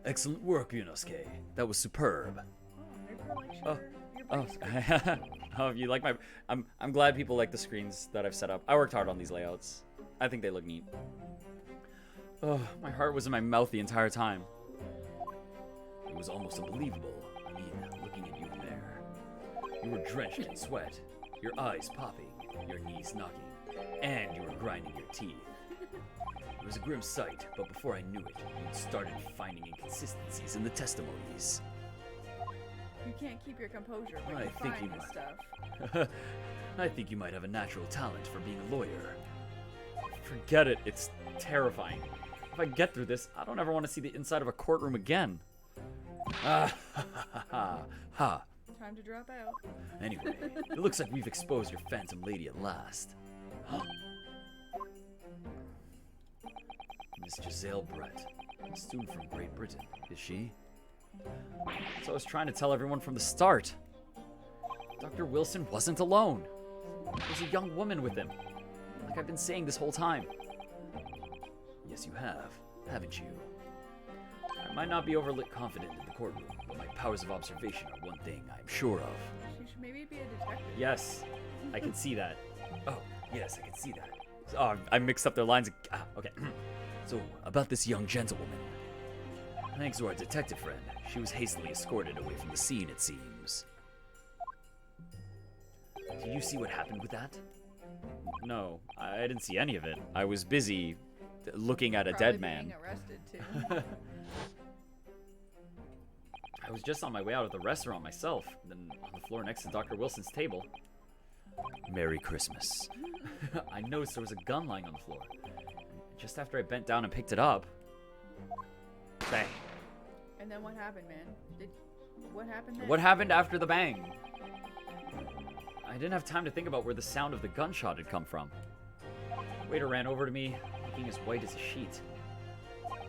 Excellent work, Yunosuke. That was superb. Oh, Oh, oh, you like my... I'm glad people like the screens that I've set up. I worked hard on these layouts. I think they look neat. Oh, my heart was in my mouth the entire time. It was almost unbelievable. I mean, looking at you in there. You were drenched in sweat, your eyes popping, your knees knocking, and you were grinding your teeth. It was a grim sight, but before I knew it, you'd started finding inconsistencies in the testimonies. You can't keep your composure when I you think find you this might. stuff. I think you might have a natural talent for being a lawyer. Forget it, it's terrifying. If I get through this, I don't ever want to see the inside of a courtroom again. Ah, ha, ha, ha, ha. Time to drop out. Anyway, it looks like we've exposed your phantom lady at last. Miss Giselle Brett, a student from Great Britain, is she? So I was trying to tell everyone from the start. Dr. Wilson wasn't alone. There's a young woman with him, like I've been saying this whole time. Yes, you have, haven't you? I might not be overly confident in the courtroom, but my powers of observation are one thing I'm sure of. She should maybe be a detective. Yes, I can see that. Oh, yes, I can see that. Oh, I mixed up their lines. Okay. So, about this young gentlewoman. Thanks to our detective friend, she was hastily escorted away from the scene, it seems. Did you see what happened with that? No, I didn't see any of it. I was busy looking at a Probably dead man. being arrested too. I was just on my way out of the restaurant myself, then on the floor next to Dr. Wilson's table. Merry Christmas. I noticed there was a gun lying on the floor. Just after I bent down and picked it up, bang. And then what happened, man? What happened then? What happened after the bang? I didn't have time to think about where the sound of the gunshot had come from. Waiter ran over to me, looking as white as a sheet.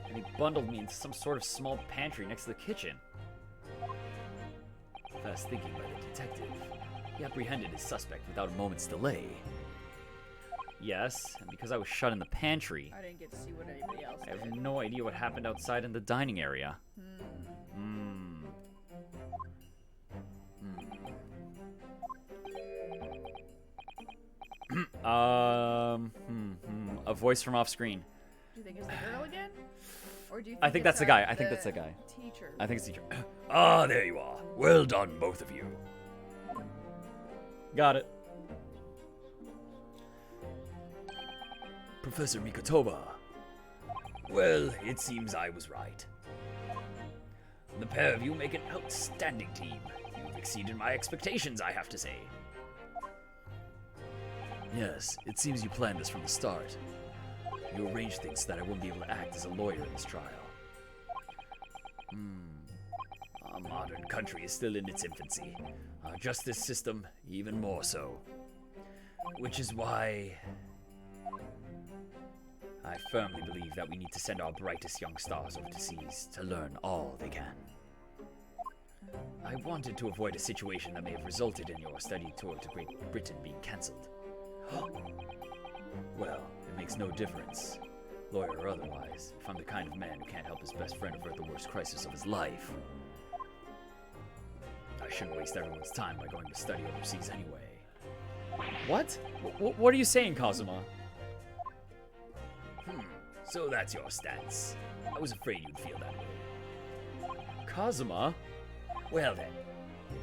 And he bundled me into some sort of small pantry next to the kitchen. Fast thinking by the detective, he apprehended his suspect without a moment's delay. Yes, and because I was shut in the pantry, I didn't get to see what anybody else I have did. no idea what happened outside in the dining area. A voice from off screen. Do you think it's the girl again? Or do you think I think it's that's the guy. I think that's the guy. Teacher. I think it's teacher. Ah, there you are. Well done, both of you. Got it. Professor Mikotoba. Well, it seems I was right. The pair of you make an outstanding team. You've exceeded my expectations, I have to say. Yes, it seems you planned this from the start. You arranged things so that I wouldn't be able to act as a lawyer in this trial. Our modern country is still in its infancy. Our justice system, even more so. Which is why I firmly believe that we need to send our brightest young stars overseas to learn all they can. I wanted to avoid a situation that may have resulted in your study tour to Great Britain being cancelled. Well, it makes no difference, lawyer or otherwise, if I'm the kind of man who can't help his best friend avert the worst crisis of his life. I shouldn't waste everyone's time by going to study overseas anyway. What? What are you saying, Kazuma? So that's your stance. I was afraid you'd feel that way. Kazuma? Well then,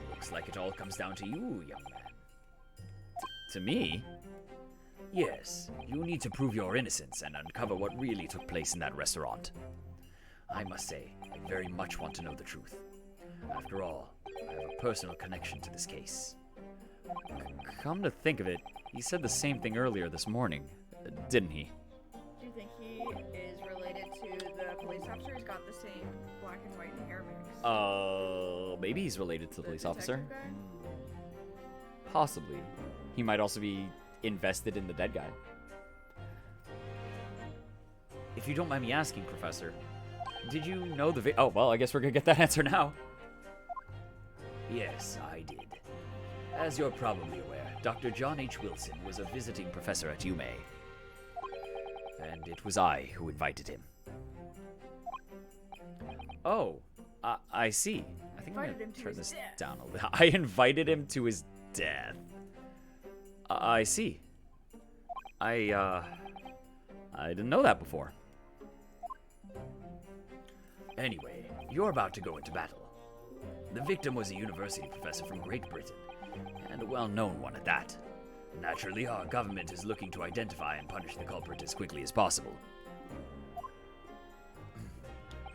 looks like it all comes down to you, young man. To me? Yes, you need to prove your innocence and uncover what really took place in that restaurant. I must say, I very much want to know the truth. After all, I have a personal connection to this case. Come to think of it, he said the same thing earlier this morning, didn't he? Do you think he is related to the police officer who's got the same black and white hair mix. Maybe he's related to the police officer. detective guy? Possibly. He might also be invested in the dead guy. If you don't mind me asking, Professor, did you know the oh, well, I guess we're gonna get that answer now. Yes, I did. As you're probably aware, Dr. John H. Wilson was a visiting professor at UMA. And it was I who invited him. Oh, I see. I think I'm Invited gonna him to turn his this death. down a little. I invited him to his death. I see. I didn't know that before. Anyway, you're about to go into battle. The victim was a university professor from Great Britain, and a well-known one at that. Naturally, our government is looking to identify and punish the culprit as quickly as possible.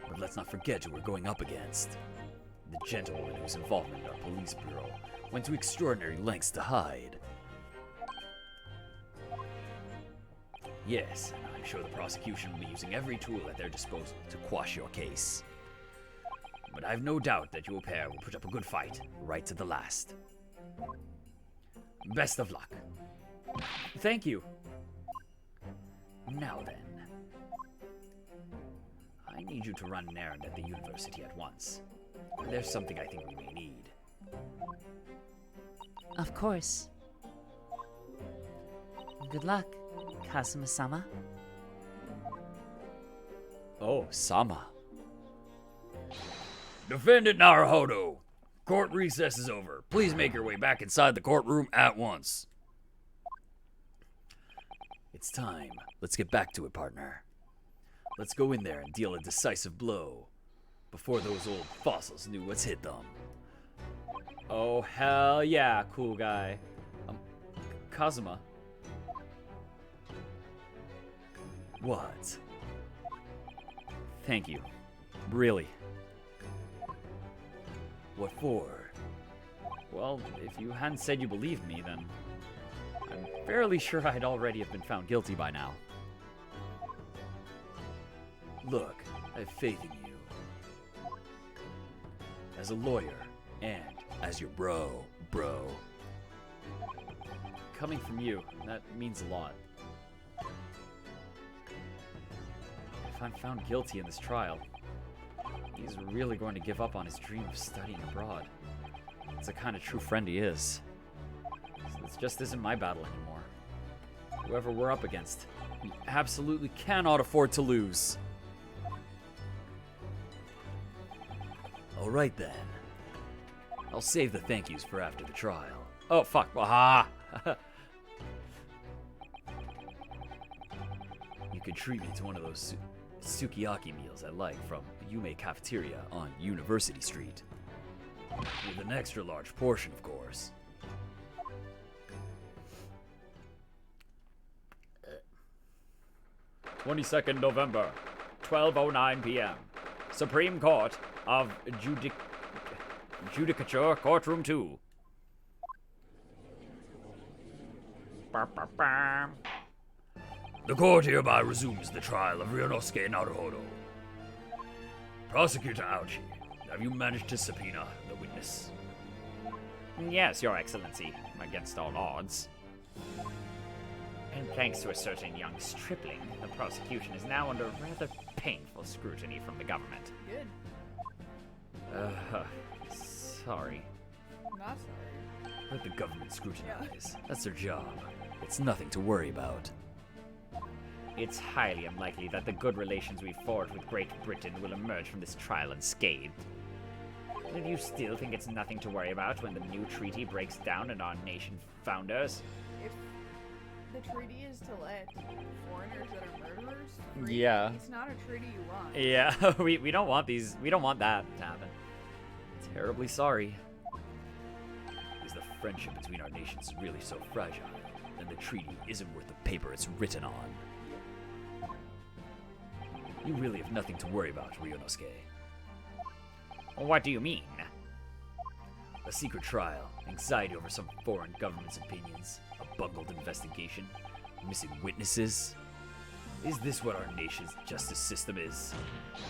But let's not forget who we're going up against. The gentlewoman whose involvement in our police bureau went to extraordinary lengths to hide. Yes, and I'm sure the prosecution will be using every tool at their disposal to quash your case. But I've no doubt that your pair will put up a good fight, right to the last. Best of luck. Thank you. Now then, I need you to run an errand at the university at once. There's something I think we may need. Of course. Good luck, Kazuma-sama. Oh, Sama. Defendant Naruhodo! Court recess is over. Please make your way back inside the courtroom at once. It's time. Let's get back to it, partner. Let's go in there and deal a decisive blow before those old fossils knew what's hit them. Oh, hell yeah, cool guy. Kazuma. What? Thank you. Really. What for? Well, if you hadn't said you believed me, then I'm fairly sure I'd already have been found guilty by now. Look, I have faith in you. As a lawyer, and as your bro. Coming from you, that means a lot. If I'm found guilty in this trial, he's really going to give up on his dream of studying abroad. It's the kind of true friend he is. So this just isn't my battle anymore. Whoever we're up against, we absolutely cannot afford to lose. All right then. I'll save the thank yous for after the trial. Oh, fuck. Aha! You could treat me to one of those sukiyaki meals I like from Yume Cafeteria on University Street. With an extra large portion, of course. 22nd November, 12:09 p.m. Supreme Court of Judicature, Courtroom 2. The court hereby resumes the trial of Ryunosuke Naruhodo. Prosecutor Aochi, have you managed to subpoena the witness? Yes, Your Excellency, against all odds. And thanks to a certain young stripling, the prosecution is now under rather painful scrutiny from the government. Good. Sorry. Not sorry. Let the government scrutinize. That's their job. It's nothing to worry about. It's highly unlikely that the good relations we've forged with Great Britain will emerge from this trial unscathed. Do you still think it's nothing to worry about when the new treaty breaks down and our nation founders? If the treaty is to let foreigners that are murderers free, Yeah. it's not a treaty you want. Yeah, we don't want these. We don't want that to happen. Terribly sorry. Is the friendship between our nations really so fragile, then the treaty isn't worth the paper it's written on? You really have nothing to worry about, Ryunosuke. What do you mean? A secret trial, anxiety over some foreign government's opinions, a bungled investigation, missing witnesses. Is this what our nation's justice system is?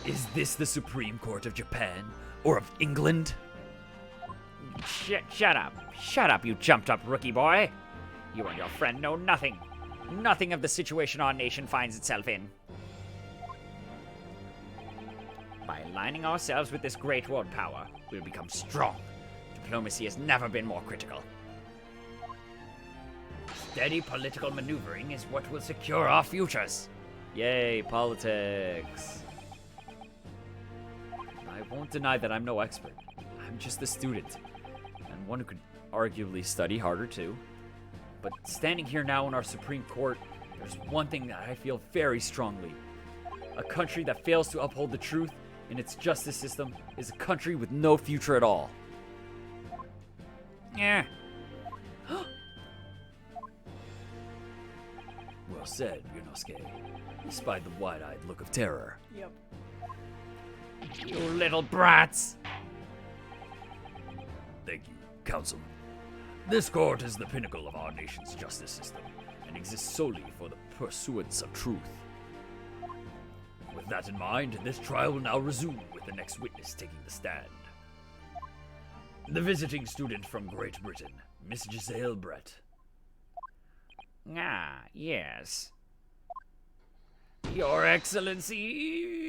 Is this the Supreme Court of Japan? Or of England? Shut up. Shut up, you jumped up rookie boy. You and your friend know nothing. Nothing of the situation our nation finds itself in. By aligning ourselves with this great world power, we'll become strong. Diplomacy has never been more critical. Steady political maneuvering is what will secure our futures. Yay, politics. I won't deny that I'm no expert. I'm just a student, and one who could arguably study harder too. But standing here now in our Supreme Court, there's one thing that I feel very strongly. A country that fails to uphold the truth in its justice system is a country with no future at all. Yeah. Well said, Ryunosuke. He spied the wide-eyed look of terror. Yep. You little brats. Thank you, Councilman. This court is the pinnacle of our nation's justice system and exists solely for the pursuance of truth. With that in mind, this trial will now resume with the next witness taking the stand. The visiting student from Great Britain, Miss Giselle Brett. Ah, yes. Your Excellency!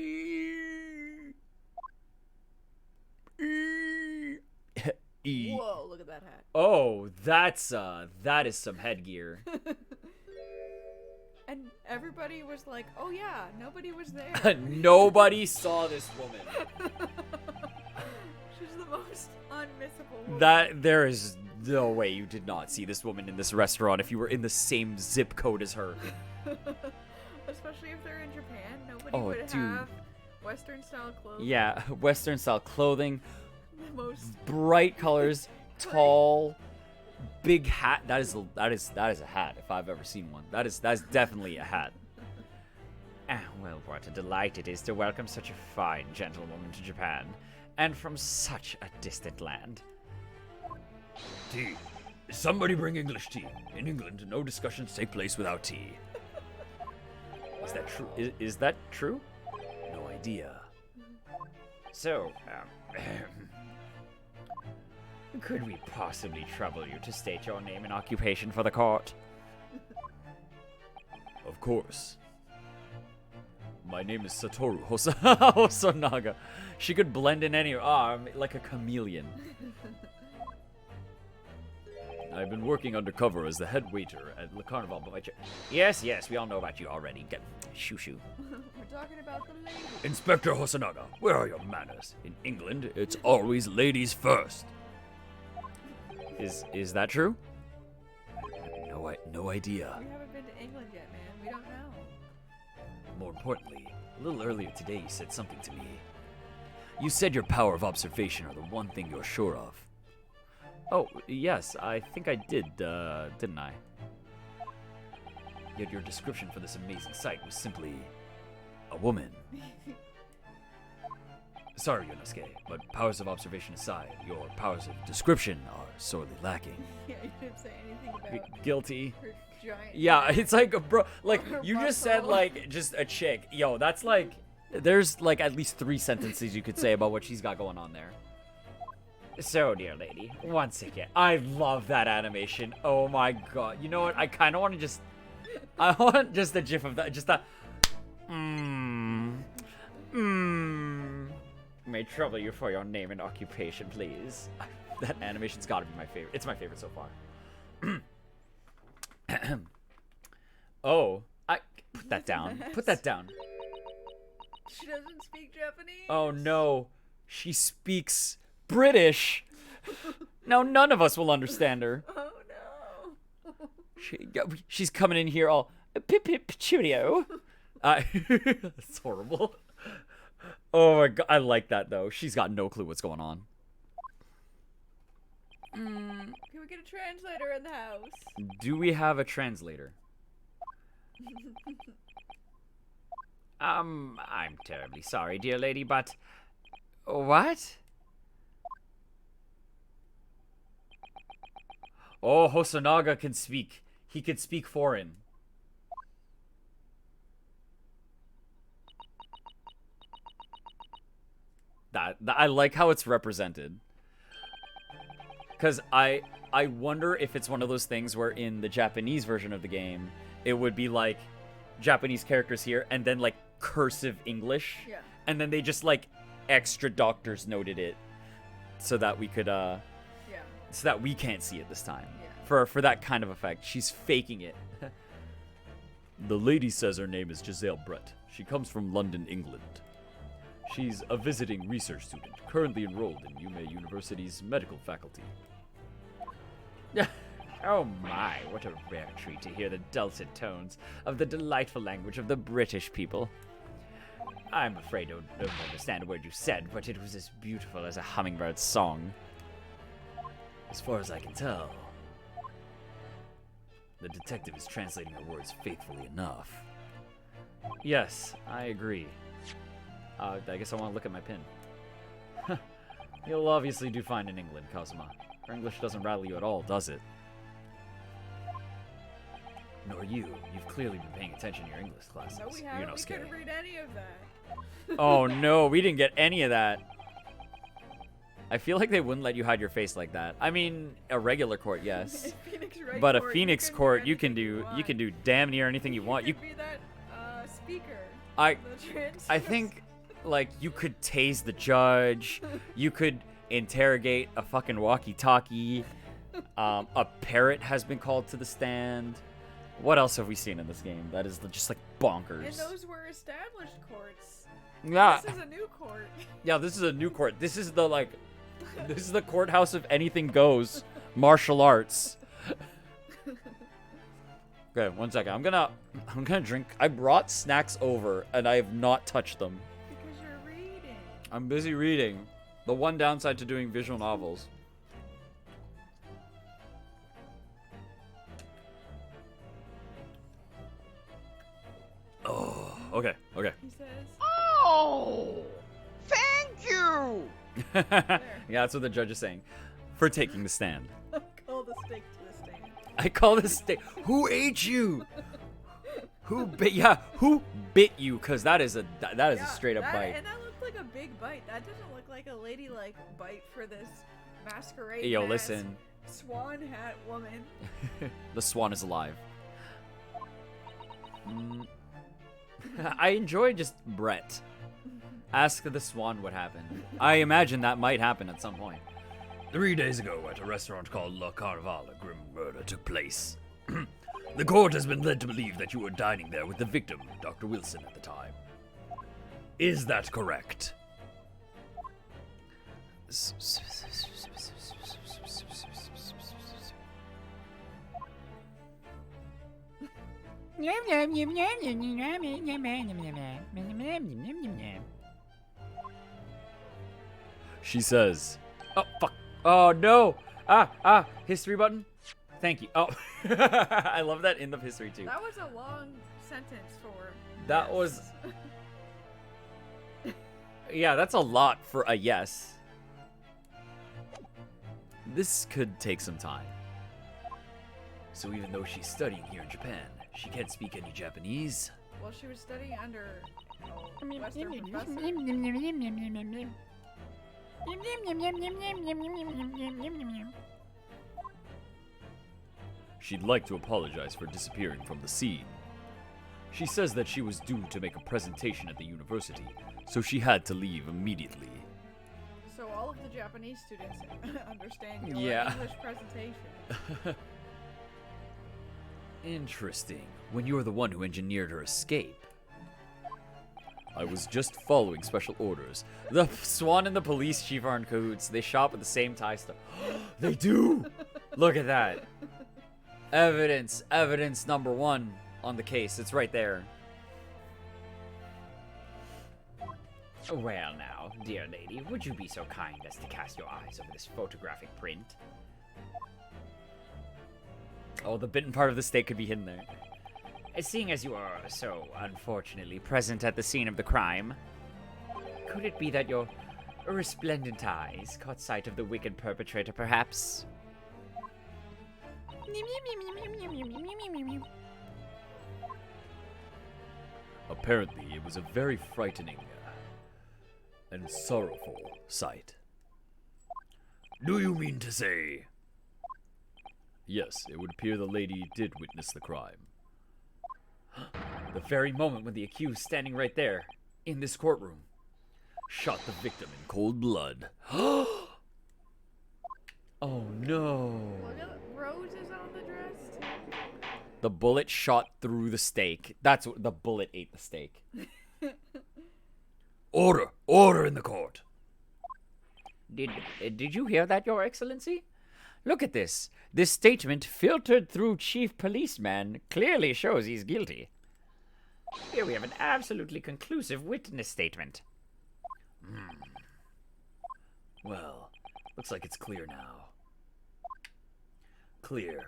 Whoa, look at that hat. Oh, that is some headgear. And everybody was like, oh yeah, nobody was there. Nobody saw this woman. She's the most unmissable woman. There is no way you did not see this woman in this restaurant if you were in the same zip code as her. Especially if they're in Japan, nobody Oh, would dude. have Western style clothes. Yeah, Western style clothing, The most bright colors, tall, big hat. That is a hat if I've ever seen one. That's definitely a hat. Ah, well, what a delight it is to welcome such a fine gentlewoman to Japan, and from such a distant land. Tea. Somebody bring English tea. In England, no discussions take place without tea. Is that true? Is that true? No idea. So, could we possibly trouble you to state your name and occupation for the court? Of course. My name is Satoru Hosonaga. She could blend in any like a chameleon. I've been working undercover as the head waiter at Le Carnival Bavaria. Yes, we all know about you already. Shoo. We're talking about the lady. Inspector Hosonaga, where are your manners? In England, it's always ladies first. Is that true? No idea. We haven't been to England yet, man. We don't know. More importantly, a little earlier today you said something to me. You said your power of observation are the one thing you're sure of. Oh, yes, I think I did, didn't I? Yet your description for this amazing sight was simply a woman. Sorry, Yonosuke, but powers of observation aside, your powers of description are sorely lacking. Yeah, you didn't say anything about Guilty. her giant. Yeah, it's like, bro, like, Her you just said, muscle. like, just a chick. Yo, that's like, there's, like, at least 3 sentences you could say about what she's got going on there. So, dear lady, once again, I love that animation. Oh my god. You know what? I kind of want to just, I want just a gif of that. Just that. may trouble you for your name and occupation, please. That animation's got to be my favorite. It's my favorite so far. Oh, I put that down. Put that down. She doesn't speak Japanese. Oh no, she speaks British. Now none of us will understand her. Oh no. She's coming in here all pip cheerio. That's horrible. Oh my god, I like that though. She's got no clue what's going on. Can we get a translator in the house? Do we have a translator? I'm terribly sorry, dear lady, but... What? Oh, Hosonaga can speak. He can speak foreign. I like how it's represented. Because I wonder if it's one of those things where in the Japanese version of the game, it would be like Japanese characters here and then like cursive English. Yeah. And then they just like extra doctors noted it so that we could Yeah. so that we can't see it this time. Yeah. For that kind of effect. She's faking it. The lady says her name is Giselle Brett. She comes from London, England. She's a visiting research student, currently enrolled in Yume University's medical faculty. Oh my, what a rare treat to hear the dulcet tones of the delightful language of the British people. I'm afraid I don't understand a word you said, but it was as beautiful as a hummingbird's song. As far as I can tell, the detective is translating her words faithfully enough. Yes, I agree. I guess I want to look at my pin. You'll obviously do fine in England, Kazuma. Her English doesn't rattle you at all, does it? Nor you. You've clearly been paying attention in your English classes. No, we haven't. We Yunosuke. couldn't read any of that. Oh no, we didn't get any of that. I feel like they wouldn't let you hide your face like that. I mean, a regular court, yes. Phoenix Wright But a Court, Phoenix you can court, do you can anything do damn near anything you want. You could be that speaker. I The trans- think like you could tase the judge, you could interrogate a fucking walkie-talkie. A parrot has been called to the stand. What else have we seen in this game that is just like bonkers? And those were established courts. Yeah, This is a new court. yeah, this is a new court. This is the courthouse of anything goes, martial arts. Okay, 1 second. I'm gonna drink. I brought snacks over and I have not touched them. Because you're reading. I'm busy reading. The one downside to doing visual novels. Oh, okay. He says, Oh, thank you. Yeah, that's what the judge is saying. For taking the stand. call the steak to the stand. I call this steak. Who ate you? Who bit? Yeah, who bit you? Cause that is a straight up bite. And that looked like a big bite. That doesn't look like a ladylike bite for this masquerade Yo, mask listen. swan hat woman. The swan is alive. I enjoy just Brett. Ask the swan what happened. I imagine that might happen at some point. 3 days ago, at a restaurant called La Carnival, a grim murder took place. The court has been led to believe that you were dining there with the victim, Dr. Wilson, at the time. Is that correct? She says, "Oh fuck! Oh no! History button. Thank you. Oh, I love that in the history too. That was a long sentence for. That was. Yeah, that's a lot for a yes. This could take some time. So even though she's studying here in Japan, she can't speak any Japanese? Well, she was studying under a Western professor. She'd like to apologize for disappearing from the scene. She says that she was due to make a presentation at the university, so she had to leave immediately. So all of the Japanese students understand your Yeah. English presentation. Interesting, when you're the one who engineered her escape. I was just following special orders. The swan and the police chief are in cahoots. They shop at the same tie store. They do! Look at that. Evidence number one on the case. It's right there. Well now, dear lady, would you be so kind as to cast your eyes over this photographic print? Oh, the bitten part of the steak could be hidden there. Seeing as you are so unfortunately present at the scene of the crime, could it be that your resplendent eyes caught sight of the wicked perpetrator, perhaps? Apparently, it was a very frightening and sorrowful sight. Do you mean to say? Yes, it would appear the lady did witness the crime. The very moment when the accused, standing right there, in this courtroom, Shot the victim in cold blood. oh no. Look at roses on the dress. Too. The bullet shot through the steak. That's what the bullet ate the steak. Order! Order in the court! Did you hear that, Your Excellency? Look at this. This statement, filtered through Chief Policeman, clearly shows he's guilty. Here we have an absolutely conclusive witness statement. Well, looks like it's clear now. Clear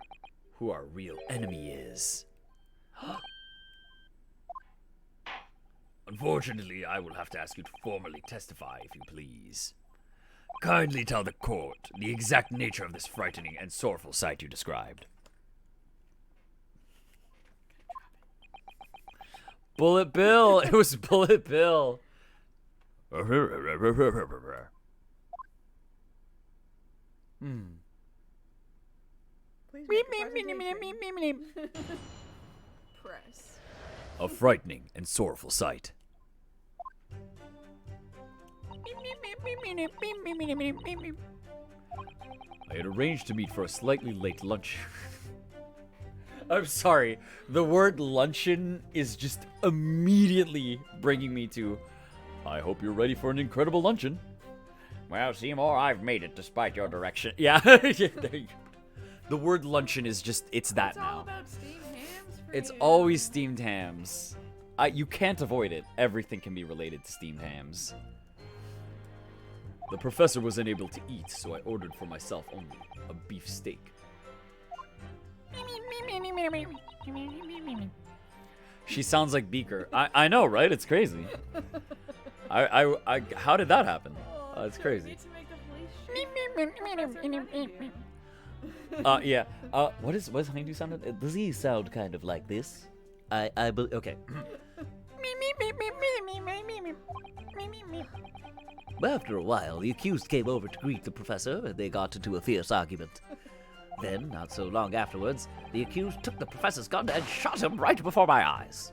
who our real enemy is. Unfortunately, I will have to ask you to formally testify, if you please. Kindly tell the court the exact nature of this frightening and sorrowful sight you described. Bullet Bill! It was Bullet Bill. Please make a presentation. Press. A frightening and sorrowful sight. I had arranged to meet for a slightly late lunch. I'm sorry. The word luncheon is just immediately bringing me to, I hope you're ready for an incredible luncheon. Well, Seymour, I've made it despite your direction. Yeah, there you go. The word luncheon is just, it's that It's all now. about steamed hams for It's you. always steamed hams. You can't avoid it. Everything can be related to steamed hams. The professor was unable to eat, so I ordered for myself only a beef steak. She sounds like Beaker. I know, right? It's crazy. How did that happen? It's We crazy. need to make the police Yeah. What does Honeydew sound? Does he sound kind of like this? Okay. After a while, the accused came over to greet the professor, and they got into a fierce argument. Then, not so long afterwards, the accused took the professor's gun and shot him right before my eyes.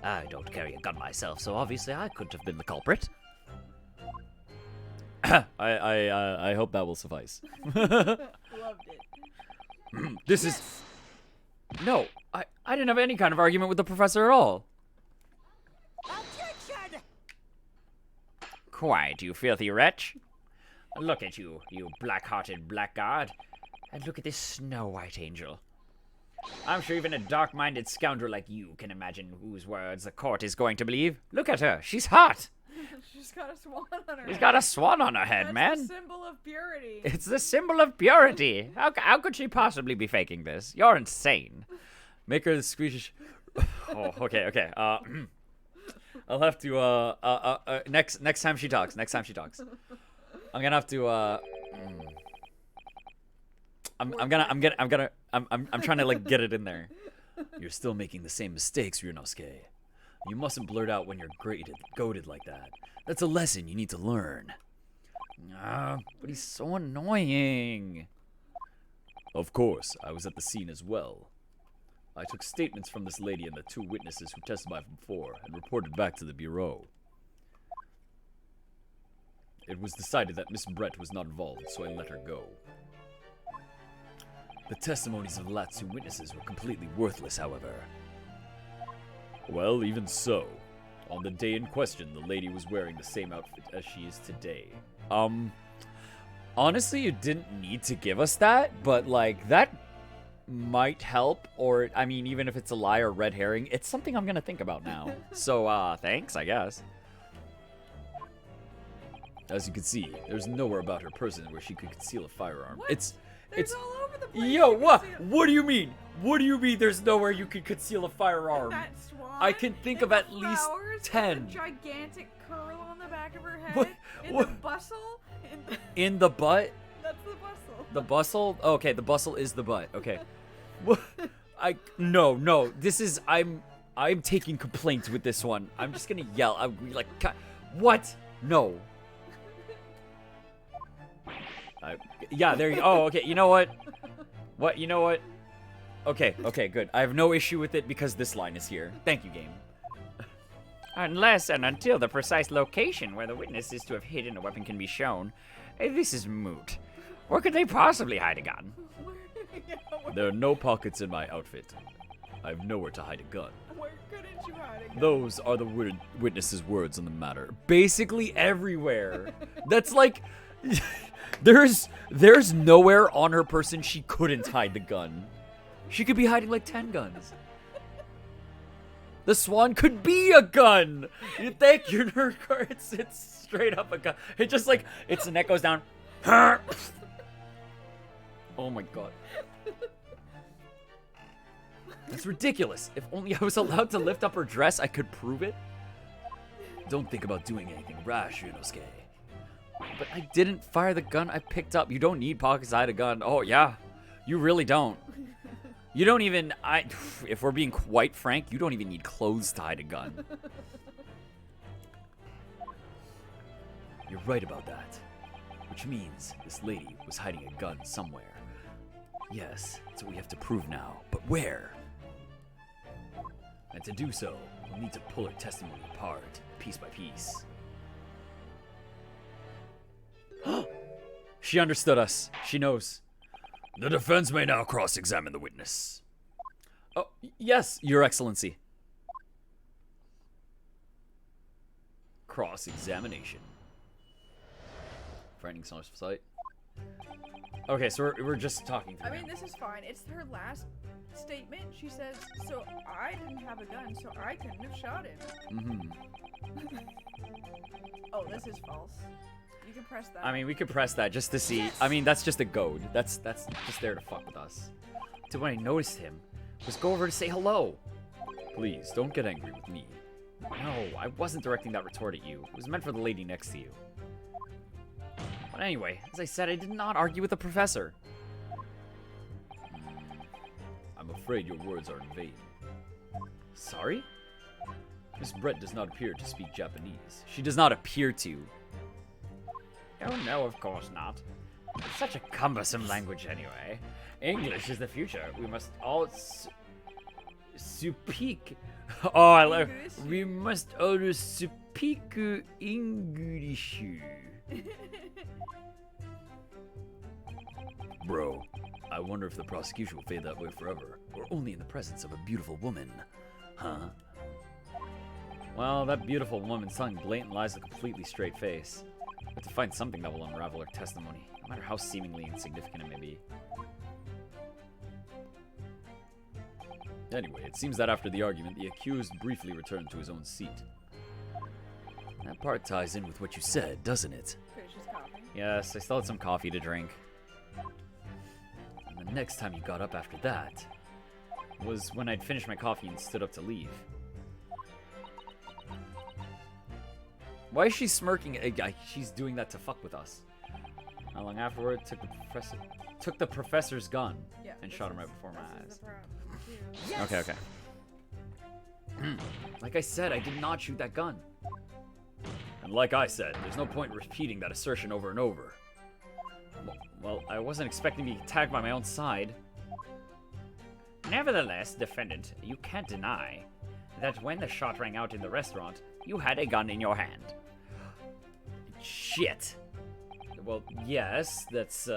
I don't carry a gun myself, so obviously I couldn't have been the culprit. I hope that will suffice. Loved it. This is. No, I didn't have any kind of argument with the professor at all. Quiet, you filthy wretch. Look at you, you black-hearted blackguard. And look at this snow-white angel. I'm sure even a dark-minded scoundrel like you can imagine whose words the court is going to believe. Look at her, she's hot. She's got a swan on her She's head. got a swan on her head, That's man. the symbol of purity. It's the symbol of purity. How could she possibly be faking this? You're insane. Make her the squeeze. Oh, okay. I'll have to. Next time she talks. I'm gonna have to. I'm trying to like get it in there. You're still making the same mistakes, Ryunosuke. You mustn't blurt out when you're goaded like that. That's a lesson you need to learn. But he's so annoying. Of course, I was at the scene as well. I took statements from this lady and the two witnesses who testified before and reported back to the bureau. It was decided that Miss Brett was not involved, so I let her go. The testimonies of the last two witnesses were completely worthless, however. Well, even so. On the day in question, the lady was wearing the same outfit as she is today. Honestly, you didn't need to give us that, but like that might help, or I mean, even if it's a lie or red herring, it's something I'm gonna think about now. So, thanks, I guess. As you can see, there's nowhere about her person where she could conceal a firearm. What? It's There's all over the place. Yo, You can what? see it. What do you mean? What do you mean there's nowhere you could conceal a firearm? That swan. I can think in of the at least flowers with 10. A gigantic curl on the back of her head. What- In what- the bustle. In the butt? That's the bustle. The bustle? Okay, the bustle is the butt. Okay. What? No. This is I'm taking complaints with this one. I'm just gonna yell. I'm gonna be like, what? No. Yeah, there you. Oh, okay. You know what? What? You know what? Okay, good. I have no issue with it because this line is here. Thank you, game. Unless and until the precise location where the witness is to have hidden a weapon can be shown, this is moot. Where could they possibly hide a gun? There are no pockets in my outfit. I have nowhere to hide a gun. Where couldn't you hide a gun? Those are the witness's words on the matter. Basically everywhere. That's like, there's nowhere on her person she couldn't hide the gun. She could be hiding like 10 guns. The swan could be a gun. You think your nerd car? It's straight up a gun. It just like its neck goes down. Oh my god. That's ridiculous. If only I was allowed to lift up her dress, I could prove it. Don't think about doing anything rash, Yunosuke. But I didn't fire the gun I picked up. You don't need pockets to hide a gun. Oh yeah, you really don't. You don't even, if we're being quite frank, you don't even need clothes to hide a gun. You're right about that. Which means this lady was hiding a gun somewhere. Yes, that's what we have to prove now. But where? And to do so, we'll need to pull her testimony apart, piece by piece. She understood us. She knows. The defense may now cross-examine the witness. Oh, yes, Your Excellency. Cross-examination. Frightening source of sight. Okay, so we're just talking through. I mean, this is fine. It's her last statement. She says, so I didn't have a gun, so I couldn't have shot him. Mm-hmm. Oh, this is false. You can press that. I mean, we could press that just to see. Yes! I mean, that's just a goad. That's just there to fuck with us. So when I noticed him, was go over to say hello. Please, don't get angry with me. No, I wasn't directing that retort at you. It was meant for the lady next to you. But anyway, as I said, I did not argue with the professor. I'm afraid your words are in vain. Sorry? Miss Brett does not appear to speak Japanese. She does not appear to. Oh no, of course not. It's such a cumbersome language anyway. English is the future. We must all speak. Oh, I love. We must all speak English. Bro, I wonder if the prosecution will fade that way forever, or only in the presence of a beautiful woman. Huh? Well, that beautiful woman's telling blatant lies with a completely straight face. We have to find something that will unravel her testimony, no matter how seemingly insignificant it may be. Anyway, it seems that after the argument, the accused briefly returned to his own seat. That part ties in with what you said, doesn't it? Finish his coffee. Yes, I still had some coffee to drink. And the next time you got up after that was when I'd finished my coffee and stood up to leave. Why is she smirking? She's doing that to fuck with us. Not long afterward, took the professor's gun and shot him right before my eyes. Yes! Okay. Like I said, I did not shoot that gun. And like I said, there's no point in repeating that assertion over and over. Well, I wasn't expecting to be attacked by my own side. Nevertheless, defendant, you can't deny that when the shot rang out in the restaurant, you had a gun in your hand. Shit. Well, yes, that's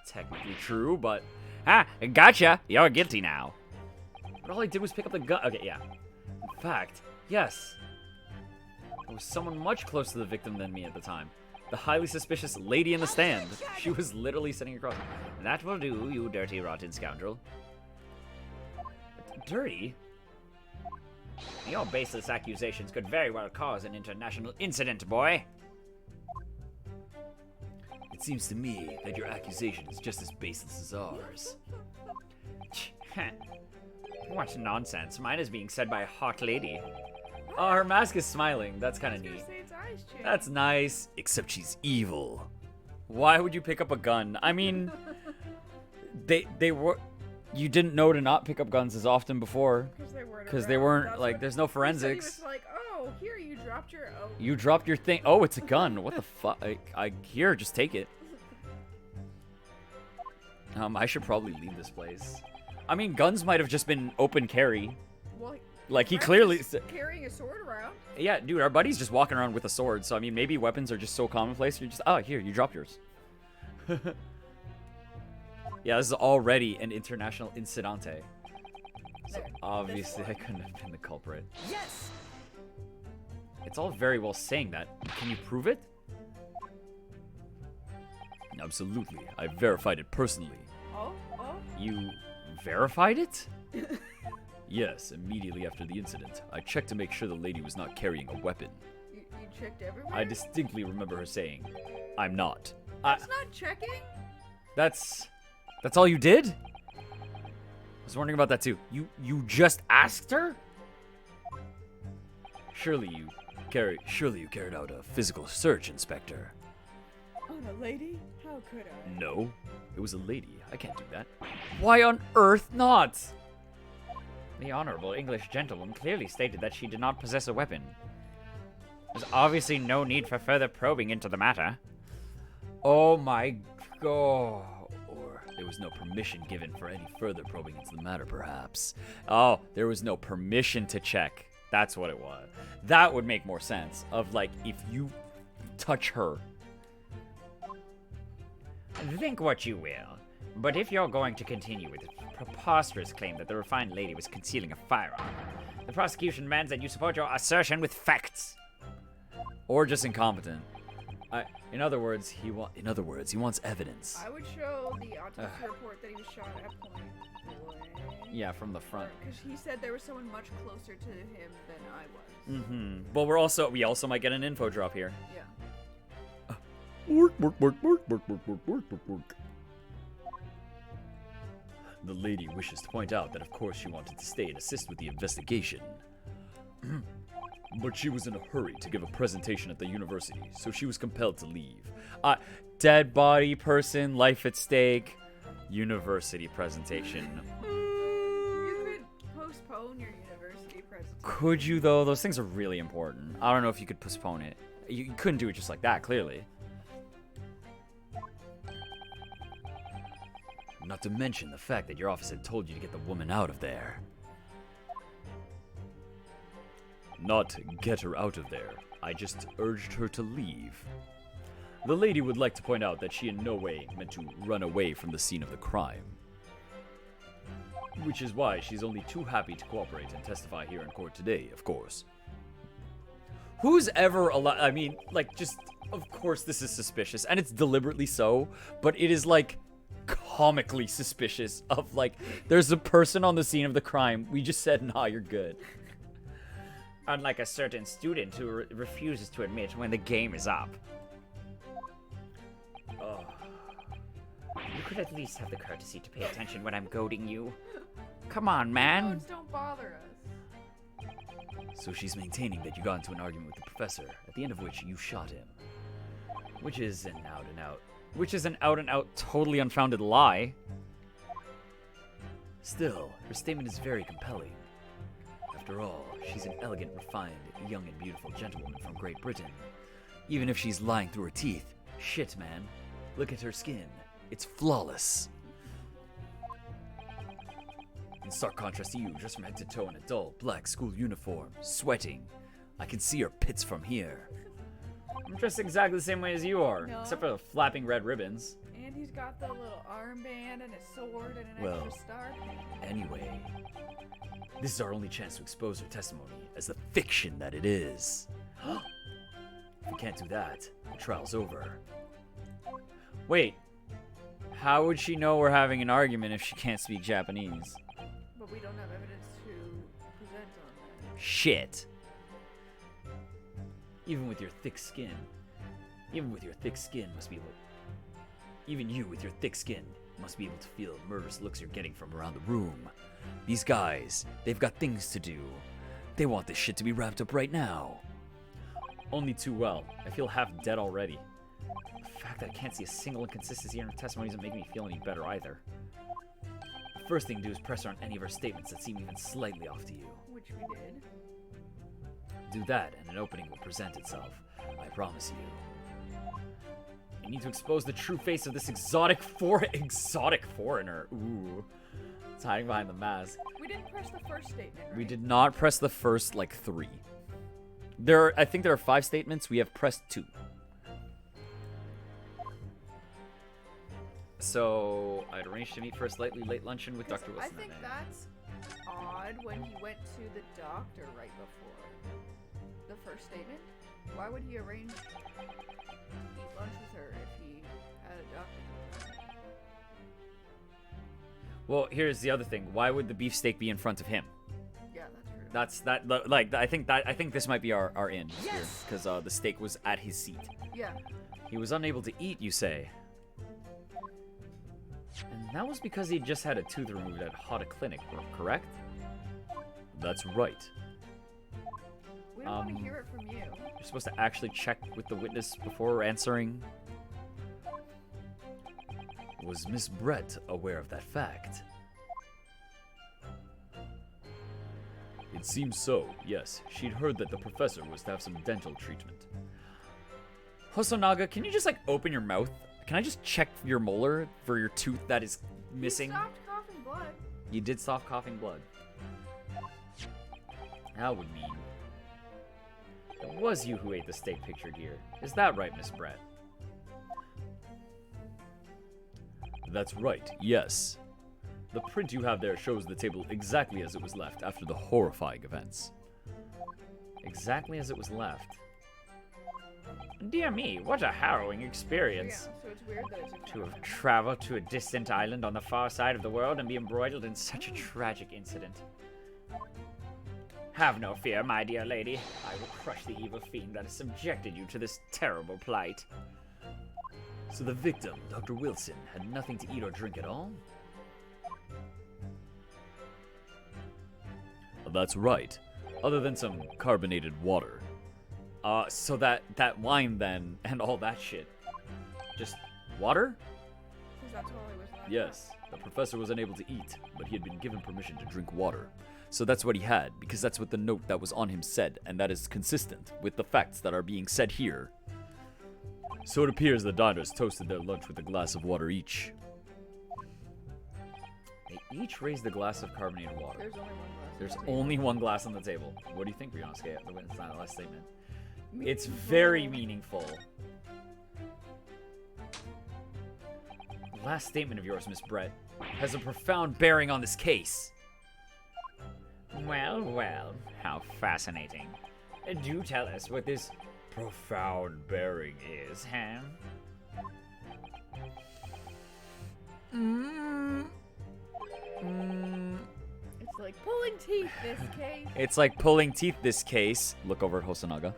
technically true, but... Gotcha! You're guilty now. But all I did was pick up the gun. Okay, yeah. In fact, yes. There was someone much closer to the victim than me at the time. The highly suspicious lady in the stand. She was literally sitting across. That will do, you dirty, rotten scoundrel. Dirty? Your baseless accusations could very well cause an international incident, boy. It seems to me that your accusation is just as baseless as ours. What nonsense. Mine is being said by a hot lady. Oh, her mask is smiling. That's kind of neat. Its eyes change. That's nice. Except she's evil. Why would you pick up a gun? I mean, they were... you didn't know to not pick up guns as often before. Because they weren't, like, there's no He forensics. was like, oh, here, you dropped your... Oh. You dropped your thing. Oh, it's a gun. What the fuck? Here, just take it. I should probably leave this place. I mean, guns might have just been open carry. Well, Like, he Rex clearly... is carrying a sword around. Yeah, dude, our buddy's just walking around with a sword. So, I mean, maybe weapons are just so commonplace. You're just, oh, here, you dropped yours. Yeah, this is already an international incidente. So, There, obviously, this I one. couldn't have been the culprit. Yes! It's all very well saying that. Can you prove it? Absolutely. I verified it personally. Oh, You verified it? Yes, immediately after the incident. I checked to make sure the lady was not carrying a weapon. you checked everywhere? I distinctly remember her saying, I'm not. That's not checking. That's all you did? I was wondering about that too. You just asked her? Surely you carried out a physical search, Inspector. On a lady? How could I? No, it was a lady. I can't do that. Why on earth not? The honorable English gentleman clearly stated that she did not possess a weapon. There's obviously no need for further probing into the matter. Oh my god. Or there was no permission given for any further probing into the matter, perhaps. Oh, there was no permission to check. That's what it was. That would make more sense. Of like, if you touch her. Think what you will, but if you're going to continue with the preposterous claim that the refined lady was concealing a firearm, the prosecution demands that you support your assertion with facts. Or just incompetent. In other words, he wants evidence. I would show the autopsy report that he was shot at point blank. Yeah, from the front. Because he said there was someone much closer to him than I was. Mm-hmm. But we also might get an info drop here. Yeah. The lady wishes to point out that of course she wanted to stay and assist with the investigation. But she was in a hurry to give a presentation at the university, so she was compelled to leave. Dead body person, life at stake, university presentation. You could postpone your university presentation. Could you though? Those things are really important. I don't know if you could postpone it. You couldn't do it just like that, clearly. Not to mention the fact that your office had told you to get the woman out of there. Not get her out of there. I just urged her to leave. The lady would like to point out that she in no way meant to run away from the scene of the crime. Which is why she's only too happy to cooperate and testify here in court today, of course. Who's ever allowed? I mean, like, just, of course this is suspicious, and it's deliberately so, but it is, like, comically suspicious of, like, there's a person on the scene of the crime. We just said, nah, you're good. Unlike a certain student who refuses to admit when the game is up. You could at least have the courtesy to pay attention when I'm goading you. Come on, man. Codes don't bother us. So she's maintaining that you got into an argument with the professor, at the end of which you shot him. Which is an out-and-out, totally unfounded lie. Still, her statement is very compelling. After all, she's an elegant, refined, young and beautiful gentlewoman from Great Britain. Even if she's lying through her teeth, shit, man. Look at her skin. It's flawless. In stark contrast to you, dressed from head to toe in a dull, black school uniform, sweating. I can see her pits from here. I'm dressed exactly the same way as you are, No. except for the flapping red ribbons. And he's got the little armband and a sword and an Well, extra star. Anyway, this is our only chance to expose her testimony as the fiction that it is. If we can't do that, the trial's over. Wait, how would she know we're having an argument if she can't speak Japanese? But we don't have evidence to present on that. Shit. Even with your thick skin must be able. Even you with your thick skin must be able to feel the murderous looks you're getting from around the room. These guys, they've got things to do. They want this shit to be wrapped up right now. Only too well. I feel half dead already. The fact that I can't see a single inconsistency in her testimony doesn't make me feel any better either. The first thing to do is press her on any of her statements that seem even slightly off to you. Which we did. Do that, and an opening will present itself. I promise you. You need to expose the true face of this exotic foreigner. Ooh. It's hiding behind the mask. We didn't press the first statement, right? We did not press the first, like, 3. I think there are 5 statements. We have pressed 2. So, I'd arranged to meet for a slightly late luncheon with Dr. Wilson. I think that's odd when he went to the doctor right before the first statement. Why would he arrange to eat lunch with her if he had a doctor? Well, here's the other thing. Why would the beefsteak be in front of him? Yeah, that's true. That's that. Like, I think this might be our in here, because the steak was at his seat. Yeah. He was unable to eat, you say. And that was because he just had a tooth removed at Hada Clinic, correct? That's right. We don't want to hear it from you. You're supposed to actually check with the witness before answering. Was Miss Brett aware of that fact? It seems so, yes. She'd heard that the professor was to have some dental treatment. Hosonaga, can you just, like, open your mouth? Can I just check your molar for your tooth that is missing? He stopped coughing blood. You did stop coughing blood. That would mean it was you who ate the steak pictured here. Is that right, Miss Brett? That's right, yes. The print you have there shows the table exactly as it was left after the horrifying events. Exactly as it was left. Dear me, what a harrowing Yeah, experience. so it's weird that it's in To front of have him. traveled to a distant island on the far side of the world and be embroiled in such a tragic incident. Have no fear, my dear lady. I will crush the evil fiend that has subjected you to this terrible plight. So the victim, Dr. Wilson, had nothing to eat or drink at all? That's right, other than some carbonated water. So that wine then, and all that shit. Just water? 'Cause that's all he was left Yes, the professor was unable to eat, but he had been given permission to drink water. So that's what he had, because that's what the note that was on him said, and that is consistent with the facts that are being said here. So it appears the diners toasted their lunch with a glass of water each. They each raised a glass of carbonated water. There's only one glass. There's on the table. only one glass on the table. What do you think, Ryonosuke? The witness not last statement. It's very meaningful. The last statement of yours, Miss Brett, has a profound bearing on this case. Well, well, how fascinating. Do tell us what this profound bearing is, huh? It's like pulling teeth this case. It's like pulling teeth, this case. Look over at Hosonaga.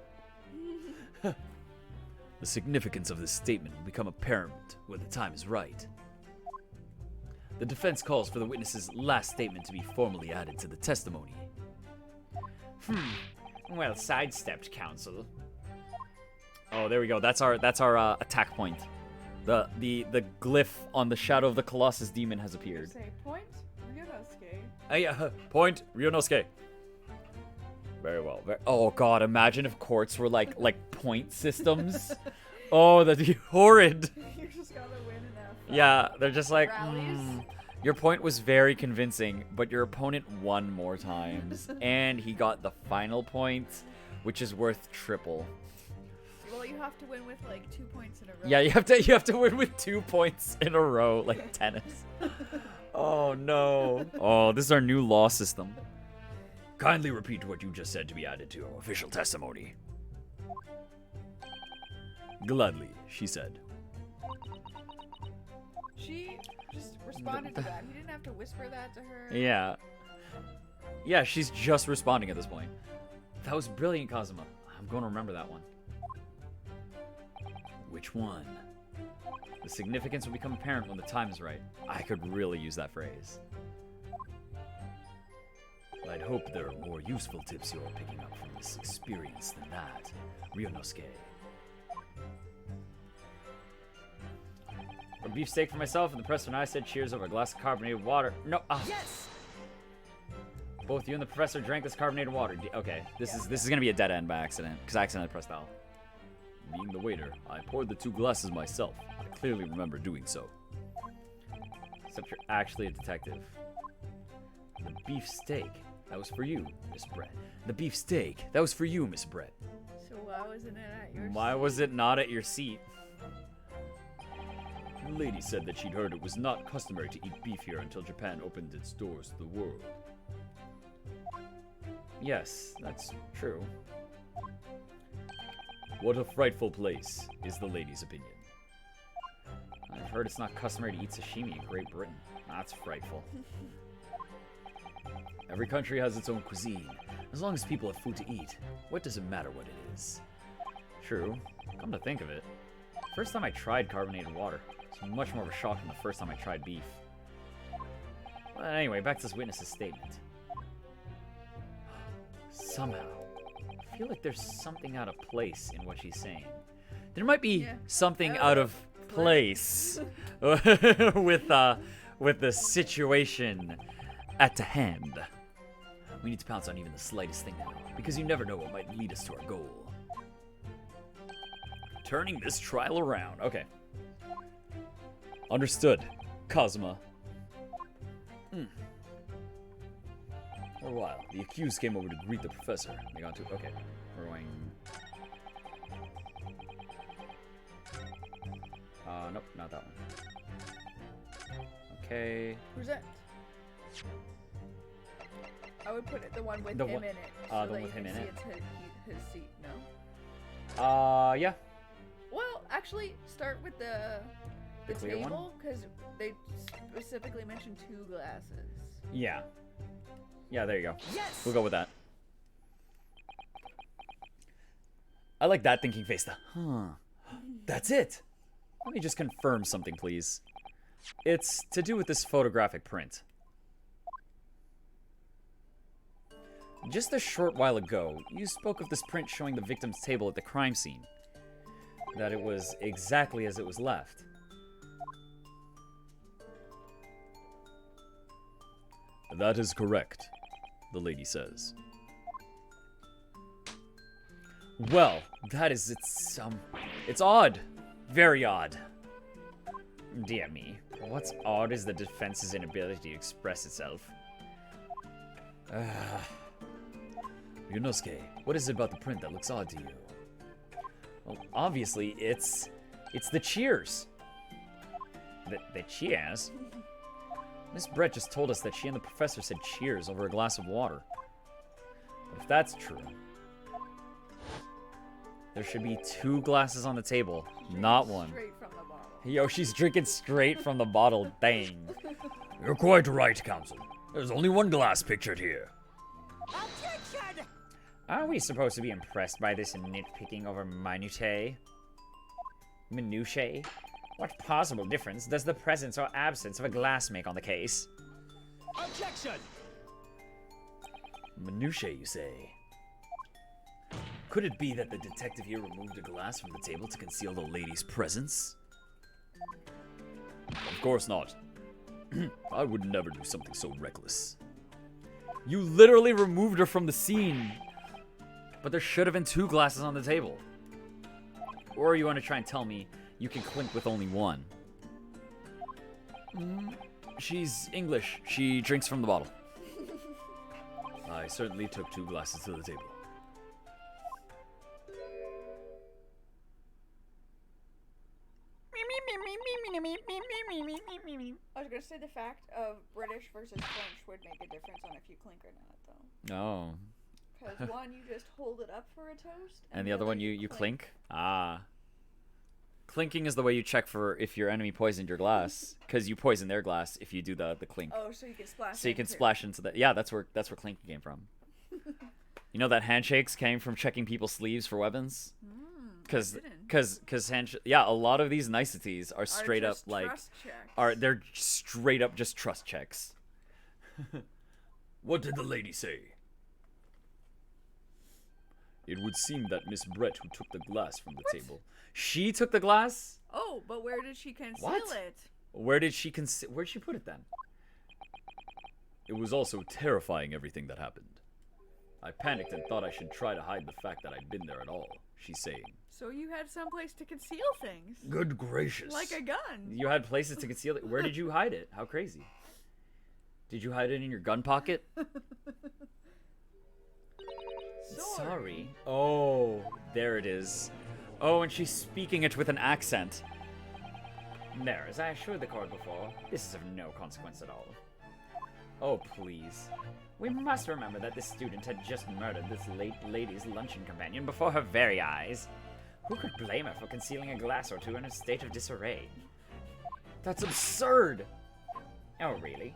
The significance of this statement will become apparent when the time is right. The defense calls for the witness's last statement to be formally added to the testimony. Well sidestepped, counsel. Oh, there we go. That's our attack point. The glyph on the Shadow of the Colossus demon has appeared. Say point. Ryonosuke. Hey, point Ryonosuke. Very well. Oh god, imagine if courts were like point systems. Oh, that'd be horrid. You just gotta win enough. Yeah, they're just like, Rallies. your point was very convincing, but your opponent won more times, and he got the final point, which is worth triple. Well, you have to win with like 2 points in a row. Yeah, you have to win with 2 points in a row, like tennis. Oh no. Oh, this is our new law system. Kindly repeat what you just said to be added to your official testimony. Gladly, she said. She just responded to that. He didn't have to whisper that to her. Yeah. Yeah, she's just responding at this point. That was brilliant, Kazuma. I'm going to remember that one. Which one? The significance will become apparent when the time is right. I could really use that phrase. I'd hope there are more useful tips you're picking up from this experience than that, Ryonosuke. A beefsteak for myself, and the professor and I said cheers over a glass of carbonated water. No. Yes. Both you and the professor drank this carbonated water. Okay, this is gonna be a dead end by accident, because I accidentally pressed L. Being the waiter, I poured the 2 glasses myself. I clearly remember doing so. Except you're actually a detective. The beefsteak, that was for you, Miss Brett. The beefsteak, that was for you, Miss Brett. So why wasn't it at your Why was it not at your seat? The lady said that she'd heard it was not customary to eat beef here until Japan opened its doors to the world. Yes, that's true. What a frightful place, is the lady's opinion. I've heard it's not customary to eat sashimi in Great Britain. That's frightful. Every country has its own cuisine. As long as people have food to eat, what does it matter what it is? True. Come to think of it, first time I tried carbonated water, it's much more of a shock than the first time I tried beef. But anyway, back to this witness's statement. Somehow, I feel like there's something out of place in what she's saying. There might be something out of place with the situation at the hand. We need to pounce on even the slightest thing now, because you never know what might lead us to our goal. Turning this trial around. Okay. Understood, Kazuma. For a while, the accused came over to greet the professor. They got to. Okay, we're going. Nope, not that one. Okay. Present. I would put it the one with The him one- in it. the So one that with you him can in see it? it's his seat. No. Yeah. Well, actually, start with the clear one? table because they specifically mentioned 2 glasses. Yeah. Yeah, there you go. Yes. We'll go with that. I like that thinking face. That's it. Let me just confirm something, please. It's to do with this photographic print. Just a short while ago, you spoke of this print showing the victim's table at the crime scene. That it was exactly as it was left. That is correct, the lady says. Well, that is, it's odd. Very odd. Dear me, what's odd is the defense's inability to express itself. Yunosuke, what is it about the print that looks odd to you? Well, obviously, it's the cheers. The cheers? Miss Brett just told us that she and the professor said cheers over a glass of water. But if that's true, there should be 2 glasses on the table, not 1. Straight from the bottle. Yo, she's drinking straight from the bottle. Dang. You're quite right, Counsel. There's only 1 glass pictured here. Are we supposed to be impressed by this nitpicking over minutiae? Minutiae? What possible difference does the presence or absence of a glass make on the case? Objection! Minutiae, you say? Could it be that the detective here removed a glass from the table to conceal the lady's presence? Of course not. I would never do something so reckless. You literally removed her from the scene. But there should have been 2 glasses on the table. Or you want to try and tell me you can clink with only 1? She's English. She drinks from the bottle. I certainly took 2 glasses to the table. I was gonna say the fact of British versus French would make a difference on if you clink or not, though. Oh. Because one, you just hold it up for a toast, And the other one, you clink? Ah. Clinking is the way you check for if your enemy poisoned your glass. Because you poison their glass if you do the clink. Oh, so you can splash. So you can into- splash into that. Yeah, that's where clinking came from. You know that handshakes came from checking people's sleeves for weapons? Yeah, a lot of these niceties are straight up just like trust checks. they're straight up just trust checks. What did the lady say? It would seem that Miss Brett, who took the glass from the table, She took the glass? Oh, but where did she conceal What? it? Where'd she put it then? It was also terrifying, everything that happened. I panicked and thought I should try to hide the fact that I'd been there at all, she's saying. So you had someplace to conceal things. Good gracious. Like a gun. You had places to conceal it. Where did you hide it? How crazy. Did you hide it in your gun pocket? Sorry. Oh, there it is. Oh, and she's speaking it with an accent. There, as I assured the court before, this is of no consequence at all. Oh, please. We must remember that this student had just murdered this late lady's luncheon companion before her very eyes. Who could blame her for concealing a glass or two in a state of disarray? That's absurd! Oh, really?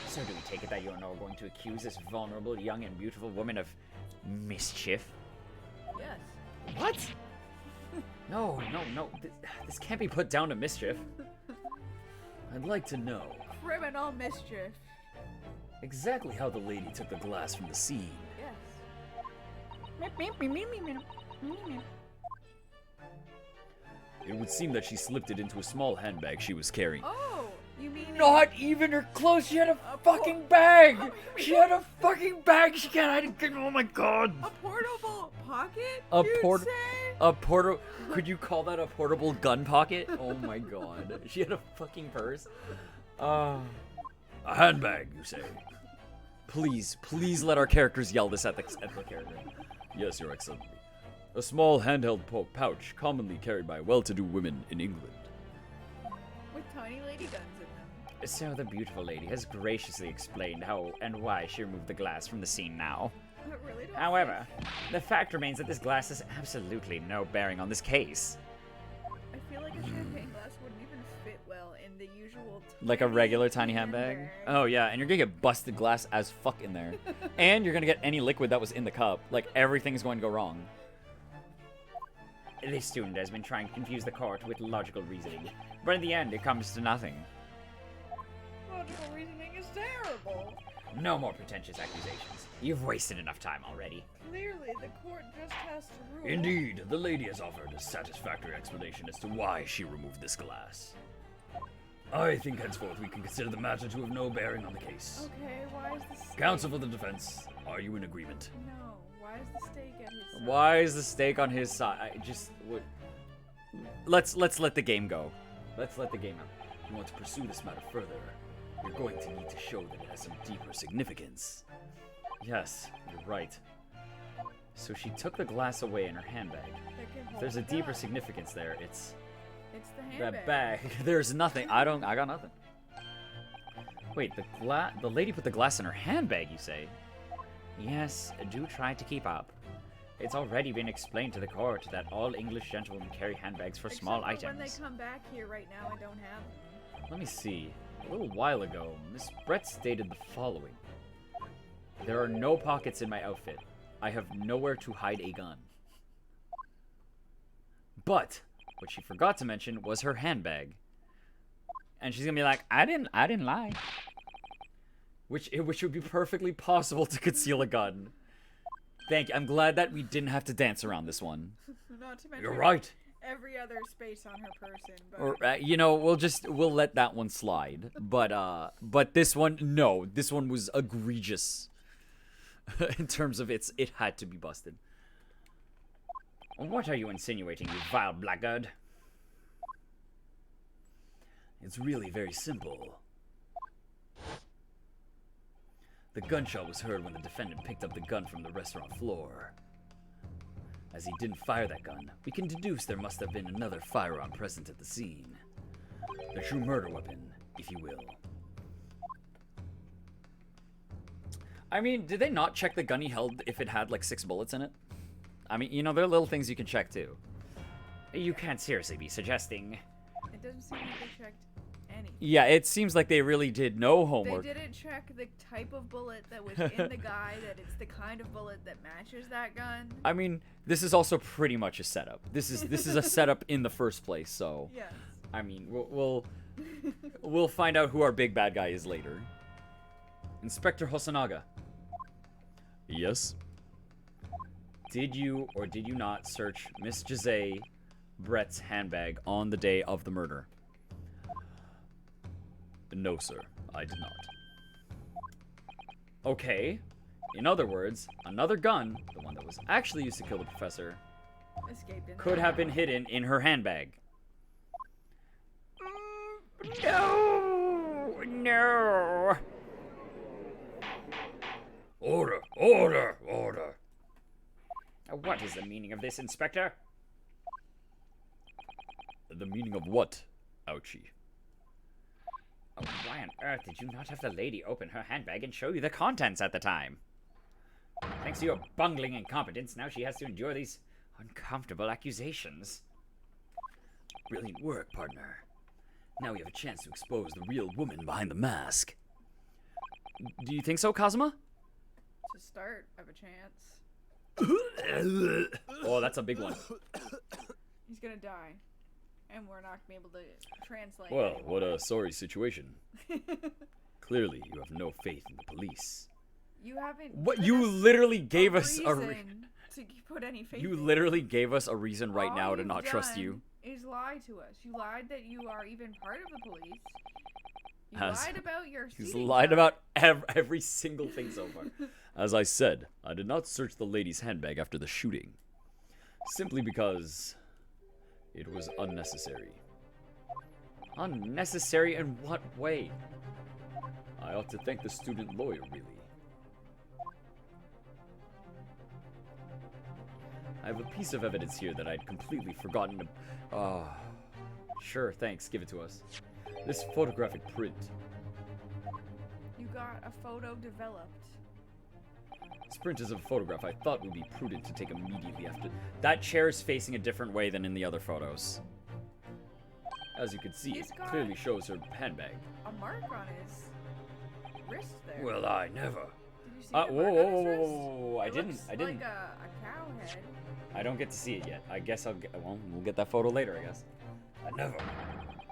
So do we take it that you're now going to accuse this vulnerable, young, and beautiful woman of mischief? Yes. What? No. This can't be put down to mischief. I'd like to know Criminal mischief. exactly how the lady took the glass from the scene. Yes. It would seem that she slipped it into a small handbag she was carrying. Oh, you mean Not even her clothes. She had a fucking bag. She had a fucking bag. She can't hide it. Oh my god. a portable pocket? A you'd say? Could you call that a portable gun pocket? Oh my god. She had a fucking purse. A handbag, you say? Please let our characters yell this at the character. Yes, Your Excellency. A small handheld pouch commonly carried by well-to-do women in England. With tiny lady guns in them. So the beautiful lady has graciously explained how and why she removed the glass from the scene now. I really don't However, the fact remains that this glass has absolutely no bearing on this case. I feel like a champagne glass wouldn't even fit well in the usual Like a regular tiny handbag? Oh yeah, and you're gonna get busted glass as fuck in there. And you're gonna get any liquid that was in the cup. Like, everything's going to go wrong. This student has been trying to confuse the court with logical reasoning, but in the end it comes to nothing. Logical reasoning is terrible. No more pretentious accusations. You've wasted enough time already. Clearly, the court just has to rule. Indeed, the lady has offered a satisfactory explanation as to why she removed this glass. I think henceforth we can consider the matter to have no bearing on the case. Okay, why is the stake? Counsel for the defense, are you in agreement? No, why is the stake at his side? Why is the stake on his side? Let's let the game go. Let's let the game out. If you want to pursue this matter further, you're going to need to show that it has some deeper significance. Yes, you're right. So she took the glass away in her handbag. That can If hold there's a the deeper gun. significance there, it's It's the handbag. that bag. There's nothing. I got nothing. Wait, the lady put the glass in her handbag, you say? Yes, do try to keep up. It's already been explained to the court that all English gentlemen carry handbags for Except small for items. when they come back here right now, I don't have them. Let me see. A little while ago, Miss Brett stated the following. There are no pockets in my outfit. I have nowhere to hide a gun. But what she forgot to mention was her handbag. And she's gonna be like, I didn't lie. Which would be perfectly possible to conceal a gun. Thank you. I'm glad that we didn't have to dance around this one. Not to mention You're right. every other space on her person. But Or we'll let that one slide. But this one, no, this one was egregious. In terms of it had to be busted. What are you insinuating, you vile blackguard? It's really very simple. The gunshot was heard when the defendant picked up the gun from the restaurant floor. As he didn't fire that gun, we can deduce there must have been another firearm present at the scene. The true murder weapon, if you will. I mean, did they not check the gun he held if it had like 6 bullets in it? I mean, there are little things you can check too. You can't seriously be suggesting. it doesn't seem like they checked any. Yeah, it seems like they really did no homework. They didn't check the type of bullet that was in the guy, that it's the kind of bullet that matches that gun. I mean, this is also pretty much a setup. This is a setup in the first place, so Yes. I mean, we'll find out who our big bad guy is later. Inspector Hosonaga. Yes. did you or did you not search Miss Jose Brett's handbag on the day of the murder? No, sir. I did not. Okay. In other words, another gun, the one that was actually used to kill the professor, Escaped in could there. have been hidden in her handbag. No! No! Order, order, order. What is the meaning of this, Inspector? The meaning of what, Ouchie? Oh, why on earth did you not have the lady open her handbag and show you the contents at the time? Thanks to your bungling incompetence, now she has to endure these uncomfortable accusations. Brilliant work, partner. Now we have a chance to expose the real woman behind the mask. Do you think so, Kazuma? To start, I have a chance. Oh, that's a big one. He's gonna die. And we're not gonna be able to translate. Well, anymore. what a sorry situation. Clearly, you have no faith in the police. You haven't. What? given You us literally a gave us a reason to put any faith. you in. literally gave us a reason right All now to you've not trust you. done Is lie to us. You lied that you are even part of the police. You Has- lied about your. He's seating lied chart. about every single thing so far. As I said, I did not search the lady's handbag after the shooting. Simply because it was unnecessary. Unnecessary in what way? I ought to thank the student lawyer, really. I have a piece of evidence here that I'd completely forgotten to... Sure, thanks, give it to us. This photographic print. You got a photo developed. This print is of a photograph I thought would be prudent to take immediately after. That chair is facing a different way than in the other photos. As you can see, He's it got- clearly shows her handbag. A mark on his wrist there. Well, I never. Did you see Whoa, the whoa, mark whoa, on his whoa, wrist? whoa, whoa, I It didn't, looks I didn't. Like a cow head. I don't get to see it yet. I guess I'll get, well, we'll get that photo later, I guess. I never.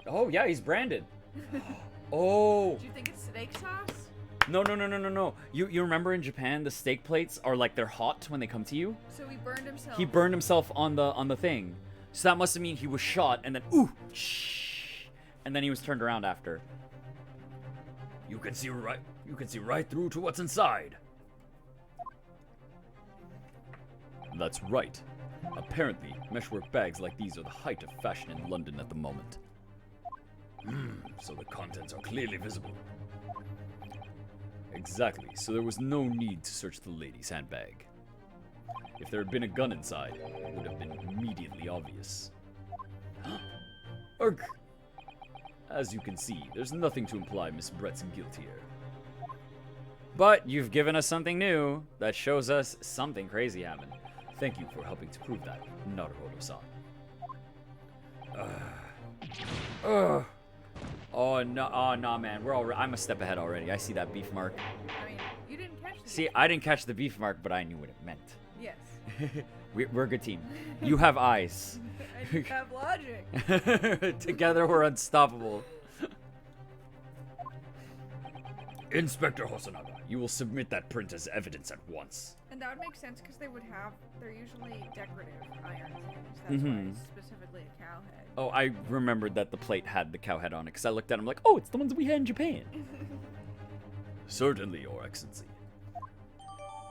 Oh, yeah, he's branded. Oh, Do you think it's steak sauce? no. You remember in Japan, the steak plates are like they're hot when they come to you? So he burned himself. He burned himself on the thing. So that must have mean he was shot and then, ooh, shh. And then he was turned around after. You can see right through to what's inside. That's right. Apparently, meshwork bags like these are the height of fashion in London at the moment. So the contents are clearly visible. Exactly, so there was no need to search the lady's handbag. If there had been a gun inside, it would have been immediately obvious. Ugh! As you can see, there's nothing to imply Miss Brett's guilt here. But you've given us something new that shows us something crazy happened. Thank you for helping to prove that, Naruhodo-san. Oh no, man, I'm a step ahead already. I see that beef mark. I mean, you didn't catch the See, I didn't catch the beef mark, but I knew what it meant. Yes. We're a good team. You have eyes. And you have logic. Together we're unstoppable. Inspector Hosonaga, you will submit that print as evidence at once. And that would make sense because they're usually decorative iron things. That's why Mhm. it's specifically a cow head. Oh, I remembered that the plate had the cow head on it because I looked at it. I'm like, oh, it's the ones we had in Japan. Certainly, Your Excellency.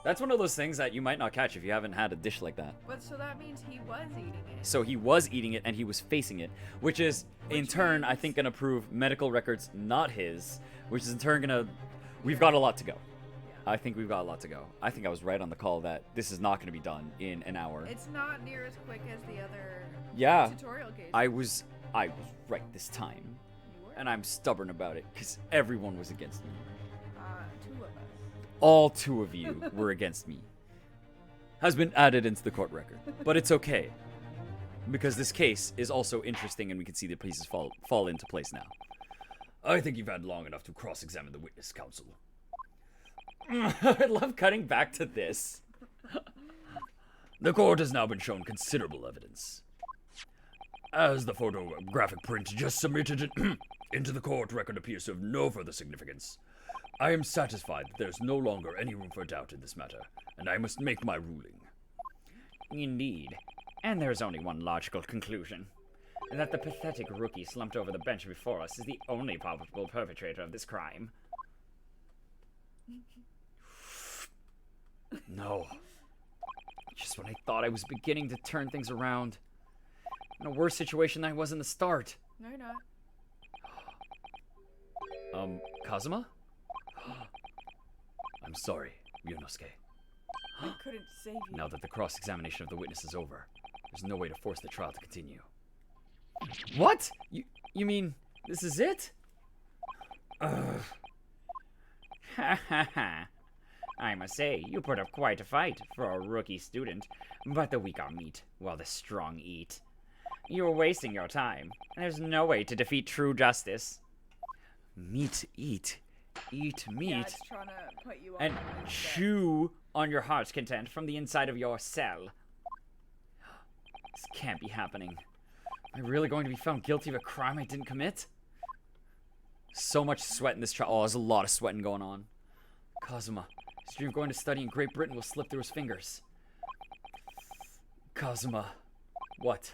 That's one of those things that you might not catch if you haven't had a dish like that. But so that means he was eating it. So he was eating it and he was facing it, which is in Which turn, I means- think, gonna prove medical records not his, which is in turn gonna. We've got a lot to go. I think we've got a lot to go. I think I was right on the call that this is not going to be done in an hour. It's not near as quick as the other Yeah, tutorial cases. I was right this time, You were? and I'm stubborn about it because everyone was against me. Two of us. All two of you were against me. Has been added into the court record, but it's okay because this case is also interesting, and we can see the pieces fall into place now. I think you've had long enough to cross-examine the witness counsel. I love cutting back to this. The court has now been shown considerable evidence. As the photographic print just submitted into the court record appears to have no further significance, I am satisfied that there is no longer any room for doubt in this matter, and I must make my ruling. Indeed. And there's only one logical conclusion. That the pathetic rookie slumped over the bench before us is the only probable perpetrator of this crime. No. Just when I thought I was beginning to turn things around. In a worse situation than I was in the start. No, you're not. Kazuma? I'm sorry, Ryunosuke. I couldn't save you. Now that the cross-examination of the witness is over, there's no way to force the trial to continue. What? You mean this is it? Ha ha ha. I must say, you put up quite a fight for a rookie student, but the weak are meat, while the strong eat. You're wasting your time. There's no way to defeat true justice. Meat, eat meat. Yeah, it's trying to put you on And the loose chew on your heart's content from the inside of your cell. This can't be happening. Am I really going to be found guilty of a crime I didn't commit? So much sweat in this trial. Oh, there's a lot of sweating going on. Kazuma, his dream of going to study in Great Britain will slip through his fingers. Kazuma, what?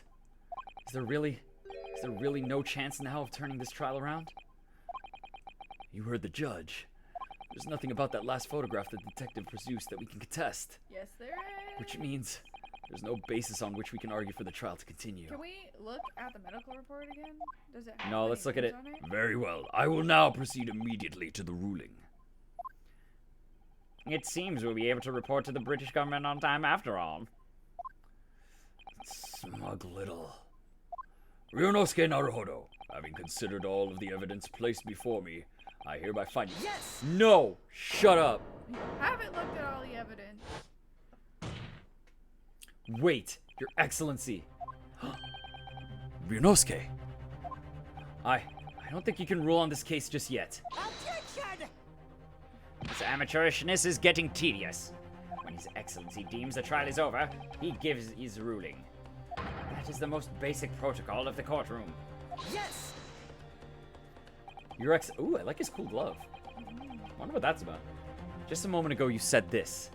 Is there really no chance now of turning this trial around? You heard the judge. There's nothing about that last photograph the detective produced that we can contest. Yes, there is. Which means there's no basis on which we can argue for the trial to continue. Can we look at the medical report again? Does it have No, any let's look at things it. on Very well. I will now proceed immediately to the ruling. It seems we'll be able to report to the British government on time after all. Smug little. Ryunosuke Naruhodo, having considered all of the evidence placed before me, I hereby find Yes! No! Shut up! Haven't looked at all the evidence. Wait, Your Excellency. Ryunosuke. I don't think you can rule on this case just yet. Objection! This amateurishness is getting tedious. When His Excellency deems the trial is over, he gives his ruling. That is the most basic protocol of the courtroom. Yes! Your Ooh, I like his cool glove. Wonder what that's about. Just a moment ago, you said this.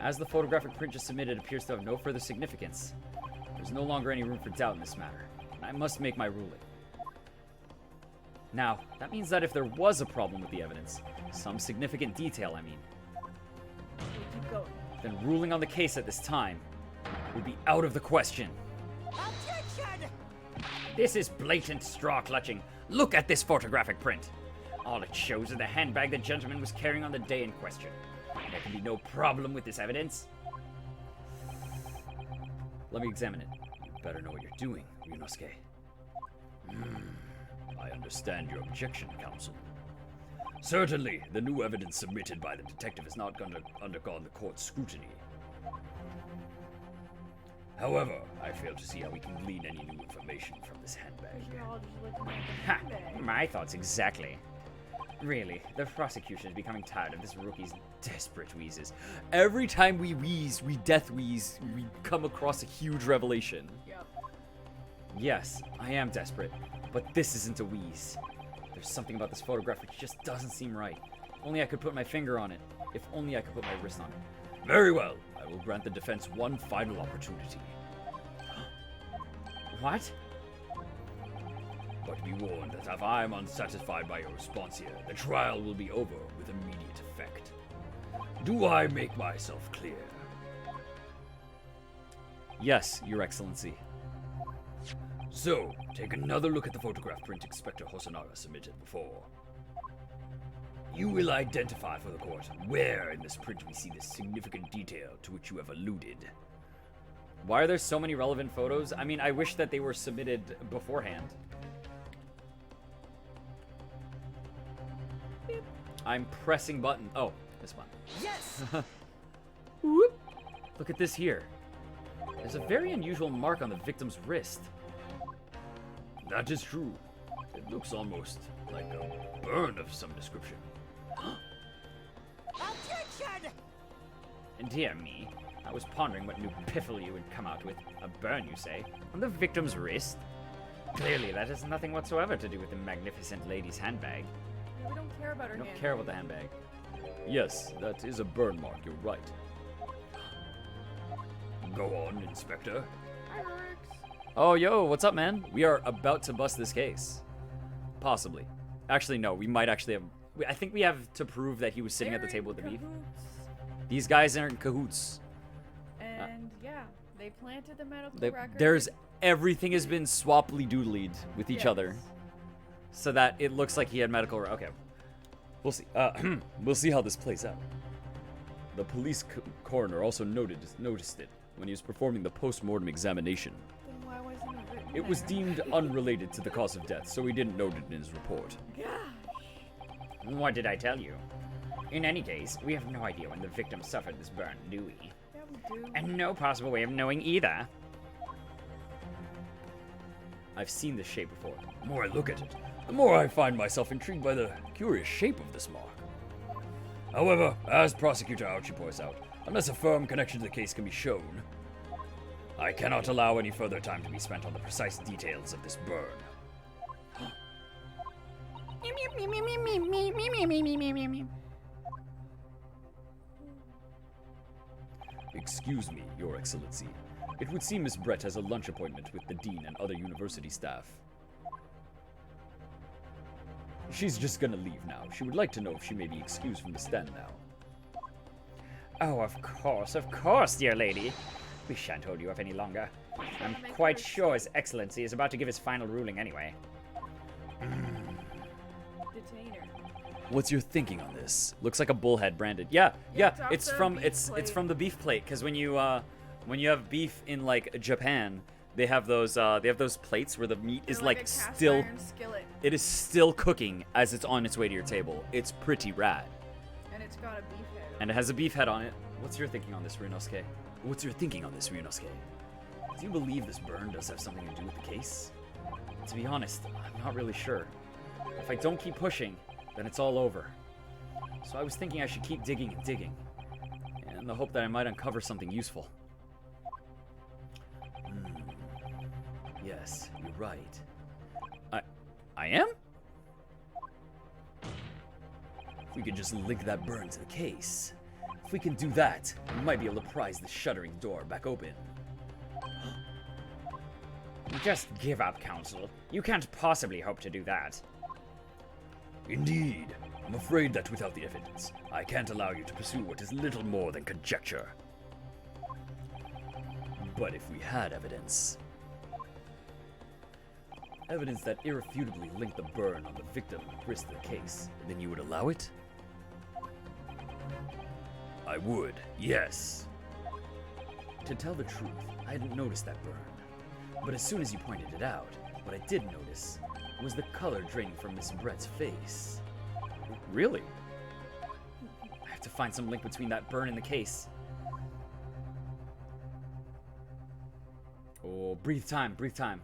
As the photographic print just submitted appears to have no further significance, there's no longer any room for doubt in this matter, and I must make my ruling. Now, that means that if there was a problem with the evidence, some significant detail, I mean, Keep going. then ruling on the case at this time would be out of the question. Objection! This is blatant straw clutching. Look at this photographic print. All it shows is the handbag the gentleman was carrying on the day in question. There can be no problem with this evidence. Let me examine it. You better know what you're doing, Ryunosuke. I understand your objection, counsel. Certainly, the new evidence submitted by the detective has not undergone the court's scrutiny. However, I fail to see how we can glean any new information from this handbag. You're all just looking at the Ha! handbag. My thoughts exactly. Really, the prosecution is becoming tired of this rookie's desperate wheezes. Every time we wheeze, we death wheeze, we come across a huge revelation. Yep. Yes, I am desperate, but this isn't a wheeze. There's something about this photograph which just doesn't seem right. If only I could put my finger on it. If only I could put my wrist on it. Very well. I will grant the defense one final opportunity. What? But be warned that if I am unsatisfied by your response here, the trial will be over with immediate effect. Do I make myself clear? Yes, Your Excellency. So, take another look at the photograph print Inspector Hosonaga submitted before. You will identify for the court where in this print we see the significant detail to which you have alluded. Why are there so many relevant photos? I mean, I wish that they were submitted beforehand. I'm pressing button. Oh, this one. Yes! Whoop. Look at this here. There's a very unusual mark on the victim's wrist. That is true. It looks almost like a burn of some description. Objection! And dear me, I was pondering what new piffle you would come out with. A burn, you say, on the victim's wrist? Clearly, that has nothing whatsoever to do with the magnificent lady's handbag. We don't care about her I don't hand. care about the handbag. Yes, that is a burn mark, you're right. Go on, Inspector. Hi, Rex. Oh, yo, what's up, man? We are about to bust this case. Possibly. Actually, no, we might actually have... I think we have to prove that he was sitting at the They're table in with the beef. cahoots. These guys are in cahoots. And yeah, they planted the medical They- record. there's... Everything has been swapply doodlied with each other. Yes. So that it looks like he had medical... Okay. We'll see. We'll see how this plays out. The police coroner also noticed it when he was performing the post-mortem examination. Then why wasn't it written It was there? deemed unrelated to the cause of death, so he didn't note it in his report. Gosh. What did I tell you? In any case, we have no idea when the victim suffered this burn, do we? Yeah, we do. And no possible way of knowing either. I've seen this shape before. The more I look at it, the more I find myself intrigued by the curious shape of this mark. However, as Prosecutor Archie points out, unless a firm connection to the case can be shown, I cannot allow any further time to be spent on the precise details of this burn. Excuse me, Your Excellency. It would seem Miss Brett has a lunch appointment with the dean and other university staff. She's just gonna leave now. She would like to know if she may be excused from the stand now. Oh, of course, dear lady. We shan't hold you up any longer. I'm make quite her sure His Excellency is about to give his final ruling anyway. Detain her. What's your thinking on this? Looks like a bullhead branded. Yeah, Yeah, it's off it's the from beef it's plate. from the beef plate. Because when you have beef in like Japan, they have those plates where the meat is They're like a cast still iron skillet, it is still cooking as it's on its way to your table. It's pretty rad, and it's got a beef head. and it has a beef head on it. What's your thinking on this, Ryunosuke? What's your thinking on this, Ryunosuke? Do you believe this burn does have something to do with the case? To be honest, I'm not really sure. If I don't keep pushing, then it's all over. So I was thinking I should keep digging and digging, in the hope that I might uncover something useful. Yes, you're right. I am? If we could just link that burn to the case. If we can do that, we might be able to prise the shuttering door back open. Just give up, Counsel. You can't possibly hope to do that. Indeed. I'm afraid that without the evidence, I can't allow you to pursue what is little more than conjecture. But if we had evidence... Evidence that irrefutably linked the burn on the victim and Chris to the case, then you would allow it? I would, yes. To tell the truth, I hadn't noticed that burn. But as soon as you pointed it out, what I did notice was the color draining from Miss Brett's face. Really? I have to find some link between that burn and the case. Oh, breathe time, breathe time.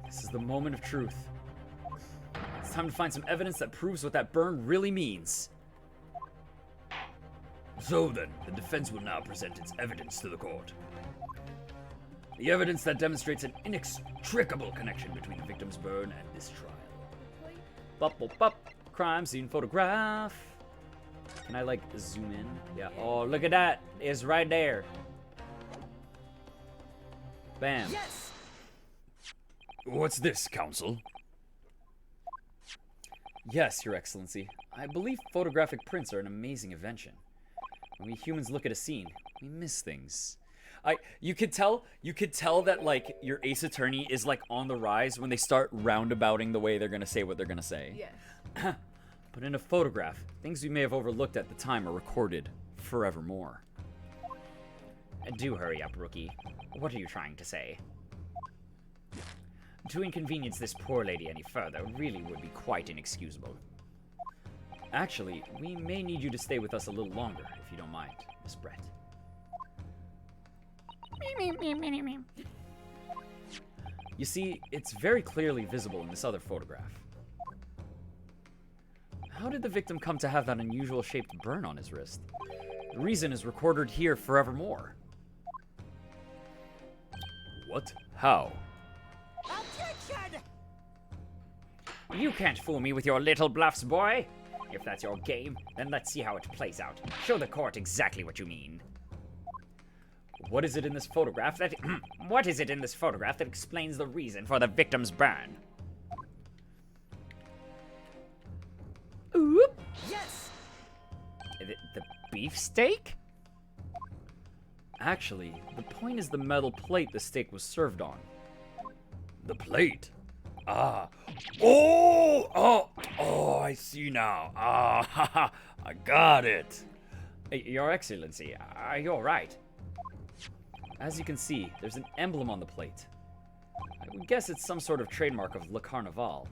This is the moment of truth. It's time to find some evidence that proves what that burn really means. So then, the defense will now present its evidence to the court. The evidence that demonstrates an inextricable connection between the victim's burn and this trial. Bup, bup, bup. Crime scene photograph. Can I, like, zoom in? Yeah. Oh, look at that. It's right there. Bam. Yes! What's this, Counsel? Yes, Your Excellency. I believe photographic prints are an amazing invention. When we humans look at a scene, we miss things. You could tell that, like, your Ace Attorney is, like, on the rise when they start roundabouting the way they're gonna say what they're gonna say. Yes. But in a photograph, things we may have overlooked at the time are recorded forevermore. Do hurry up, rookie. What are you trying to say? To inconvenience this poor lady any further really would be quite inexcusable. Actually, we may need you to stay with us a little longer, if you don't mind, Miss Brett. You see, it's very clearly visible in this other photograph. How did the victim come to have that unusual shaped burn on his wrist? The reason is recorded here forevermore. What? How? Objection! You can't fool me with your little bluffs, boy. If that's your game, then let's see how it plays out. Show the court exactly what you mean. What is it in this photograph that... What is it in this photograph that explains the reason for the victim's burn? Oop. Yes. The beefsteak? Actually, the point is the metal plate the steak was served on. The plate. Ah. Oh, I see now. Ah, haha, I got it. Your Excellency, are you alright? As you can see, there's an emblem on the plate. I would guess it's some sort of trademark of Le Carnaval.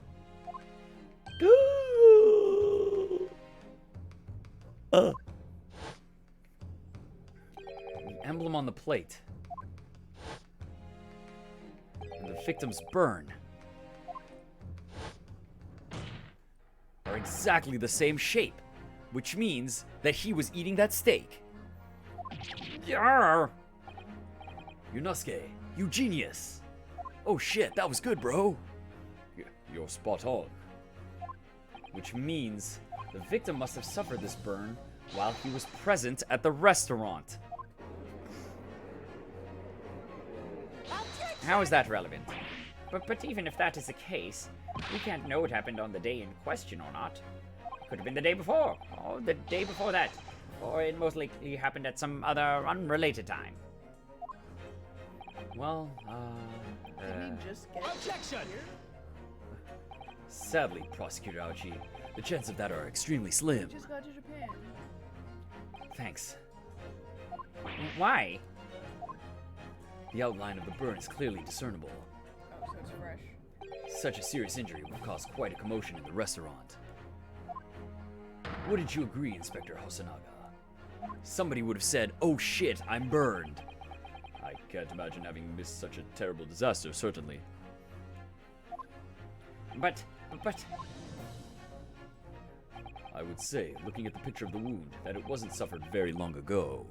The emblem on the plate. And the victim's burn are exactly the same shape, which means that he was eating that steak. Yarr! Yunosuke, you genius. Oh shit, that was good, bro. You're spot on. Which means the victim must have suffered this burn while he was present at the restaurant. How is that relevant? But even if that is the case, we can't know what happened on the day in question or not. Could have been the day before, or the day before that, or it most likely happened at some other unrelated time. Well, Didn't he just get Objection. here? Sadly, Prosecutor Aochi, the chances of that are extremely slim. He just got to Japan. thanks. Why? The outline of the burn is clearly discernible. Oh, so it's fresh. Such a serious injury would have caused quite a commotion in the restaurant. Wouldn't you agree, Inspector Hosonaga? Somebody would have said, "Oh shit, I'm burned." I can't imagine having missed such a terrible disaster, certainly. But I would say, looking at the picture of the wound, that it wasn't suffered very long ago.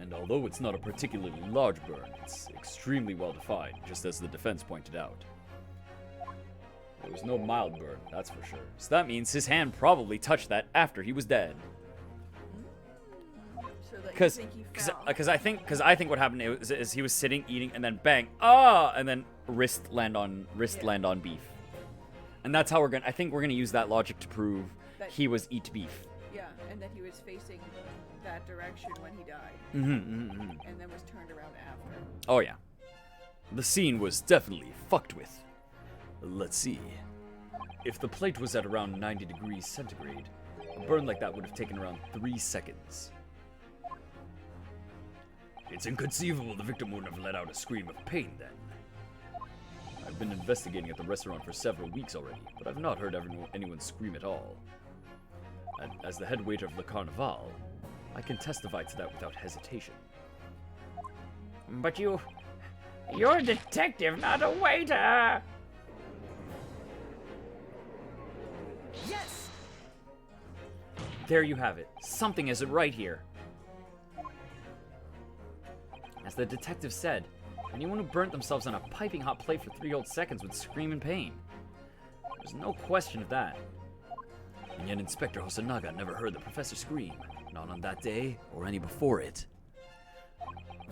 And although it's not a particularly large burn, it's extremely well defined, just as the defense pointed out. There was no mild burn, that's for sure. So that means his hand probably touched that after he was dead. So that you Because think he fell. I think what happened is he was sitting eating and then bang, and then wrist land on beef. And that's how I think we're gonna use that logic to prove That- he was eat beef. Yeah, and that he was facing that direction when he died, and then was turned around after. Oh yeah. The scene was definitely fucked with. Let's see. If the plate was at around 90 degrees centigrade, a burn like that would have taken around 3 seconds. It's inconceivable the victim wouldn't have let out a scream of pain then. I've been investigating at the restaurant for several weeks already, but I've not heard anyone scream at all. And as the head waiter of Le Carnaval, I can testify to that without hesitation. But you're a detective, not a waiter. Yes. There you have it. Something isn't right here. As the detective said, anyone who burnt themselves on a piping hot plate for 3 whole seconds would scream in pain. There's no question of that. And yet Inspector Hosonaga never heard the professor scream, not on that day or any before it.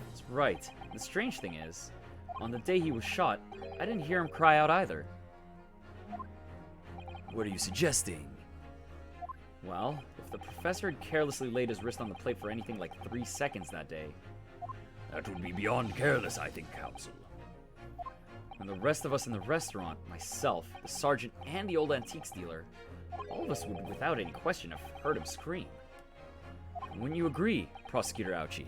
That's right. The strange thing is, on the day he was shot, I didn't hear him cry out either. What are you suggesting? Well, if the professor had carelessly laid his wrist on the plate for anything like 3 seconds that day, That would be beyond careless, I think, Counsel. and the rest of us in the restaurant, myself, the sergeant, and the old antiques dealer, all of us would without any question have heard him scream. Wouldn't you agree, Prosecutor Aochi?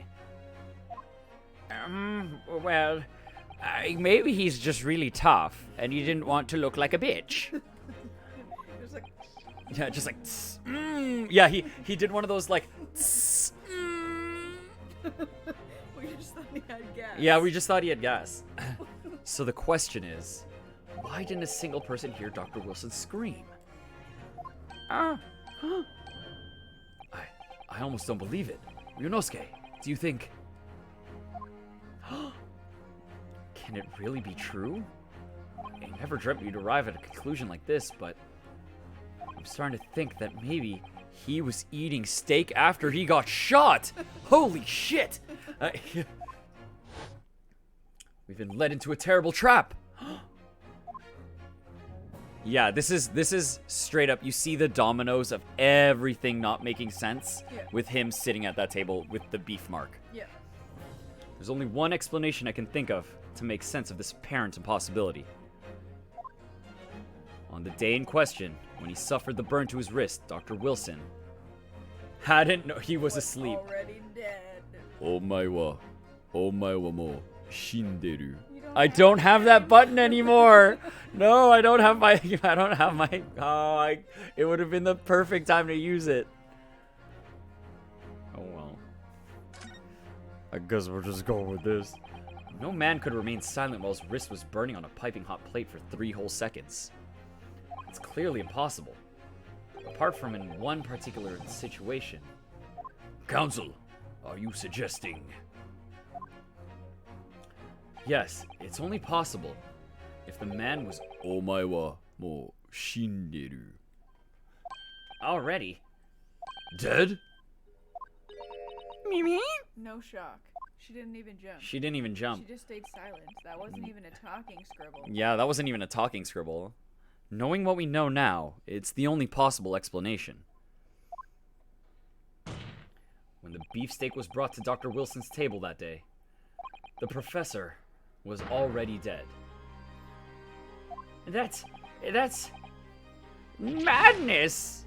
Well, maybe he's just really tough, and he didn't want to look like a bitch. There's like, Yeah, just like, tss, Yeah, he did one of those like, tss, we just thought he had gas. Yeah, we just thought he had gas. So the question is, why didn't a single person hear Dr. Wilson scream? Ah, I almost don't believe it. Ryunosuke, do you think... Can it really be true? I never dreamt we'd arrive at a conclusion like this, but I'm starting to think that maybe he was eating steak after he got shot. Holy shit! We've been led into a terrible trap. Yeah, this is straight up. You see the dominoes of everything not making sense with him sitting at that table with the beef mark. Yeah. There's only one explanation I can think of to make sense of this apparent impossibility. On the day in question, when he suffered the burn to his wrist, Dr. Wilson hadn't known he was asleep. Already dead. Omae wa mo shinderu. I don't have that button anymore. No, I don't have my. Oh, it would have been the perfect time to use it. Oh well. I guess we're just going with this. No man could remain silent while his wrist was burning on a piping hot plate for 3 whole seconds. It's clearly impossible. Apart from in one particular situation. Counsel, are you suggesting? Yes, it's only possible if the man was omae wa mo shinderu. Already? Dead? Mimi? No shock. She didn't even jump. She didn't even jump. She just stayed silent. That wasn't even a talking scribble. Yeah, that wasn't even a talking scribble. Knowing what we know now, it's the only possible explanation. When the beefsteak was brought to Dr. Wilson's table that day, the professor was already dead. That's madness.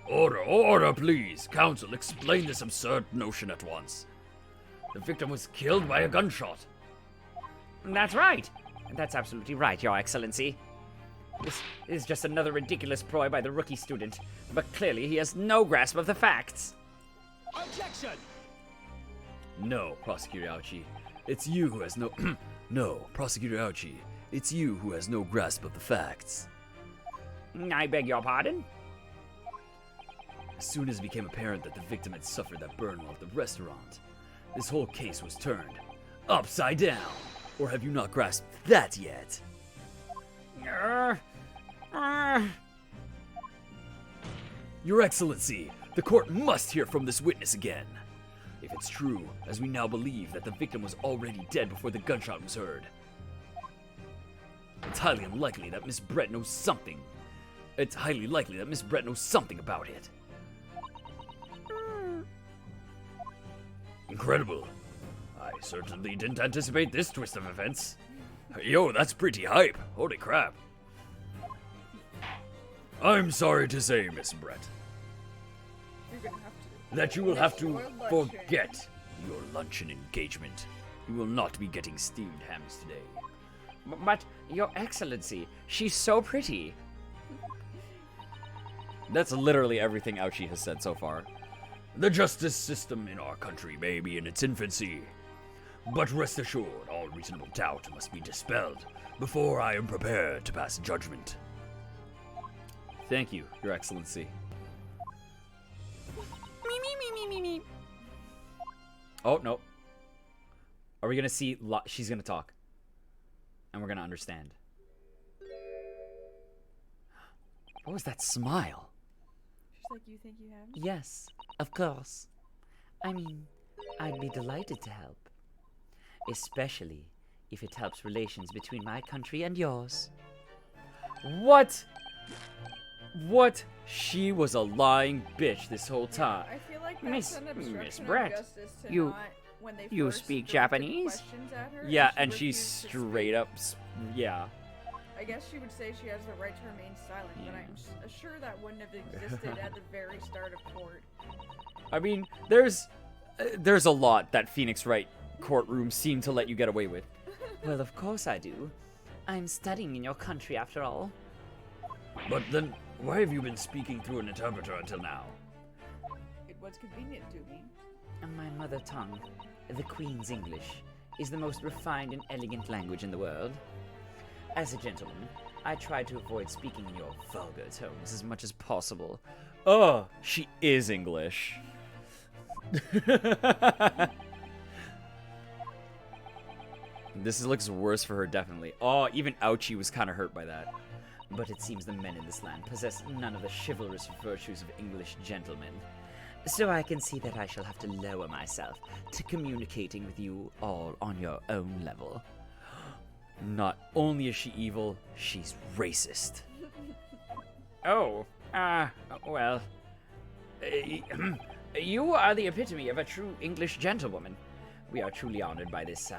Order, please. Counsel, explain this absurd notion at once. The victim was killed by a gunshot. That's right. That's absolutely right, Your Excellency. This is just another ridiculous ploy by the rookie student, but clearly he has no grasp of the facts. Objection! No, Prosecutor Ouchie. It's you who has no... No, Prosecutor Ouchie. It's you who has no grasp of the facts. I beg your pardon? As soon as it became apparent that the victim had suffered that burn while at the restaurant, this whole case was turned upside down. Or have you not grasped that yet? Your Excellency, the court must hear from this witness again. If it's true, as we now believe, that the victim was already dead before the gunshot was heard, it's highly unlikely that Miss Brett knows something. It's highly likely that Miss Brett knows something about it. Incredible. I certainly didn't anticipate this twist of events. Yo, that's pretty hype. Holy crap. I'm sorry to say, Miss Brett, You're gonna have to. that you will have to Your luncheon. forget your luncheon engagement. You will not be getting steamed hams today. But, Your Excellency, she's so pretty. That's literally everything Ouchie has said so far. The justice system in our country may be in its infancy, but rest assured, all reasonable doubt must be dispelled before I am prepared to pass judgment. Thank you, Your Excellency. Me. Oh, no. Are we gonna see... She's gonna talk. And we're gonna understand. What was that smile? She's like, you think you have me? Yes, of course. I mean, I'd be delighted to help. Especially if it helps relations between my country and yours. What? What? She was a lying bitch this whole time. I feel like Miss- that's an Miss obstruction Brett, of justice to you- not, when they you first speak directed Japanese? questions at her, Yeah, and she refused to straight up... Yeah. I guess she would say she has the right to remain silent, but I'm sure that wouldn't have existed at the very start of court. I mean, there's a lot that Phoenix Wright courtrooms seem to let you get away with. Well, of course I do. I'm studying in your country after all. But then, why have you been speaking through an interpreter until now? It was convenient to me. My mother tongue, the Queen's English, is the most refined and elegant language in the world. As a gentleman, I try to avoid speaking in your vulgar tones as much as possible. Oh, she is English. This looks worse for her, definitely. Oh, even Ouchie was kind of hurt by that. But it seems the men in this land possess none of the chivalrous virtues of English gentlemen. So I can see that I shall have to lower myself to communicating with you all on your own level. Not only is she evil, she's racist. Oh, well. You are the epitome of a true English gentlewoman. We are truly honored by this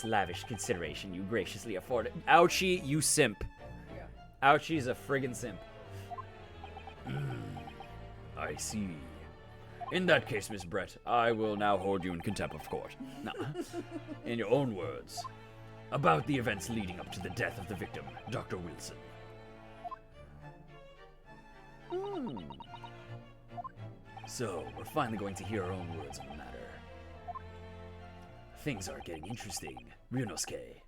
lavish consideration you graciously afforded. Ouchie, you simp. Yeah. Ouchie's a friggin' simp. I see. In that case, Miss Brett, I will now hold you in contempt of court. Now, in your own words, about the events leading up to the death of the victim, Dr. Wilson. So, we're finally going to hear our own words on the matter. Things are getting interesting, Ryunosuke.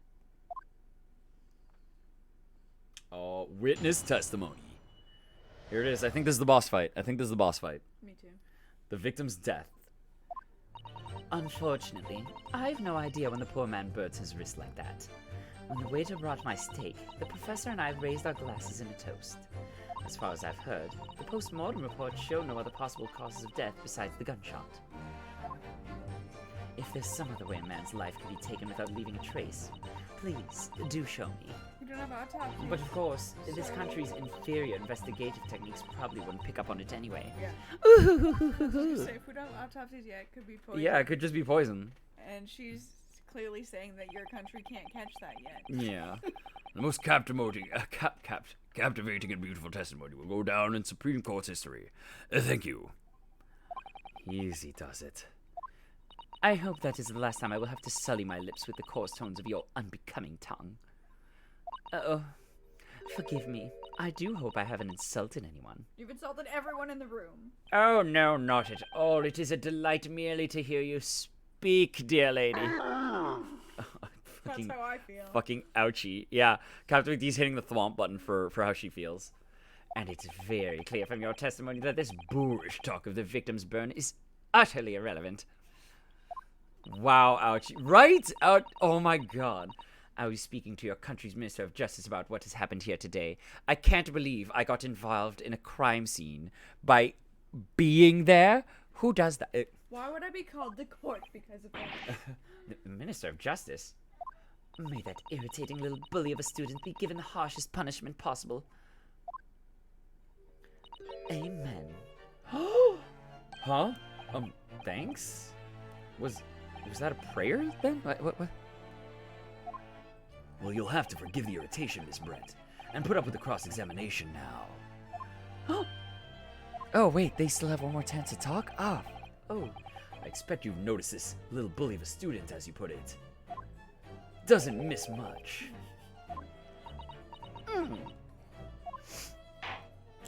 Witness testimony. Here it is. I think this is the boss fight. Me too. The victim's death. Unfortunately, I have no idea when the poor man burns his wrist like that. When the waiter brought my steak, the professor and I raised our glasses in a toast. As far as I've heard, the post-mortem reports show no other possible causes of death besides the gunshot. If there's some other way a man's life could be taken without leaving a trace, please do show me. We don't have autopsy. But of course, this So- country's inferior investigative techniques probably wouldn't pick up on it anyway. Yeah. Just say, if we don't have autopsies yet, it could be poison. Yeah, it could just be poison. And she's clearly saying that your country can't catch that yet. Yeah. The most captivating and beautiful testimony will go down in Supreme Court's history. Thank you. Easy does it. I hope that is the last time I will have to sully my lips with the coarse tones of your unbecoming tongue. Uh-oh. Forgive me. I do hope I haven't insulted anyone. You've insulted everyone in the room. Oh, no, not at all. It is a delight merely to hear you speak, dear lady. That's how I feel. Fucking ouchie. Yeah, CaptnmcD's hitting the thwomp button for how she feels. And it's very clear from your testimony that this boorish talk of the victim's burn is utterly irrelevant. Wow, ouchie. Right? Oh my god. I was speaking to your country's Minister of Justice about what has happened here today. I can't believe I got involved in a crime scene by being there. Who does that? Why would I be called to court because of that? The Minister of Justice? May that irritating little bully of a student be given the harshest punishment possible. Amen. Huh? Thanks? Was that a prayer then? What? Well, you'll have to forgive the irritation, Miss Brett, and put up with the cross-examination now. Oh, wait, they still have one more chance to talk? Oh, I expect you've noticed this little bully of a student, as you put it. Doesn't miss much.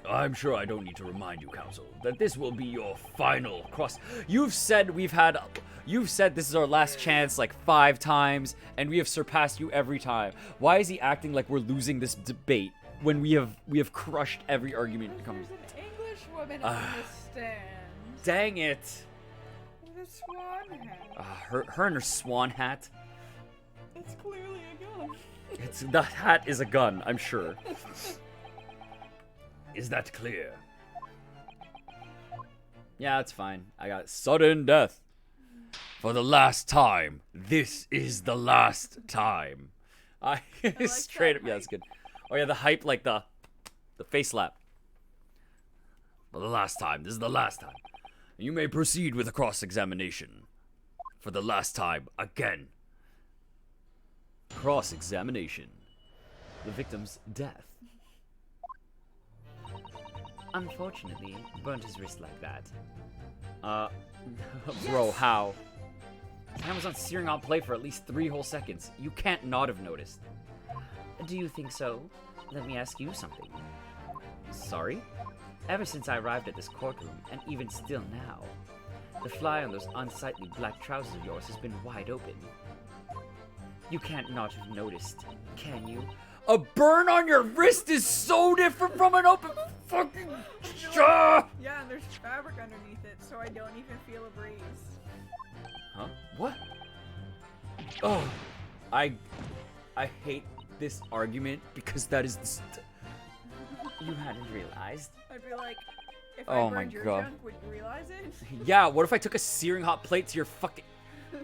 I'm sure I don't need to remind you, Counsel, that this will be your final cross. You've said this is our last chance like 5 times, and we have surpassed you every time. Why is he acting like we're losing this debate when we have crushed every argument? There's an English woman on the stand. Dang it! With a swan hat. Her and her swan hat. It's clearly a gun. The hat is a gun, I'm sure. Is that clear? Yeah, it's fine. I got sudden death. For the last time. This is the last time. Straight up, that yeah, that's good. Oh yeah, the hype, like the face slap. For the last time. This is the last time. You may proceed with a cross-examination. For the last time, again. Cross-examination. The victim's death. Unfortunately, burnt his wrist like that. Bro, how? Man was on searing hot play for at least 3 whole seconds. You can't not have noticed. Do you think so? Let me ask you something. Sorry? Ever since I arrived at this courtroom, and even still now, the fly on those unsightly black trousers of yours has been wide open. You can't not have noticed, can you? A burn on your wrist is so different from an open fucking jaw. Yeah, and there's fabric underneath it, so I don't even feel a breeze. Huh? What? Oh, I hate this argument because that is You hadn't realized? I'd be like, If Oh I my burned your God. junk, would you realize it? Yeah, what if I took a searing hot plate to your fucking...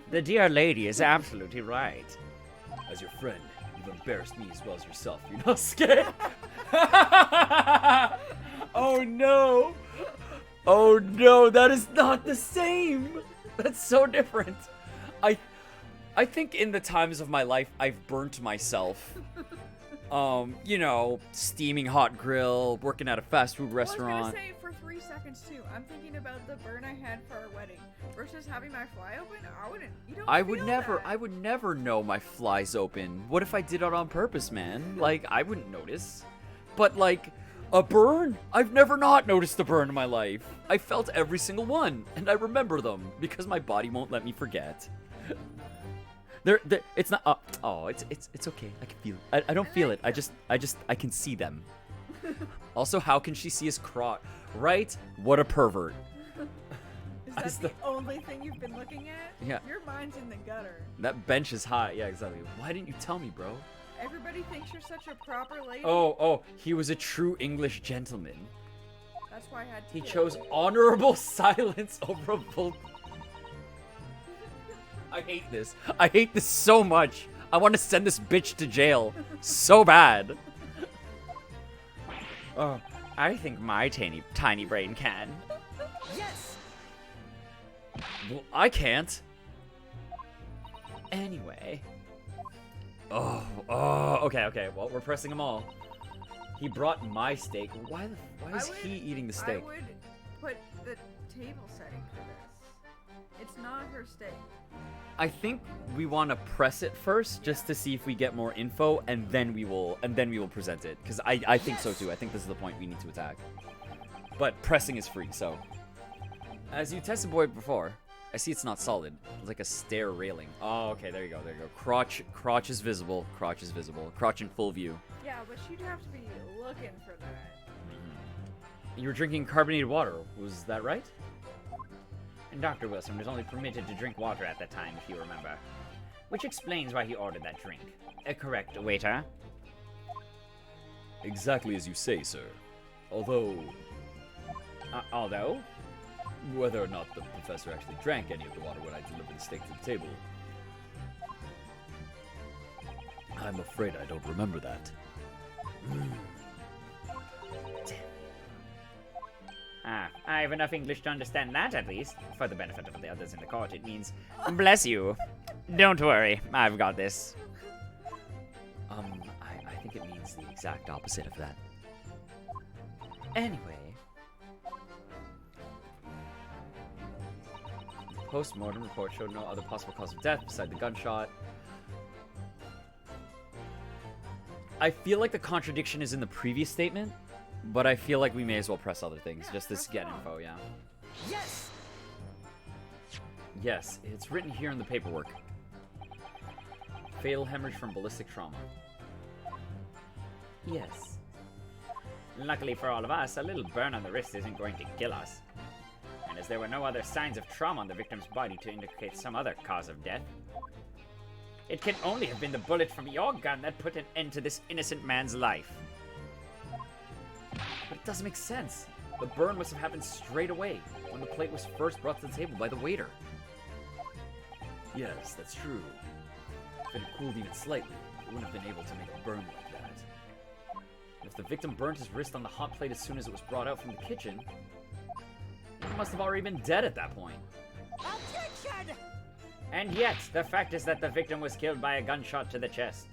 The dear lady is absolutely right. As your friend, you've embarrassed me as well as yourself. You're not scared? Oh no! Oh no, that is not the same! That's so different. I think in the times of my life I've burnt myself. You know, steaming hot grill, working at a fast food Well, I was restaurant. gonna say for 3 seconds too. I'm thinking about the burn I had for our wedding versus having my fly open. I wouldn't. You don't. I feel would never know my fly's open. What if I did it on purpose, man? Like, I wouldn't notice. But like, a burn? I've never not noticed a burn in my life. I felt every single one, and I remember them because my body won't let me forget. It's not. It's okay. I can feel it. I don't feel it. I can see them. Also, how can she see his crotch? Right? What a pervert. Is that the only thing you've been looking at? Yeah. Your mind's in the gutter. That bench is high. Yeah, exactly. Why didn't you tell me, bro? Everybody thinks you're such a proper lady. Oh, he was a true English gentleman. That's why I had to. He get chose it. honorable silence over a vul- I hate this. I hate this so much. I want to send this bitch to jail so bad. Oh, I think my tiny brain can. Yes! Well, I can't. Anyway, Okay. Well, we're pressing them all. He brought my steak. Why is I he would- eating the I steak? would put the table setting for this. It's not her steak. I think we want to press it first just to see if we get more info, and then we will present it. Because I think so too. I think this is the point we need to attack. But pressing is free, so. As you tested boy before, I see it's not solid. It's like a stair railing. Oh, okay, there you go. Crotch is visible. Crotch is visible. Crotch in full view. Yeah, but she'd have to be looking for that. You were drinking carbonated water. Was that right? and Dr. Wilson was only permitted to drink water at that time, if you remember. Which explains why he ordered that drink. Correct, waiter? Exactly as you say, sir. Although, Although? whether or not the professor actually drank any of the water when I delivered the steak to the table, I'm afraid I don't remember that. I have enough English to understand that, at least. For the benefit of the others in the court, it means, bless you. Don't worry, I've got this. I think it means the exact opposite of that. Anyway, Post-mortem report showed no other possible cause of death beside the gunshot. I feel like the contradiction is in the previous statement, but I feel like we may as well press other things just to get info, yeah. Yes! Yes, it's written here in the paperwork. Fatal hemorrhage from ballistic trauma. yes. Luckily for all of us, a little burn on the wrist isn't going to kill us. And as there were no other signs of trauma on the victim's body to indicate some other cause of death, it can only have been the bullet from your gun that put an end to this innocent man's life. But it doesn't make sense. The burn must have happened straight away, when the plate was first brought to the table by the waiter. Yes, that's true. If it had cooled even slightly, it wouldn't have been able to make a burn like that. If the victim burned his wrist on the hot plate as soon as it was brought out from the kitchen, he must have already been dead at that point. Objection! And yet, the fact is that the victim was killed by a gunshot to the chest.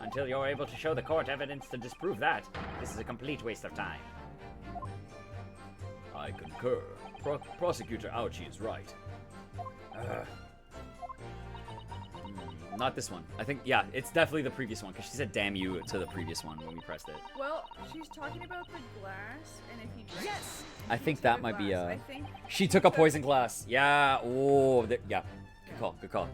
Until you're able to show the court evidence to disprove that, this is a complete waste of time. I concur. Prosecutor Ouchie is right. Not this one. I think, yeah, it's definitely the previous one, because she said damn you to the previous one when we pressed it. Well, she's talking about the glass, and if he drinks Yes! and I he think took that a might be, glass, I think She took a poison glass. Yeah, oh, yeah. Good call, good call.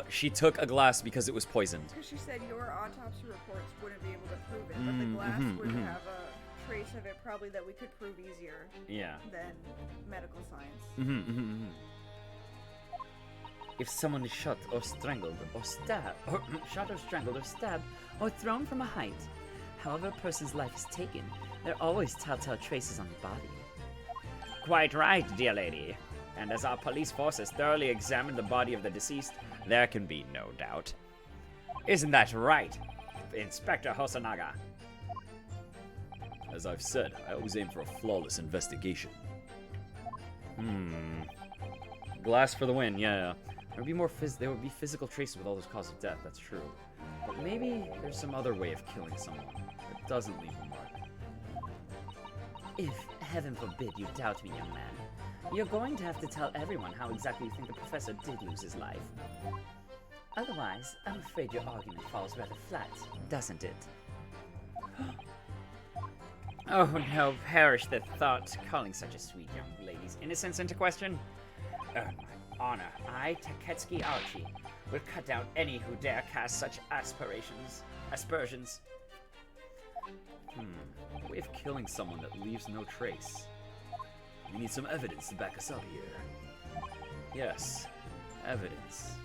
She took a glass because it was poisoned. because she said your autopsy reports wouldn't be able to prove it, but the glass would have a trace of it probably that we could prove easier Yeah. than medical science. If someone is shot or strangled or stabbed, or shot or strangled or stabbed or thrown from a height, however a person's life is taken, there are always telltale traces on the body. Quite right, dear lady. And as our police forces thoroughly examined the body of the deceased, there can be no doubt. Isn't that right, Inspector Hosonaga? As I've said, I always aim for a flawless investigation. Glass for the win, yeah. There would be physical traces with all those causes of death, that's true. But maybe there's some other way of killing someone that doesn't leave a mark. If, heaven forbid, you doubt me, young man, you're going to have to tell everyone how exactly you think the professor did lose his life. Otherwise, I'm afraid your argument falls rather flat, doesn't it? Oh no, perish the thought, calling such a sweet young lady's innocence into question. My honor, I, Taketsuki Archie, will cut down any who dare cast such aspersions. A way of killing someone that leaves no trace. We need some evidence to back us up here. Yes, evidence.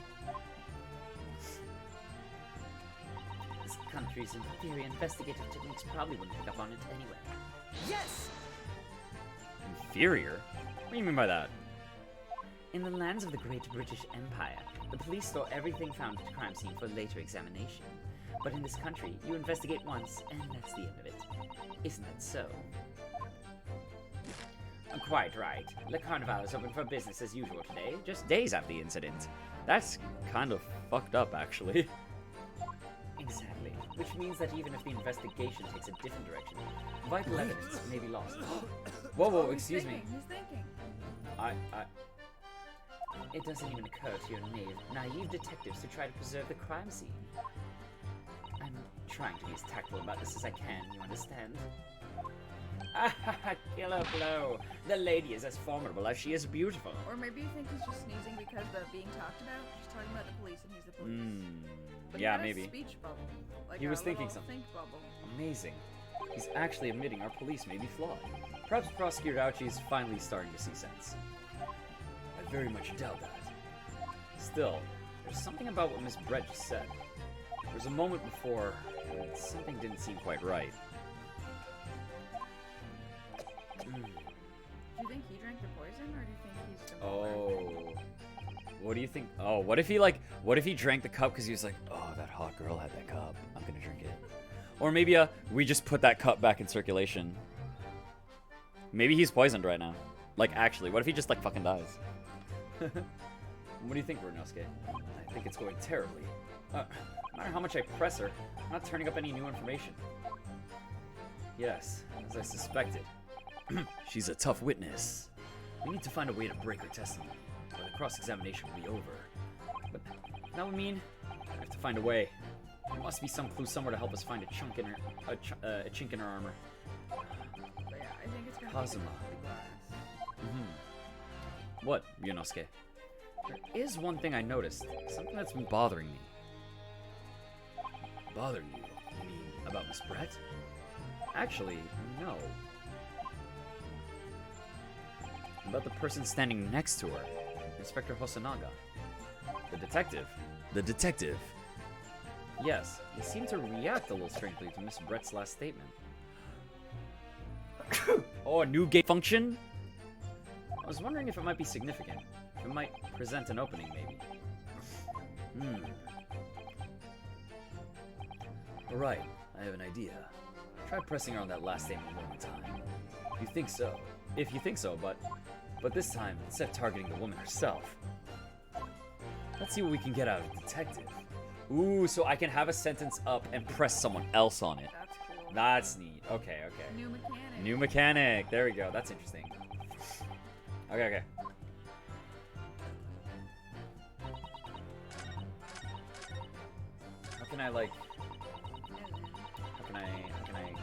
This country's inferior investigative techniques probably wouldn't pick up on it anyway. Yes! Inferior? What do you mean by that? In the lands of the Great British Empire, the police store everything found at a crime scene for later examination. But in this country, you investigate once, and that's the end of it. Isn't that so? Quite right. Le Carnival is open for business as usual today, just days after the incident. That's kind of fucked up, actually. Exactly. Which means that even if the investigation takes a different direction, vital evidence may be lost. Whoa, excuse me. He's thinking. It doesn't even occur to your naive detectives to try to preserve the crime scene. I'm trying to be as tactful about this as I can, you understand? Killer blow. The lady is as formidable as she is beautiful. Or maybe you think he's just sneezing because they're being talked about. She's talking about the police and he's the police. But he Yeah, had a maybe. speech bubble. Like He was a thinking little something. Think bubble. Amazing. He's actually admitting our police may be flawed. Perhaps Prosecutor Ouchie is finally starting to see sense. I very much doubt that. Still, there's something about what Miss Brett just said. There was a moment before when something didn't seem quite right. Do you think he drank the poison, or do you think he's similar? Oh. What do you think? Oh, what if he drank the cup because he was like, oh, that hot girl had that cup. I'm gonna drink it. Or maybe we just put that cup back in circulation. Maybe he's poisoned right now. Like, actually, what if he just, like, fucking dies? What do you think, Runosuke? I think it's going terribly. No matter how much I press her, I'm not turning up any new information. Yes, as I suspected. She's a tough witness. We need to find a way to break her testimony, or the cross-examination will be over. But that would mean I have to find a way. There must be some clue somewhere to help us find a chink in her armor. But yeah, I think it's gonna Kazuma. be the glass. What, Yonosuke? There is one thing I noticed. Something that's been bothering me. Bothering you? You mean about Miss Brett? Actually, no. About the person standing next to her. Inspector Hosonaga. The detective. The detective. Yes, he seemed to react a little strangely to Miss Brett's last statement. Oh, a new gate function? I was wondering if it might be significant. If it might present an opening, maybe. Alright, I have an idea. Try pressing her on that last statement one more time. If you think so, but this time, instead of targeting the woman herself. Let's see what we can get out of the detective. Ooh, so I can have a sentence up and press someone else on it. That's cool. That's neat. Okay. New mechanic. New mechanic. There we go. That's interesting. Okay. How can I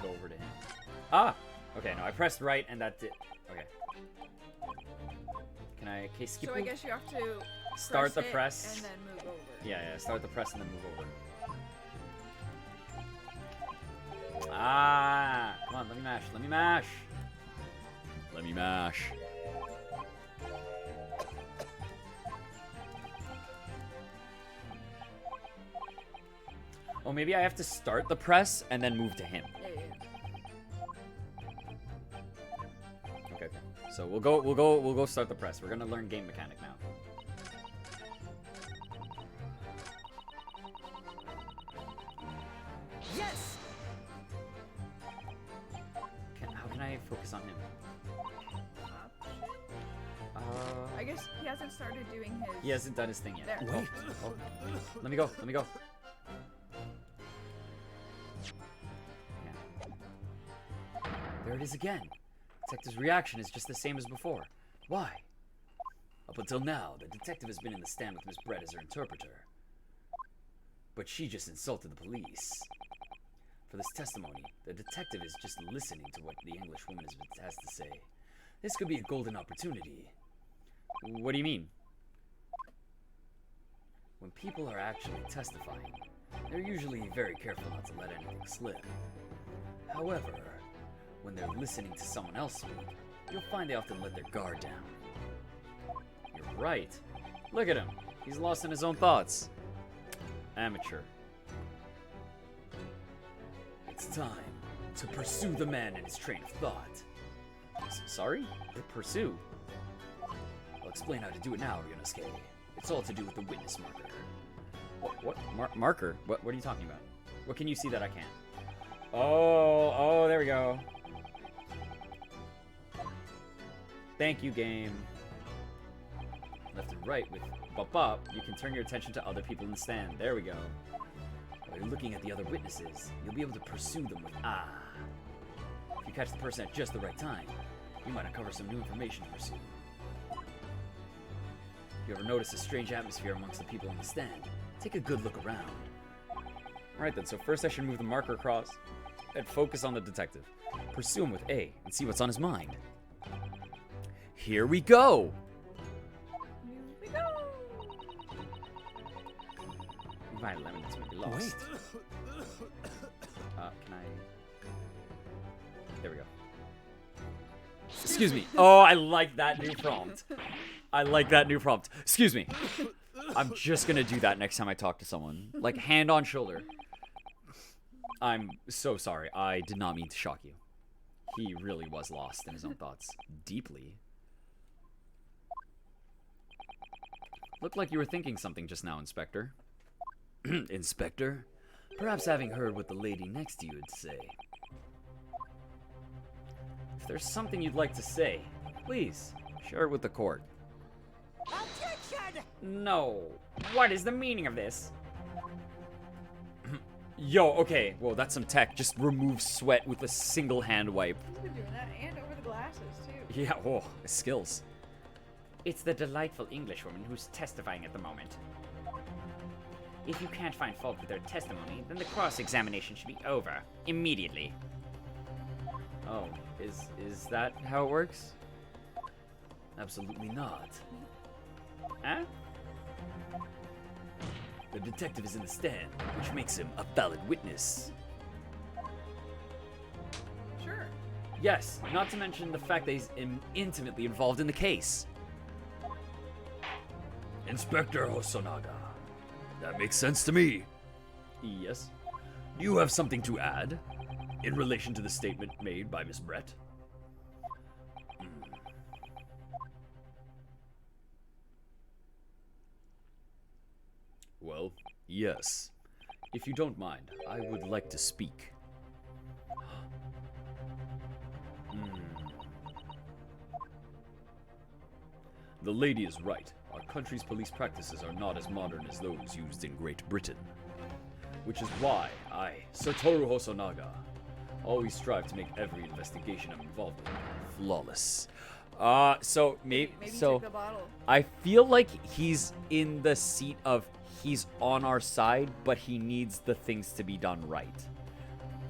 go over to him? Ah! Okay, no, I pressed right and that did. Okay. Can I skip? So I guess you have to Start the it press. and then move over. Yeah, start the press and then move over. Ah! Come on, let me mash. Let me mash. Oh, maybe I have to start the press and then move to him. Yeah. Okay. So we'll go start the press. We're gonna learn game mechanic now. Yes. How can I focus on him? I guess he hasn't started doing his. He hasn't done his thing yet. There. Oh, oh. Let me go. Let me go. Yeah. There it is again. Detective's reaction is just the same as before. Why? Up until now, the detective has been in the stand with Miss Brett as her interpreter. But she just insulted the police. For this testimony, the detective is just listening to what the English woman has to say. This could be a golden opportunity. What do you mean? When people are actually testifying, they're usually very careful not to let anything slip. However, when they're listening to someone else speak, you'll find they often let their guard down. You're right. Look at him. He's lost in his own thoughts. Amateur. It's time to pursue the man in his train of thought. Sorry? Pursue? I'll explain how to do it now, Ryunosuke. It's all to do with the witness marker. What? Marker? What are you talking about? What can you see that I can't? Oh, there we go. Thank you, game. Left and right with bop, you can turn your attention to other people in the stand. There we go. While you're looking at the other witnesses, you'll be able to pursue them with ah. If you catch the person at just the right time, you might uncover some new information to pursue. If you ever notice a strange atmosphere amongst the people in the stand, take a good look around. Alright then, so first I should move the marker across and focus on the detective. Pursue him with A and see what's on his mind. Here we go! Here we go. Vital evidence may be lost. Can I... There we go. Excuse me. Oh, I like that new prompt. I like that new prompt. Excuse me. I'm just gonna do that next time I talk to someone. Like, hand on shoulder. I'm so sorry. I did not mean to shock you. He really was lost in his own thoughts. Deeply. Looked like you were thinking something just now, Inspector. Inspector? Perhaps having heard what the lady next to you would say. If there's something you'd like to say, please, share it with the court. Objection! No. What is the meaning of this? Yo, okay, well, that's some tech. Just remove sweat with a single hand wipe. He's been doing that and over the glasses too. Yeah, whoa, skills. It's the delightful Englishwoman who's testifying at the moment. If you can't find fault with their testimony, then the cross-examination should be over. Immediately. Oh, is that how it works? Absolutely not. Huh? The detective is in the stand, which makes him a valid witness. Sure. Yes, not to mention the fact that he's intimately involved in the case. Inspector Hosonaga. That makes sense to me. Yes. Do you have something to add in relation to the statement made by Miss Brett? Well, yes. If you don't mind, I would like to speak. The lady is right. Our country's police practices are not as modern as those used in Great Britain. Which is why I, Satoru Hosonaga, always strive to make every investigation I'm involved in flawless. So maybe Take the bottle. I feel like he's in the seat of he's on our side, but he needs the things to be done right.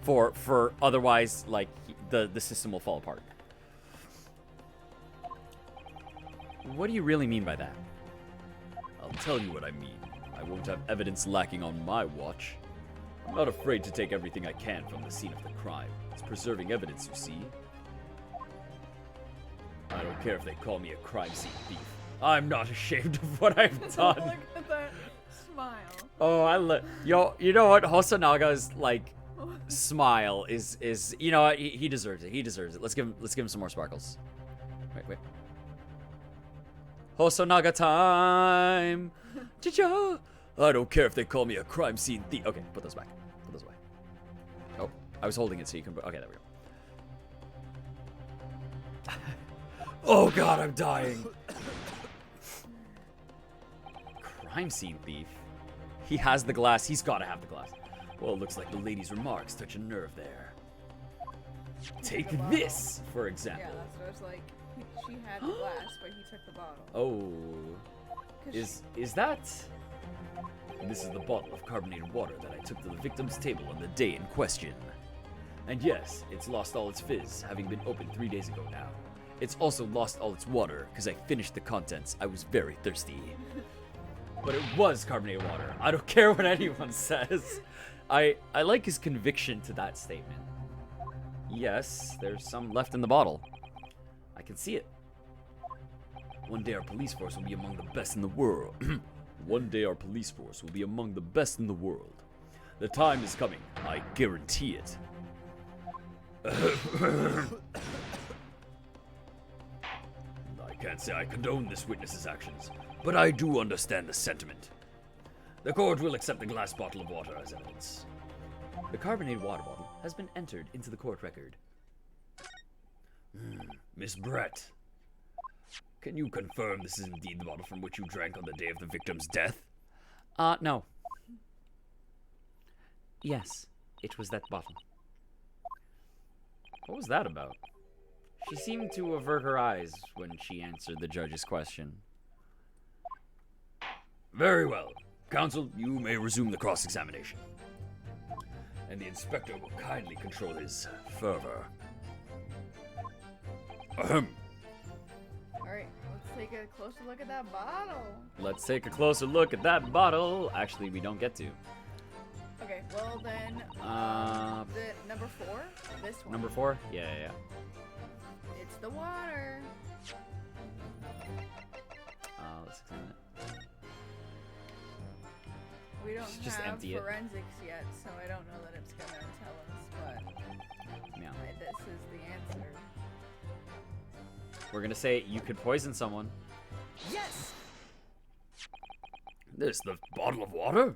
For otherwise, like, the system will fall apart. What do you really mean by that? I'll tell you what I mean. I won't have evidence lacking on my watch. I'm not afraid to take everything I can from the scene of the crime. It's preserving evidence, you see. I don't care if they call me a crime scene thief. I'm not ashamed of what I've done. Look at that smile. Oh, I love. Yo, you know what? Hosanaga's like smile is you know what? He deserves it. He deserves it. Let's give him some more sparkles. Wait. Hosonaga time. Cha-cha. I don't care if they call me a crime scene thief. Okay, put those back. Put those away. Oh, I was holding it so you can. Okay, there we go. Oh God, I'm dying. Crime scene thief. He has the glass. He's got to have the glass. Well, it looks like the lady's remarks touch a nerve there. Take this, for example. Yeah, that's what I was like. She had the glass, but he took the bottle. Oh. Is that? This is the bottle of carbonated water that I took to the victim's table on the day in question. And yes, it's lost all its fizz, having been opened 3 days ago now. It's also lost all its water, because I finished the contents. I was very thirsty. But it was carbonated water. I don't care what anyone says. I like his conviction to that statement. Yes, there's some left in the bottle. I can see it. One day our police force will be among the best in the world. One day our police force will be among the best in the world. The time is coming. I guarantee it. I can't say I condone this witness's actions, but I do understand the sentiment. The court will accept the glass bottle of water as evidence. The carbonated water bottle has been entered into the court record. Miss Brett, can you confirm this is indeed the bottle from which you drank on the day of the victim's death? No. Yes, it was that bottle. What was that about? She seemed to avert her eyes when she answered the judge's question. Very well. Counsel, you may resume the cross-examination. And the inspector will kindly control his fervor. Ahem. Alright, let's take a closer look at that bottle. Let's take a closer look at that bottle. Actually, we don't get to. Okay, well then, the number 4, this one. Number 4? Yeah. It's the water. Let's examine it. We don't Just have empty it. forensics yet, so I don't know that it's gonna tell us, but Yeah. this is the answer. We're gonna say you could poison someone. Yes! This, the bottle of water?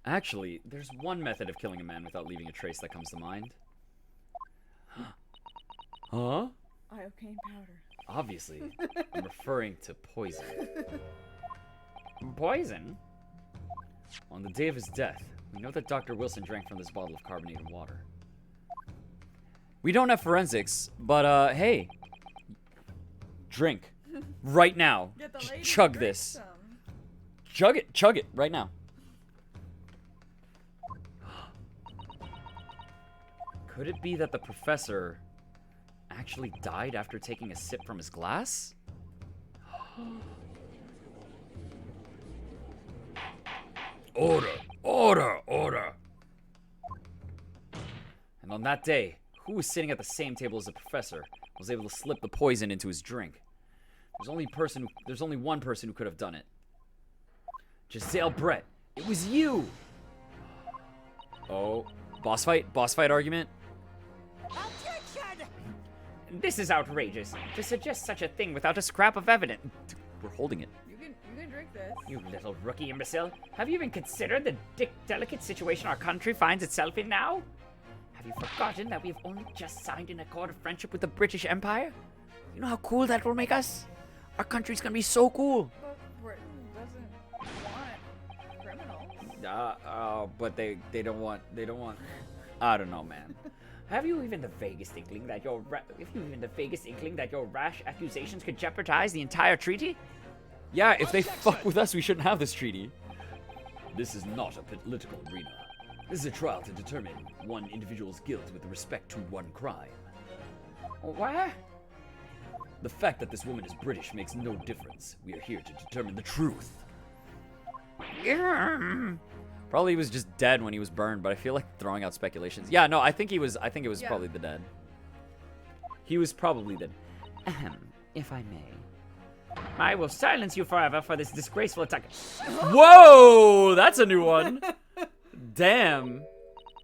Actually, there's one method of killing a man without leaving a trace that comes to mind. Huh? Iocane powder. Obviously, I'm referring to poison. Poison? On the day of his death, we know that Dr. Wilson drank from this bottle of carbonated water. We don't have forensics, but hey, drink right now. Get the Just lady chug to this. drink some. Chug it right now. Could it be that the professor actually died after taking a sip from his glass? Order! And on that day, who was sitting at the same table as the professor was able to slip the poison into his drink? There's only one person who could have done it. Giselle Brett. It was you! Oh, boss fight argument? Objection! This is outrageous. To suggest such a thing without a scrap of evidence. We're holding it. You can drink this. You little rookie imbecile. Have you even considered the delicate situation our country finds itself in now? Have you forgotten that we have only just signed an accord of friendship with the British Empire? You know how cool that will make us? Our country's gonna be so cool. But Britain doesn't want criminals. But they don't want. I don't know, man. Have you even the vaguest inkling that your rash accusations could jeopardize the entire treaty? Yeah, if they fuck with us, we shouldn't have this treaty. This is not a political arena. This is a trial to determine one individual's guilt with respect to one crime. What? The fact that this woman is British makes no difference. We are here to determine the truth. Probably he was just dead when he was burned, but I feel like throwing out speculations. Yeah, no, I think it was Yeah. probably the dead. He was probably dead. If I may. I will silence you forever for this disgraceful attack. Whoa! That's a new one. Damn.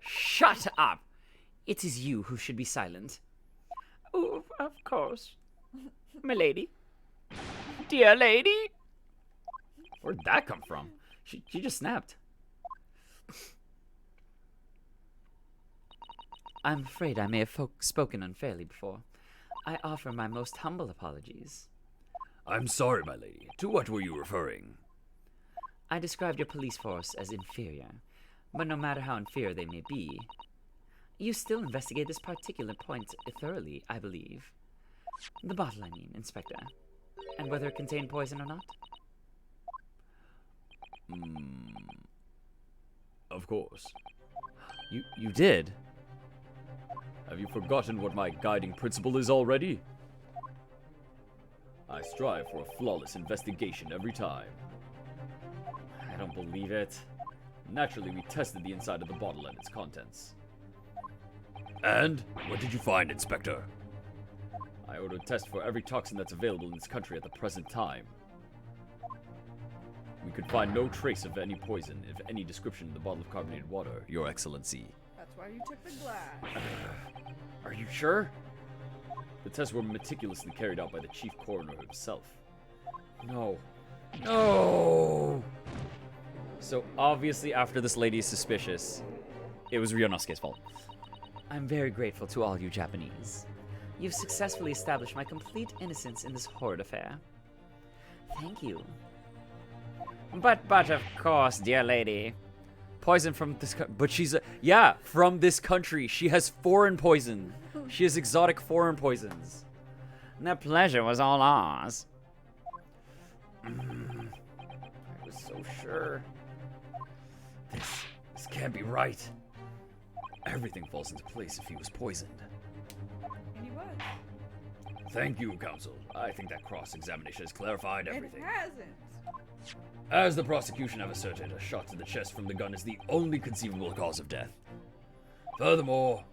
Shut up! It is you who should be silent. Oh, of course. My lady. Dear lady. Where'd that come from? She just snapped. I'm afraid I may have spoken unfairly before. I offer my most humble apologies. I'm sorry, my lady. To what were you referring? I described your police force as inferior, but no matter how inferior they may be, you still investigate this particular point thoroughly, I believe. The bottle, I mean, Inspector. And whether it contained poison or not? Of course. You did? Have you forgotten what my guiding principle is already? I strive for a flawless investigation every time. I don't believe it. Naturally, we tested the inside of the bottle and its contents. And? What did you find, Inspector? I ordered a test for every toxin that's available in this country at the present time. We could find no trace of any poison, if any description in the bottle of carbonated water, Your Excellency. That's why you took the glass. Are you sure? The tests were meticulously carried out by the chief coroner himself. No. No! So obviously after this lady is suspicious, it was Ryonosuke's fault. I'm very grateful to all you Japanese. You've successfully established my complete innocence in this horrid affair. Thank you. But of course, dear lady. Poison from this but she's from this country. She has foreign poison. She has exotic foreign poisons. The pleasure was all ours. I was so sure. This can't be right. Everything falls into place if he was poisoned. And he was. Thank you, Counsel. I think that cross-examination has clarified everything. It hasn't. As the prosecution have asserted, a shot to the chest from the gun is the only conceivable cause of death. Furthermore,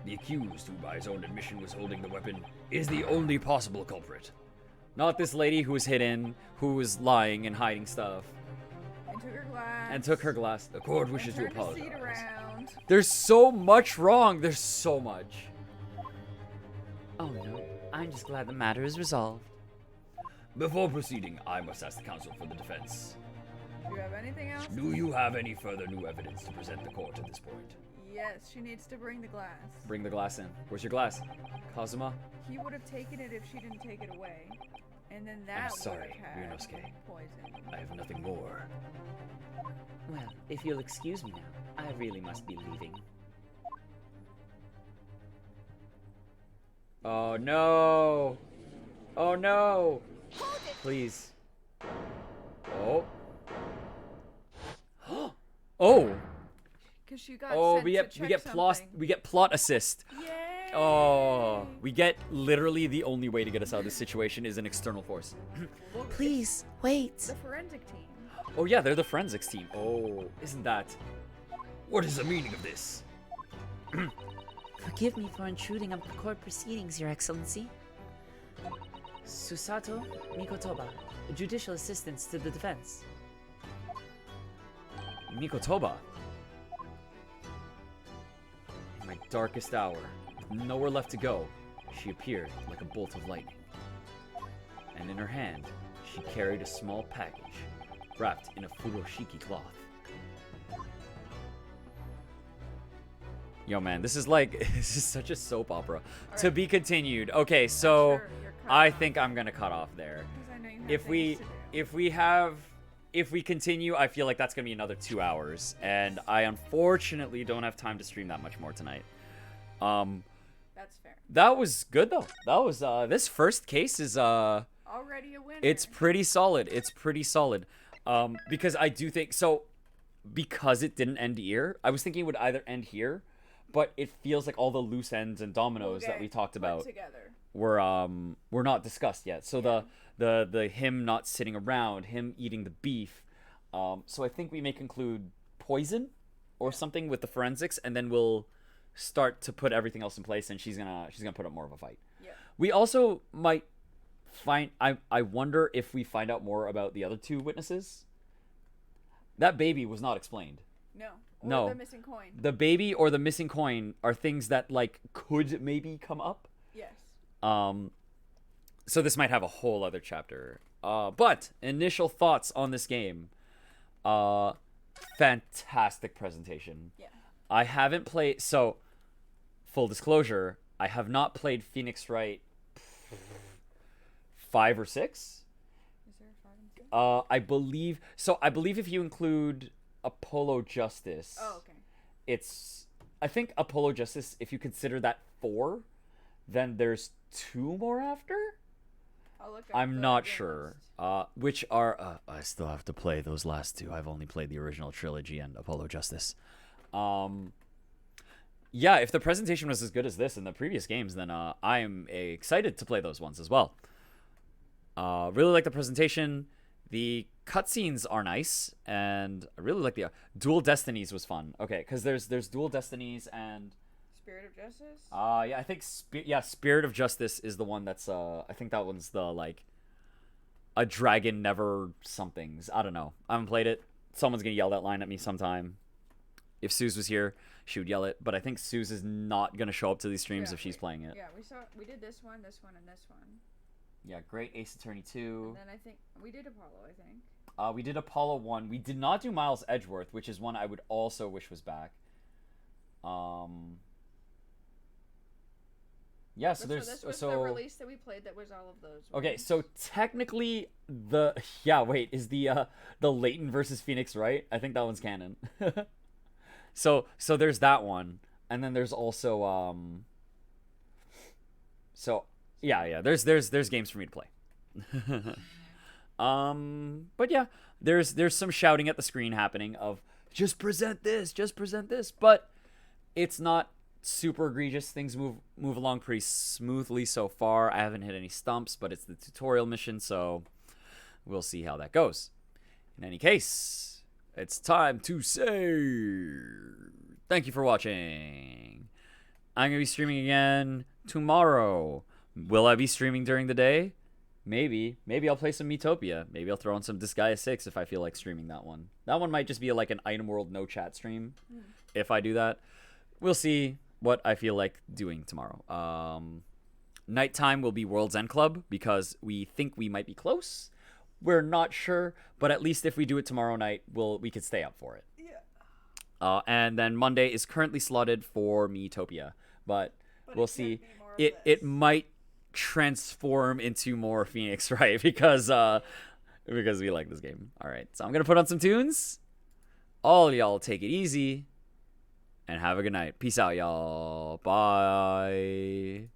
the accused, who by his own admission was holding the weapon, is the only possible culprit. Not this lady who was hidden, who was lying and hiding stuff. And took her glass. And took her glass. The court wishes to Turned the seat apologize. around. There's so much wrong. There's so much. Oh no, I'm just glad the matter is resolved. Before proceeding, I must ask the counsel for the defense. Do you have anything else? Do you have any further new evidence to present the court at this point? Yes, she needs to bring the glass. Bring the glass in. Where's your glass? Kazuma? He would have taken it if she didn't take it away. And then that I'm sorry, would have had Ryonosuke. poison. I have nothing more. Well, if you'll excuse me now, I really must be leaving. Oh no! Oh no! Please. Oh. Oh! Because she got Oh, sent we to check something. we get plot assist. Yay! Oh, we get literally the only way to get us out of this situation is an external force. Please, wait. The forensic team. Oh yeah, they're the forensics team. Oh, isn't that? What is the meaning of this? Forgive me for intruding on court proceedings, Your Excellency. Susato Mikotoba, judicial assistance to the defense. Mikotoba. In my darkest hour, with nowhere left to go, she appeared like a bolt of lightning. And in her hand, she carried a small package, wrapped in a furoshiki cloth. Yo, man, this is such a soap opera. To be continued. Okay, so Sure, you're cut I off. think I'm gonna cut off there. 'Cause I know you have If we things to do. if we continue, I feel like that's gonna be another 2 hours, and I unfortunately don't have time to stream that much more tonight. That's fair. That was good though. That was this first case is Already a winner. it's pretty solid. It's pretty solid. Because I do think so. Because it didn't end here, I was thinking it would either end here, but it feels like all the loose ends and dominoes that Okay, we talked put about together. were not discussed yet. So the him not sitting around, him eating the beef. So I think we may conclude poison or something with the forensics, and then we'll start to put everything else in place. And she's gonna put up more of a fight. Yeah. We also might I wonder if we find out more about the other two witnesses. That baby was not explained. No. Or No. the missing coin. The baby or the missing coin are things that like could maybe come up. Yes. So this might have a whole other chapter. But initial thoughts on this game. Fantastic presentation. Yeah. I haven't played, so full disclosure, I have not played Phoenix Wright 5 or 6. Is there a 5 and 6? I believe if you include Apollo Justice. Oh, okay. I think Apollo Justice, if you consider that 4, then there's 2 more after? I'll look up I'm the not game sure. list. Which are I still have to play those last 2. I've only played the original trilogy and Apollo Justice. Yeah, if the presentation was as good as this in the previous games, then I am excited to play those ones as well. Really like the presentation. The cutscenes are nice, and I really like the Dual Destinies was fun. Okay, because there's Dual Destinies and Spirit of Justice? yeah, I think Spirit of Justice is the one that's I think that one's the like a dragon never somethings. I don't know. I haven't played it. Someone's gonna yell that line at me sometime. If Suze was here, she would yell it, but I think Suze is not gonna show up to these streams if she's playing it. Yeah, we did this one, and this one. Yeah, Great Ace Attorney 2. And then I think we did Apollo, I think. We did Apollo 1. We did not do Miles Edgeworth, which is one I would also wish was back. Yeah, so This was the release that we played that was all of those. Okay, ones. so technically is the Leighton versus Phoenix, right? I think that one's canon. so there's that one, and then there's also there's games for me to play. But yeah, there's some shouting at the screen happening of just present this, but it's not super egregious. Things move along pretty smoothly so far. I haven't hit any stumps, but it's the tutorial mission, so we'll see how that goes. In any case, it's time to say thank you for watching. I'm gonna be streaming again tomorrow. Will I be streaming during the day? Maybe I'll play some Metopia. Maybe I'll throw in some Disgaea 6 if I feel like streaming that one. That one might just be like an Item World no chat stream if I do that. We'll see what I feel like doing tomorrow. Nighttime will be World's End Club because we think we might be close. We're not sure, but at least if we do it tomorrow night, we could stay up for it. Yeah. And then Monday is currently slotted for Metopia, but we'll see. It might transform into more Phoenix, right? Because we like this game. All right, so I'm gonna put on some tunes. All y'all take it easy and have a good night. Peace out, y'all. Bye.